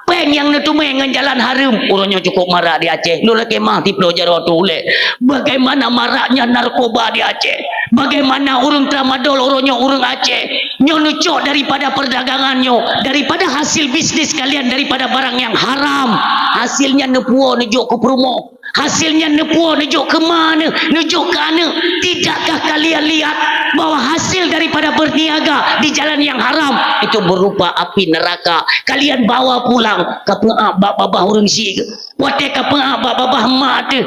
Pen yang netume dengan jalan haram, orangnya cukup marah di Aceh. Lu lagi mah tiplo jaro tule. Bagaimana maraknya narkoba di Aceh? Bagaimana urung tramadol orangnya urung Aceh? Nyo nucok daripada perdagangannya, daripada hasil bisnis kalian, daripada barang yang haram. Hasilnya nepuo nejuk ke promo. Hasilnya nepuo nejuk ke mana? Nejuk ke mana? Tidakkah kalian lihat bahwa hasil daripada berniaga di jalan yang haram itu berupa api neraka? Kalian bawa pulang ke babah urang si wate ke babah mak tu.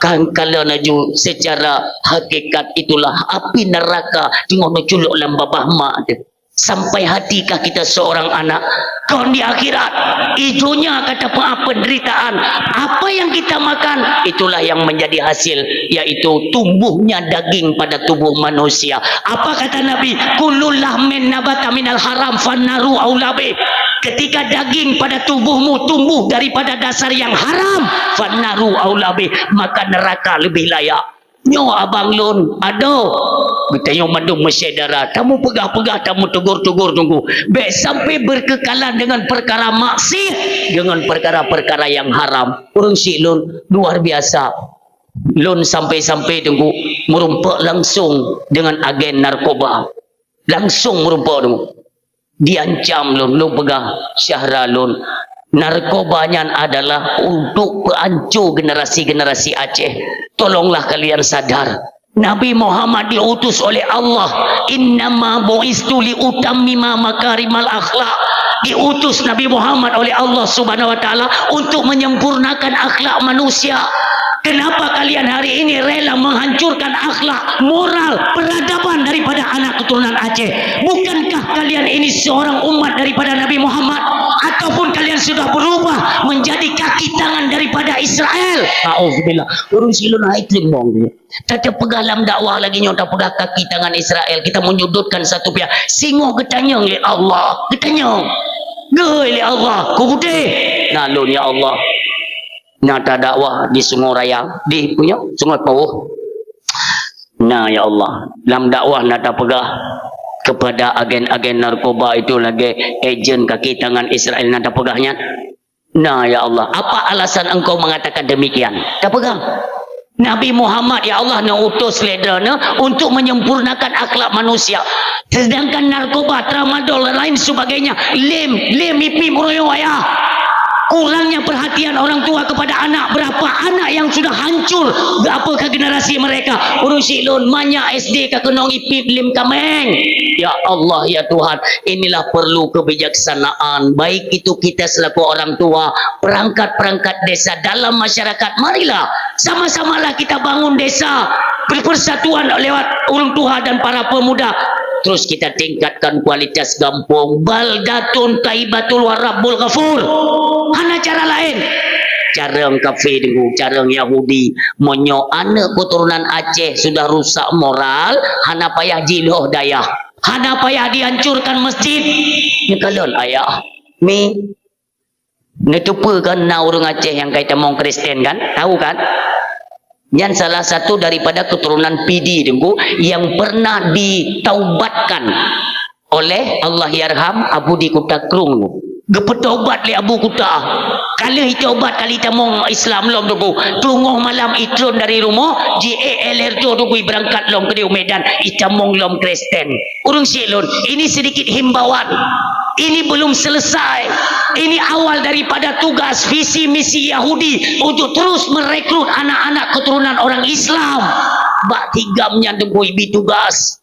Kan kalau naju secara hakikat itulah api neraka tengok no culuk dalam babah mak tu. Sampai hatikah kita seorang anak kau di akhirat ijunya kata penderitaan. Apa yang kita makan itulah yang menjadi hasil, yaitu tumbuhnya daging pada tubuh manusia. Apa kata Nabi? Kullul lahmin nabata minal haram fannaru aulabi. Ketika daging pada tubuhmu tumbuh daripada dasar yang haram, fannaru aulabi, maka neraka lebih layak. Nyo abang lun, aduh, kita nyo mandung mesyedara, tamu pegah-pegah, tamu tegur-tegur tunggu, be sampai berkekalan dengan perkara maksiat, dengan perkara-perkara yang haram. Urang si lun luar biasa, lun sampai-sampai tunggu merumpak langsung dengan agen narkoba, langsung merumpak tunggu, diancam lun pegah Syahra lun. Narkobanya adalah untuk penghancur generasi-generasi Aceh. Tolonglah kalian sadar. Nabi Muhammad diutus oleh Allah. Innama bu'istu liutammima makarimal akhlak. Diutus Nabi Muhammad oleh Allah Subhanahu wa taala untuk menyempurnakan akhlak manusia. Kenapa kalian hari ini rela menghancurkan akhlak, moral, peradaban daripada anak keturunan Aceh? Bukankah kalian ini seorang umat daripada Nabi Muhammad? Ataupun kalian sudah berubah menjadi kaki tangan daripada Israel? Auzubillah. Urung silun haitrim bong. Tata pegalam dakwah lagi nyota pegah kaki tangan Israel. Kita menyudutkan satu pihak. Singo getanyong ya Allah. Getanyong. Goi ya Allah. Ku putih. Nalun ya Allah. Nyata dakwah di Sungai Raya, di punya Sungai Pauh. Nah ya Allah, dalam dakwah nata pegah kepada agen-agen narkoba itu lagi ejen kaki tangan Israel nata pegahnya. Nah ya Allah, apa alasan engkau mengatakan demikian? Tak pegang. Nabi Muhammad ya Allah nak utus leadernya untuk menyempurnakan akhlak manusia. Sedangkan narkoba, tramadol dan lain sebagainya, lem ipim royo ayah. Kurangnya perhatian orang tua kepada anak. Berapa anak yang sudah hancur, apakah generasi mereka? Urusi lun manya SD ka kenong ipip lim kameng. Ya Allah ya Tuhan, inilah perlu kebijaksanaan, baik itu kita selaku orang tua, perangkat-perangkat desa dalam masyarakat. Marilah sama-samalah kita bangun desa berpersatuan lewat orang tua dan para pemuda. Terus kita tingkatkan kualitas kampung. Baldatun taibatul warabbul ghafur. Hana cara lain. Carang kafe dengan carang Yahudi. Monyo anak keturunan Aceh sudah rusak moral. Hana payah jiloh dayah. Hana payah dihancurkan masjid. Ini kalon ayah. Mi. Netupa kan na orang Aceh yang kaitan mong Kristen kan? Tahu kan? Yang salah satu daripada keturunan PD dengku yang pernah ditaubatkan oleh Allah yarham Abu di Kuta Krung. Gepetobat le Abu Kuta. Kali taubat kali tamong Islam lom dengku. Tunggu malam itron dari rumah JALR tu dengku berangkat lom ke Medan itamong lom Kristen. Urung silun, ini sedikit himbauan. Ini belum selesai. Ini awal daripada tugas visi misi Yahudi untuk terus merekrut anak-anak keturunan orang Islam. Bak tigamnya dengkui bi tugas.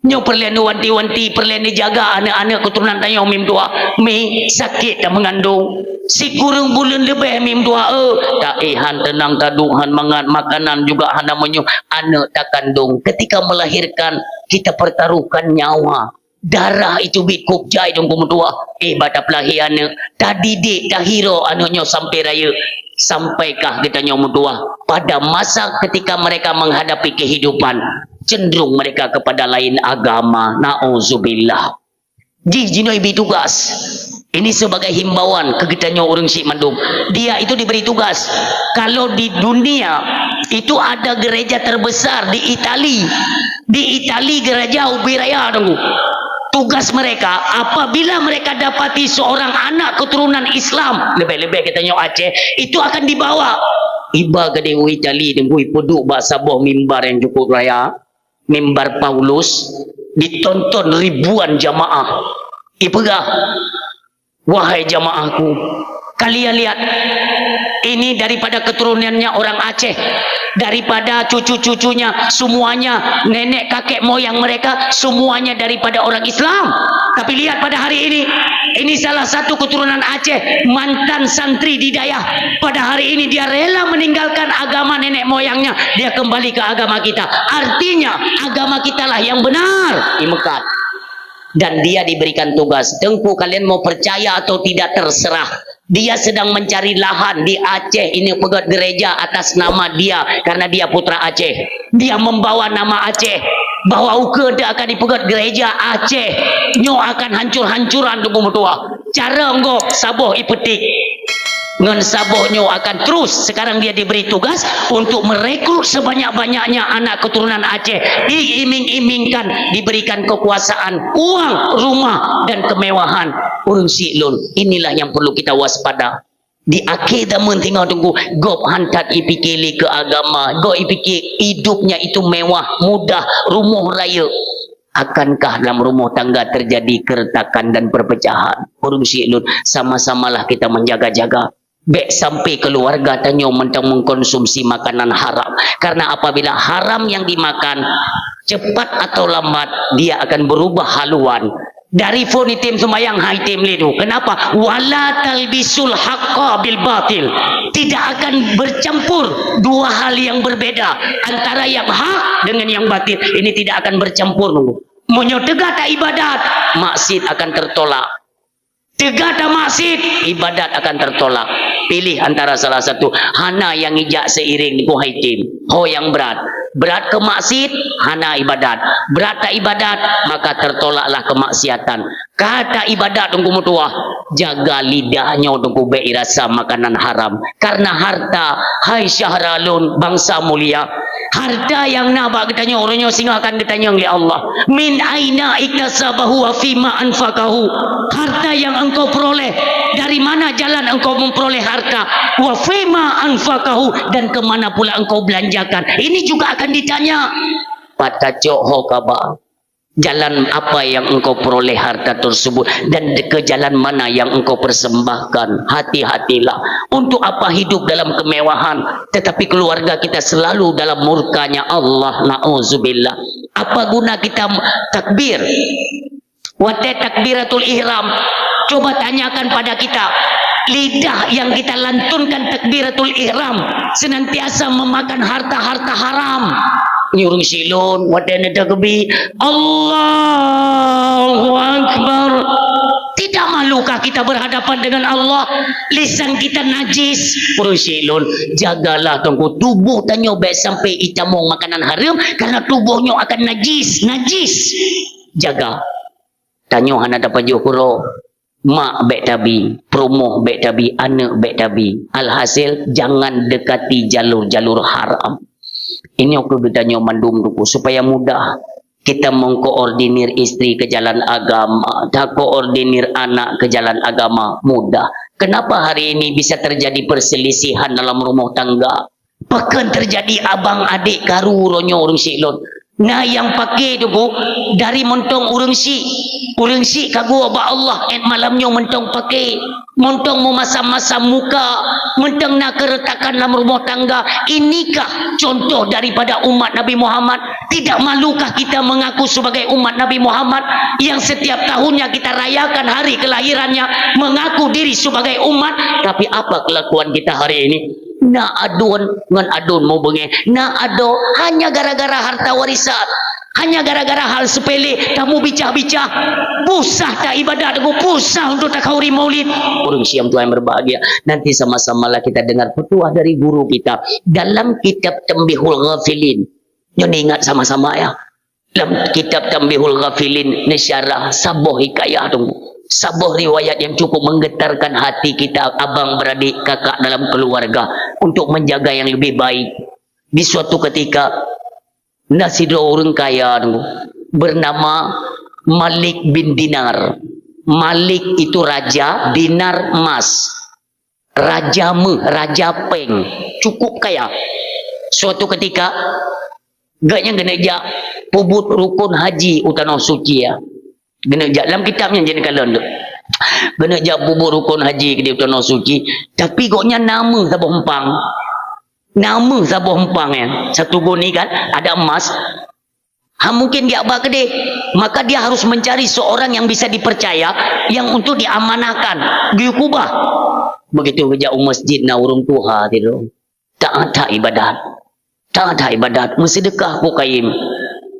Nyo perlu wanti-wanti, perlu jaga anak-anak keturunan tayong mim dua. Mi sakit dah mengandung. Si kurang bulan lebih mim dua. Tak ihan tenang taduhan mangan makanan juga hana menyu anak tak kandung. Ketika melahirkan kita pertaruhkan nyawa. Darah itu bikuk jai dong kumudua. Bata pelahiannya. Tadi dik dah hero anaknya sampai raya. Sampaikah kita nyomudua. Pada masa ketika mereka menghadapi kehidupan. Cenderung mereka kepada lain agama. Na'udzubillah. Jinoi tugas. Ini sebagai himbauan ke kitanya orang Syekh Mandum. Dia itu diberi tugas. Kalau di dunia itu ada gereja terbesar di Itali. Di Itali gereja Ubiraya tunggu. Tugas mereka apabila mereka dapati seorang anak keturunan Islam lebih-lebih katanya Aceh itu akan dibawa iba ke Dewi Itali dengui peduk bahasa boh mimbar yang cukup raya mimbar Paulus ditonton ribuan jamaah ipegah wahai jamaahku kalian lihat ini daripada keturunannya orang Aceh daripada cucu-cucunya semuanya nenek kakek moyang mereka semuanya daripada orang Islam. Tapi lihat pada hari ini salah satu keturunan Aceh mantan santri di Dayah. Pada hari ini dia rela meninggalkan agama nenek moyangnya, dia kembali ke agama kita. Artinya agama kita lah yang benar. Imekat dan dia diberikan tugas. Tengku, kalian mau percaya atau tidak terserah. Dia sedang mencari lahan di Aceh. Ini pegat gereja atas nama dia karena dia putra Aceh. Dia membawa nama Aceh. Bahwa uke dia akan dipegat gereja Aceh. Nyo akan hancur-hancuran tu pemutua. Cara engkau saboh ipetik. Ngan sabohnya akan terus. Sekarang dia diberi tugas untuk merekrut sebanyak-banyaknya anak keturunan Aceh. Diiming-imingkan, diberikan kekuasaan, uang, rumah dan kemewahan. Urung silun. Inilah yang perlu kita waspada. Di akhir zaman tinggal tunggu gop hantat ipikili ke agama, gop ipikir hidupnya itu mewah, mudah, rumah raya. Akankah dalam rumah tangga terjadi keretakan dan perpecahan? Urung silun. Sama-samalah kita menjaga-jaga. Baik sampai keluarga tanya mentang mengkonsumsi makanan haram. Karena apabila haram yang dimakan, cepat atau lambat dia akan berubah haluan. Dari phone itim semayang hai itim lidu. Kenapa? Wala talbisul haqqa bil batil. Tidak akan bercampur dua hal yang berbeda antara yang hak dengan yang batil. Ini tidak akan bercampur. Menyodega tak ibadat, maksiat akan tertolak. Tegak tak maksiat, ibadat akan tertolak. Pilih antara salah satu. Hana yang ijak seiring ku haitim. Ho yang berat. Berat ke maksiat, hana ibadat. Berat tak ibadat, maka tertolaklah kemaksiatan. Kata ibadat tunggu mutuah. Jaga lidahnya tunggu bei rasa makanan haram. Karena harta, hai syahralun, bangsa mulia. Harta yang nabak katanya orangnya singa akan ditanya oleh Allah. Min aina iktasabahu wa fima anfaqahu. Harta yang engkau peroleh, dari mana jalan engkau memperoleh harta? Wa fima anfaqahu, dan kemana pula engkau belanjakan? Ini juga akan ditanya. Patacok hokaba. Jalan apa yang engkau peroleh harta tersebut dan ke jalan mana yang engkau persembahkan. Hati-hatilah. Untuk apa hidup dalam kemewahan tetapi keluarga kita selalu dalam murkanya Allah. Na'udzubillah. Apa guna kita takbir? Wate takbiratul ihram. Coba tanyakan pada kita. Lidah yang kita lantunkan takbiratul ihram senantiasa memakan harta-harta haram. Nyurung silun, wadana takbir, Allahu Akbar. Tidak malukah kita berhadapan dengan Allah? Lisan kita najis. Nyurung silun, jagalah tunggu tubuh tanyo baik sampai itamong makanan haram karena tubuhnya akan najis. Jaga. Tanyo hana dapat jokuro. Mak baik tabi, promoh baik tabi, anak baik tabi. Alhasil jangan dekati jalur-jalur haram. Ini aku bertanya mandum dulu supaya mudah kita mengkoordinir istri ke jalan agama, tak koordinir anak ke jalan agama mudah. Kenapa hari ini bisa terjadi perselisihan dalam rumah tangga? Bahkan terjadi abang adik karu ronyo urung silon. Nah yang pakai tu dari mentong urung si kagu abah Allah malamnya mentong pakai mentong memasam-masam muka mentong nak keretakan dalam rumah tangga. Inikah contoh daripada umat Nabi Muhammad? Tidak malukah kita mengaku sebagai umat Nabi Muhammad yang setiap tahunnya kita rayakan hari kelahirannya, mengaku diri sebagai umat, tapi apa kelakuan kita hari ini? Nak adun ngan adun mau benge, nak ado hanya gara-gara harta warisan, hanya gara-gara hal sepele kamu bicah-bicah. Pusah tak ibadat aku, pusah untuk tak kauri maulid. Orang siam Tuhan berbahagia. Nanti sama-samalah kita dengar petuah dari guru kita dalam kitab Tambihul Ghafilin. Yang ingat sama-sama ya. Dalam kitab Tambihul Ghafilin nisyarah saboh hikayah tunggu. Sabuah riwayat yang cukup menggetarkan hati kita, abang beradik kakak dalam keluarga, untuk menjaga yang lebih baik. Di suatu ketika nasi dua orang kaya bernama Malik bin Dinar. Malik itu raja, dinar emas. Raja peng, cukup kaya. Suatu ketika gaknya geneja pubut rukun haji utano suci ya. Geneja dalam kitabnya jadi kalian tu. Geneja bubur rukun haji ke dia utano suci, tapi koknya nama sabuh empang. Nama sabuh empang ya. Satu guni kan ada emas. Mungkin dia abah gede, maka dia harus mencari seorang yang bisa dipercaya yang untuk diamanahkan diukubah. Begitu kerja masjid na urung tuha tiru. Tak ada ibadat. Tak ada ibadat, mesti sedekah ku kaim.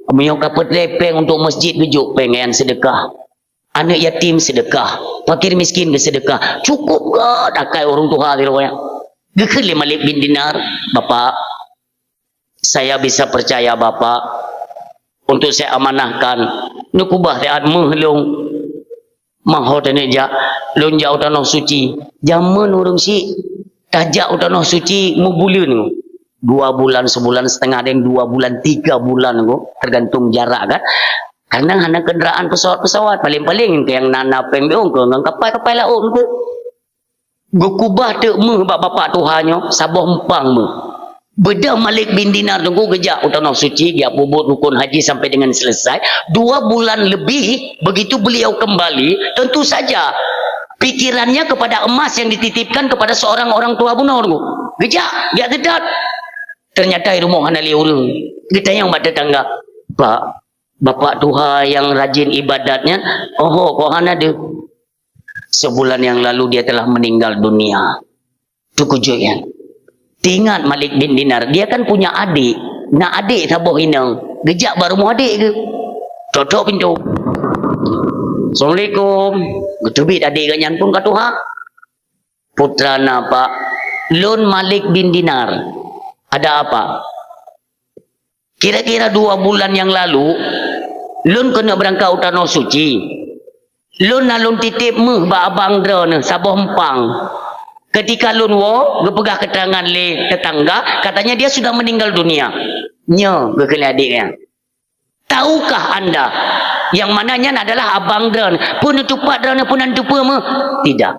Meyong kapet lepeng untuk masjid bejuk pengen sedekah. anak yatim sedekah, fakir miskin bersedekah. Cukup ke dakai orang tua di rumah? Gekeli Malik bin Dinar, Bapak, saya bisa percaya Bapak untuk saya amanahkan nukubah teat mehlung mahau tani ja lun jauh tanah suci zaman urang si tajak tanah suci mu bulan 2 bulan, sebulan setengah, dan 2 bulan, 3 bulan tergantung jarak kan. Kadang hanya kendaraan pesawat paling-paling ke yang nana pembeong ke ngang kapal laut ku gukubah te me bapak Tuhannya sabah empang me beda Malik bin Dinar tunggu gejak tanah suci dia bubut rukun haji sampai dengan selesai 2 bulan lebih. Begitu beliau kembali, tentu saja pikirannya kepada emas yang dititipkan kepada seorang orang tua bunuh gejak dia dedat. Ternyata di rumah hana liurung kita yang pada tetangga, Pak, Bapak Tuhan yang rajin ibadatnya, oh kok hana dia sebulan yang lalu dia telah meninggal dunia. Itu kejadian. Ingat Malik bin Dinar, dia kan punya adik. Nak adik saboh inang. Gejak baru mu adik ke. Totok pintu. Assalamualaikum. Getubit adik ganyan pun kata Tuhan. Putra na Pak Lun Malik bin Dinar. Ada apa? Kira-kira 2 bulan yang lalu Lun kena berangkat tanah suci. Lun nalun titip meh ba abang drone saboh empang. Ketika Lun wo gepegah keterangan le tetangga, katanya dia sudah meninggal dunia. Nya gekeli adiknya. Tahukah anda yang mananya adalah abang drone pun tupat drone pun antupa meh? Tidak.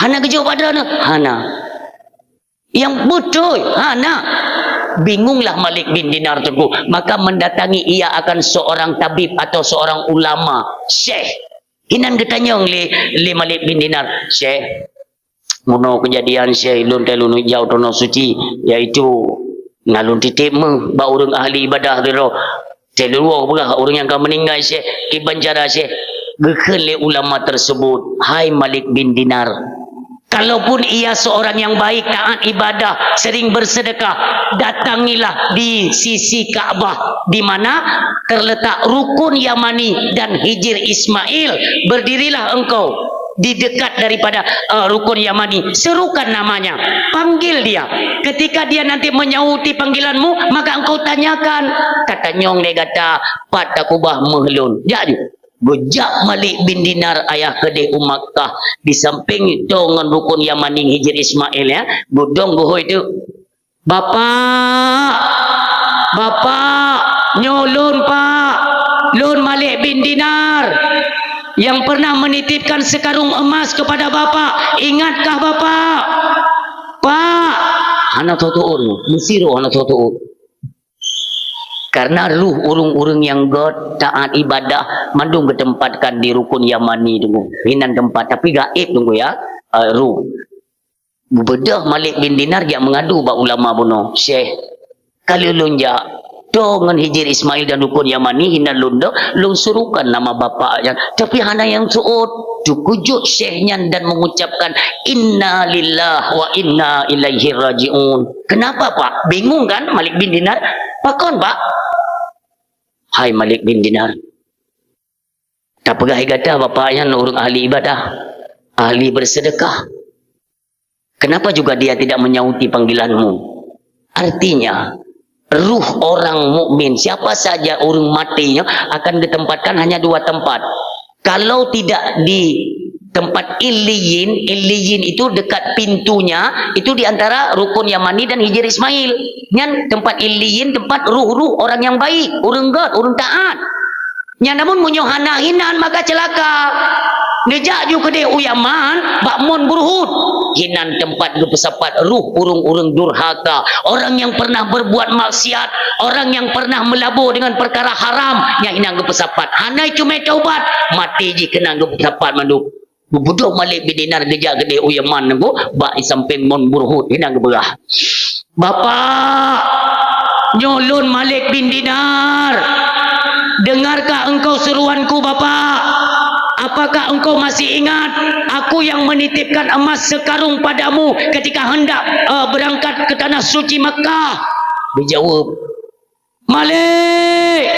Hana kejauh drone? Hana. Yang betul hana. Bingunglah Malik bin Dinar teguh, maka mendatangi ia akan seorang tabib atau seorang ulama, syekh. Inan ketanya le Malik bin Dinar, syekh, mono kejadian syekh lun telun jauh tanah suci, yaitu ngalun titip meh ba urang ahli ibadah dero. Telun berah orang yang akan meninggal syekh, iban cara syekh. Gekeun le ulama tersebut, hai Malik bin Dinar, kalaupun ia seorang yang baik, taat ibadah, sering bersedekah, datangilah di sisi Ka'bah di mana terletak rukun Yamani dan Hijr Ismail. Berdirilah engkau di dekat daripada rukun Yamani, serukan namanya, panggil dia. Ketika dia nanti menyauti panggilanmu, maka engkau tanyakan. Kata nyong le kata pat takubah mehlun. Jadi Gojak Malik bin Dinar ayah kedai Makkah di samping dengan rukun Yamani Hijr Ismail ya. Godong gohoi itu. Bapak nyolun Pak Lun Malik bin Dinar yang pernah menitipkan sekarung emas kepada Bapak. Ingatkah Bapak? Pak, anak tutuun, mesiro anak tutuun. Karena ruh urung-urung yang god taat ibadah mandung ketempatkan di rukun Yamani tunggu. Hinan tempat tapi gaib tunggu ya. Ruh. Bedah Malik bin Dinar dia mengadu ba ulama buno. Syekh, kalau lunja dengan Hijr Ismail dan rukun Yamani hinan lunda lun surukan nama bapaknya. Tapi hana yang suut cukujuk syekhnya dan mengucapkan inna lillah wa inna ilaihi rajiun. Kenapa Pak? Bingung kan Malik bin Dinar? Pakon Pak? Hai Malik bin Dinar, tak pegah kata bapaknya orang ahli ibadah, ahli bersedekah. Kenapa juga dia tidak menyauti panggilanmu? Artinya ruh orang mukmin siapa saja orang matinya akan ditempatkan hanya 2 tempat. Kalau tidak di tempat Iliyin itu dekat pintunya, itu diantara rukun Yamani dan Hijr Ismail. Nyan tempat Iliyin tempat ruh-ruh orang yang baik, orang God, orang taat. Nyan namun munyohana hinan maka celaka. Nejak ju kedai uyaman bakmun burhut. Hinan tempat gepesapat ruh urung-urung durhaka, orang yang pernah berbuat maksiat, orang yang pernah melabur dengan perkara haram, yang hinan gepesapat. Hanai cuma taubat, mati ji kenang gepesapat manduk. Bubuduh Malik bin Dinar gejak gede uyaman nengko bak samping mon burhut hinang geberah. Bapak nyolun Malik bin Dinar, dengarkah engkau seruanku Bapak? Apakah engkau masih ingat aku yang menitipkan emas sekarung padamu ketika hendak berangkat ke tanah suci Mekah? Dijawab, Malik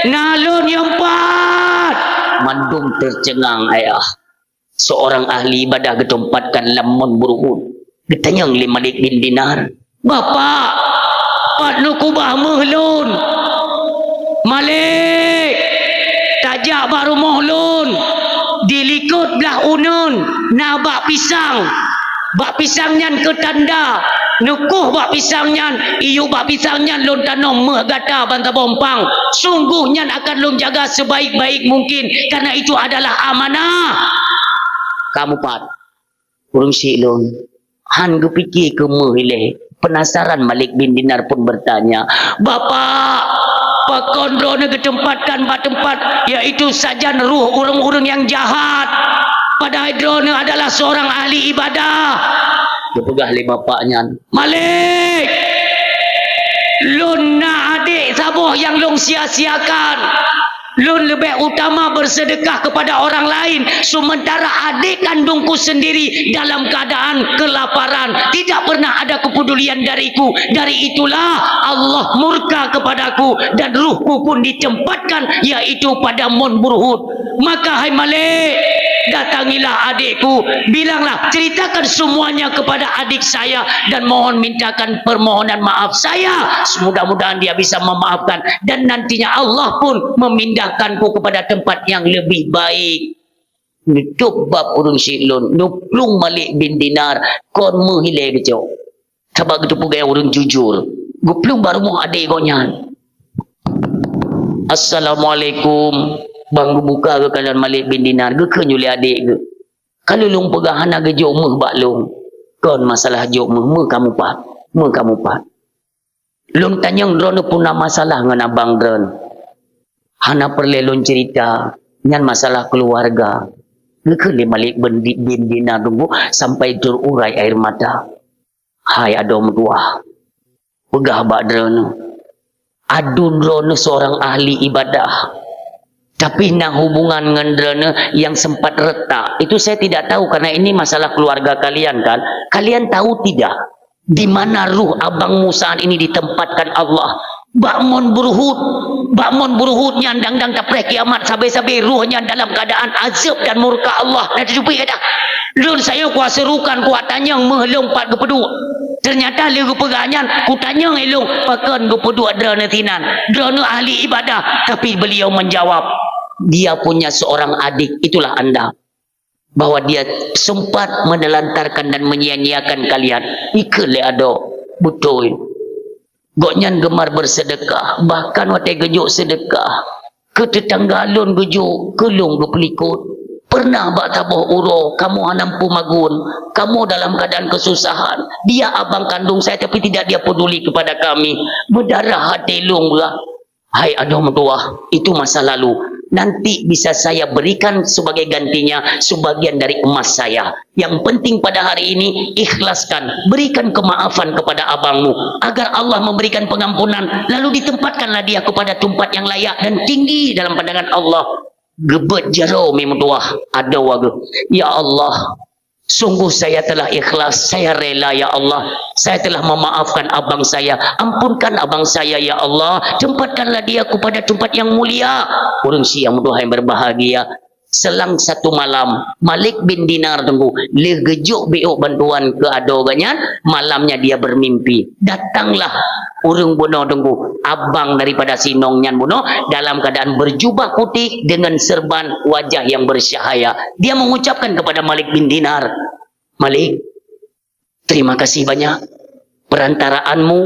nalun yang 4 mandum tercengang ayah. Seorang ahli ibadah ketempatkan lamon beruhud. Ketanyang li Malik bin Dinar. Bapak, patnu kubah mehlun. Malik, tajak baru mohlun. Dilikut belah unun. Na bak pisang. Bak pisang nyan ke tanda. Nukuh bak pisang nyan. Iyu bak pisang nyan lun tanong meh gata banta bompang. Sungguh nyan akan lun jaga sebaik-baik mungkin. Karena itu adalah amanah. Kamu pat. Urung si lun. Han kepikir ke meh. Penasaran Malik bin Dinar pun bertanya. Bapak, pakon drone ketempatkan bak tempat. Iaitu sajan ruh orang-orang yang jahat. Padahal drone adalah seorang ahli ibadah. Dia pegah li bapaknya. Malik! Lun nak adik sabuh yang lung sia-siakan. Lun lebih utama bersedekah kepada orang lain. Sementara adik kandungku sendiri dalam keadaan kelaparan. Tidak pernah ada kepedulian dariku. Dari itulah Allah murka kepadaku. Dan ruhku pun ditempatkan yaitu pada Mon Burhud. Maka hai Malik, datangilah adikku. Bilanglah, ceritakan semuanya kepada adik saya. Dan mohon mintakan permohonan maaf saya. Mudah-mudahan dia bisa memaafkan. Dan nantinya Allah pun memindahkanku kepada tempat yang lebih baik. Nutup bab urung silun. Nuplung Malik bin Dinar. Kon menghilai kecok. Sebab itu pun urung jujur. Guplung baru mau adik konyan. Assalamualaikum. Bang buka ke kalian Malik bin Dinar. Ke nyuli adik ke. Kalau lung pegahan aga jok meh bak lung. Kon masalah jok meh kamu pat. Meh kamu pat. Lung tanyang drone pun masalah dengan abang drone. Hana perle lung cerita. Nyan masalah keluarga. Ngekeli Malik bin Dinar tunggu sampai terurai air mata. Hai adom tua. Pegah bak drone. Adu drone seorang ahli ibadah. Tapi nak hubungan dengan drone yang sempat retak. Itu saya tidak tahu karena ini masalah keluarga kalian kan. Kalian tahu tidak? Di mana ruh abang Musa ini ditempatkan Allah. Bakmon Burhud nyandang tapre kiamat sampai ruhnya dalam keadaan azab dan murka Allah. Dan terjumpa kata, lun saya kuasa rukan kuatannya mehelung pat kepedu. Ternyata legu pegangan kutanya ngelung pakan kepedu drone tinan. Drone ahli ibadah. Tapi beliau menjawab, dia punya seorang adik, itulah anda. Bahwa dia sempat menelantarkan dan menyia-nyiakan kalian. Ikut le ado. Betul. Goknyan gemar bersedekah. Bahkan watai gejuk sedekah. Ke tetangga alun gejuk. Kelung ke pelikut. Pernah bak tabuh uro. Kamu hanampu magun. Kamu dalam keadaan kesusahan. Dia abang kandung saya tapi tidak dia peduli kepada kami. Berdarah hati lung lah. Hai adom tua. Itu masa lalu. Nanti bisa saya berikan sebagai gantinya sebagian dari emas saya. Yang penting pada hari ini ikhlaskan, berikan kemaafan kepada abangmu agar Allah memberikan pengampunan, lalu ditempatkanlah dia kepada tempat yang layak dan tinggi dalam pandangan Allah. Gebet jaro memutuah ada waga. Ya Allah, sungguh saya telah ikhlas, saya rela ya Allah. Saya telah memaafkan abang saya. Ampunkan abang saya ya Allah. Tempatkanlah dia kepada tempat yang mulia. Orang siang Tuhan yang berbahagia. Selang satu malam, Malik bin Dinar tunggu. Dia gejuk biuk bantuan ke adogannya. Malamnya dia bermimpi. Datanglah urung bunuh tunggu. Abang daripada sinongnya bunuh. Dalam keadaan berjubah putih dengan serban wajah yang bersyahaya. Dia mengucapkan kepada Malik bin Dinar. Malik, terima kasih banyak. Perantaraanmu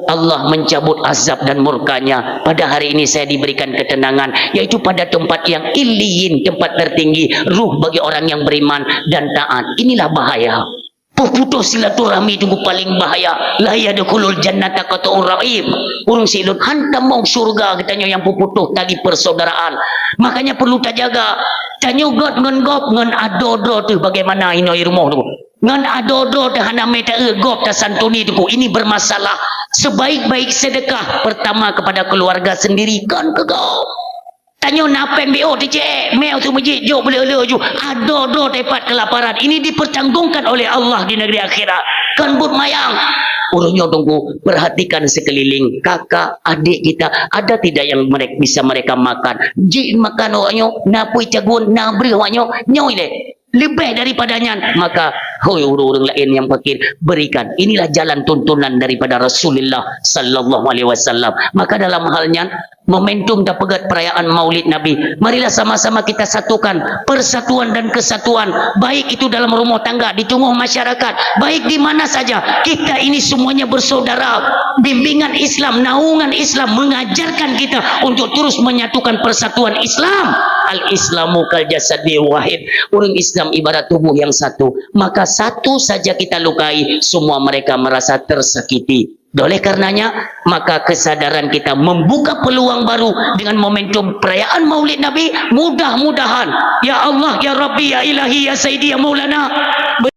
Allah mencabut azab dan murkanya. Pada hari ini saya diberikan ketenangan, yaitu pada tempat yang iliyin, tempat tertinggi, ruh bagi orang yang beriman dan taat. Inilah bahaya. Putus silaturahmi itu paling bahaya. La yadkhulul jannata qat'ur rahim. Urung silun hantam mau surga katanya yang puputuh tali persaudaraan. Makanya perlu tak jaga. Tanya god ngan adodo tu bagaimana ino irmoh tu. Ngan adodo dah hana meta gop ta santuni tu. Ini bermasalah. Sebaik-baik sedekah pertama kepada keluarga sendiri kan kegau. Tanya napem BO tu cek. Mel tu majid jok boleh ju. Adodo tepat kelaparan. Ini dipertanggungkan oleh Allah di negeri akhirat. Kan but mayang. Urungnya tunggu, perhatikan sekeliling, kakak, adik kita, ada tidak yang bisa mereka makan? Jin makan orangnya, napui cagun, nabri orangnya, nyoy lebih daripadanya, maka hoi orang lain yang fakir berikan. Inilah jalan tuntunan daripada Rasulullah sallallahu alaihi wasallam. Maka dalam halnya momentum dah pegat perayaan Maulid Nabi, marilah sama-sama kita satukan persatuan dan kesatuan, baik itu dalam rumah tangga, di tengah masyarakat, baik di mana saja. Kita ini semuanya bersaudara. Bimbingan Islam, naungan Islam mengajarkan kita untuk terus menyatukan persatuan Islam. Al-Islamu kal jasadi wahid. Orang Islam ibarat tubuh yang satu. Maka satu saja kita lukai, semua mereka merasa tersakiti. Oleh karenanya, maka kesadaran kita membuka peluang baru dengan momentum perayaan Maulid Nabi. Mudah-mudahan, ya Allah, ya Rabbi, ya Ilahi, ya Sayyidi, ya Maulana,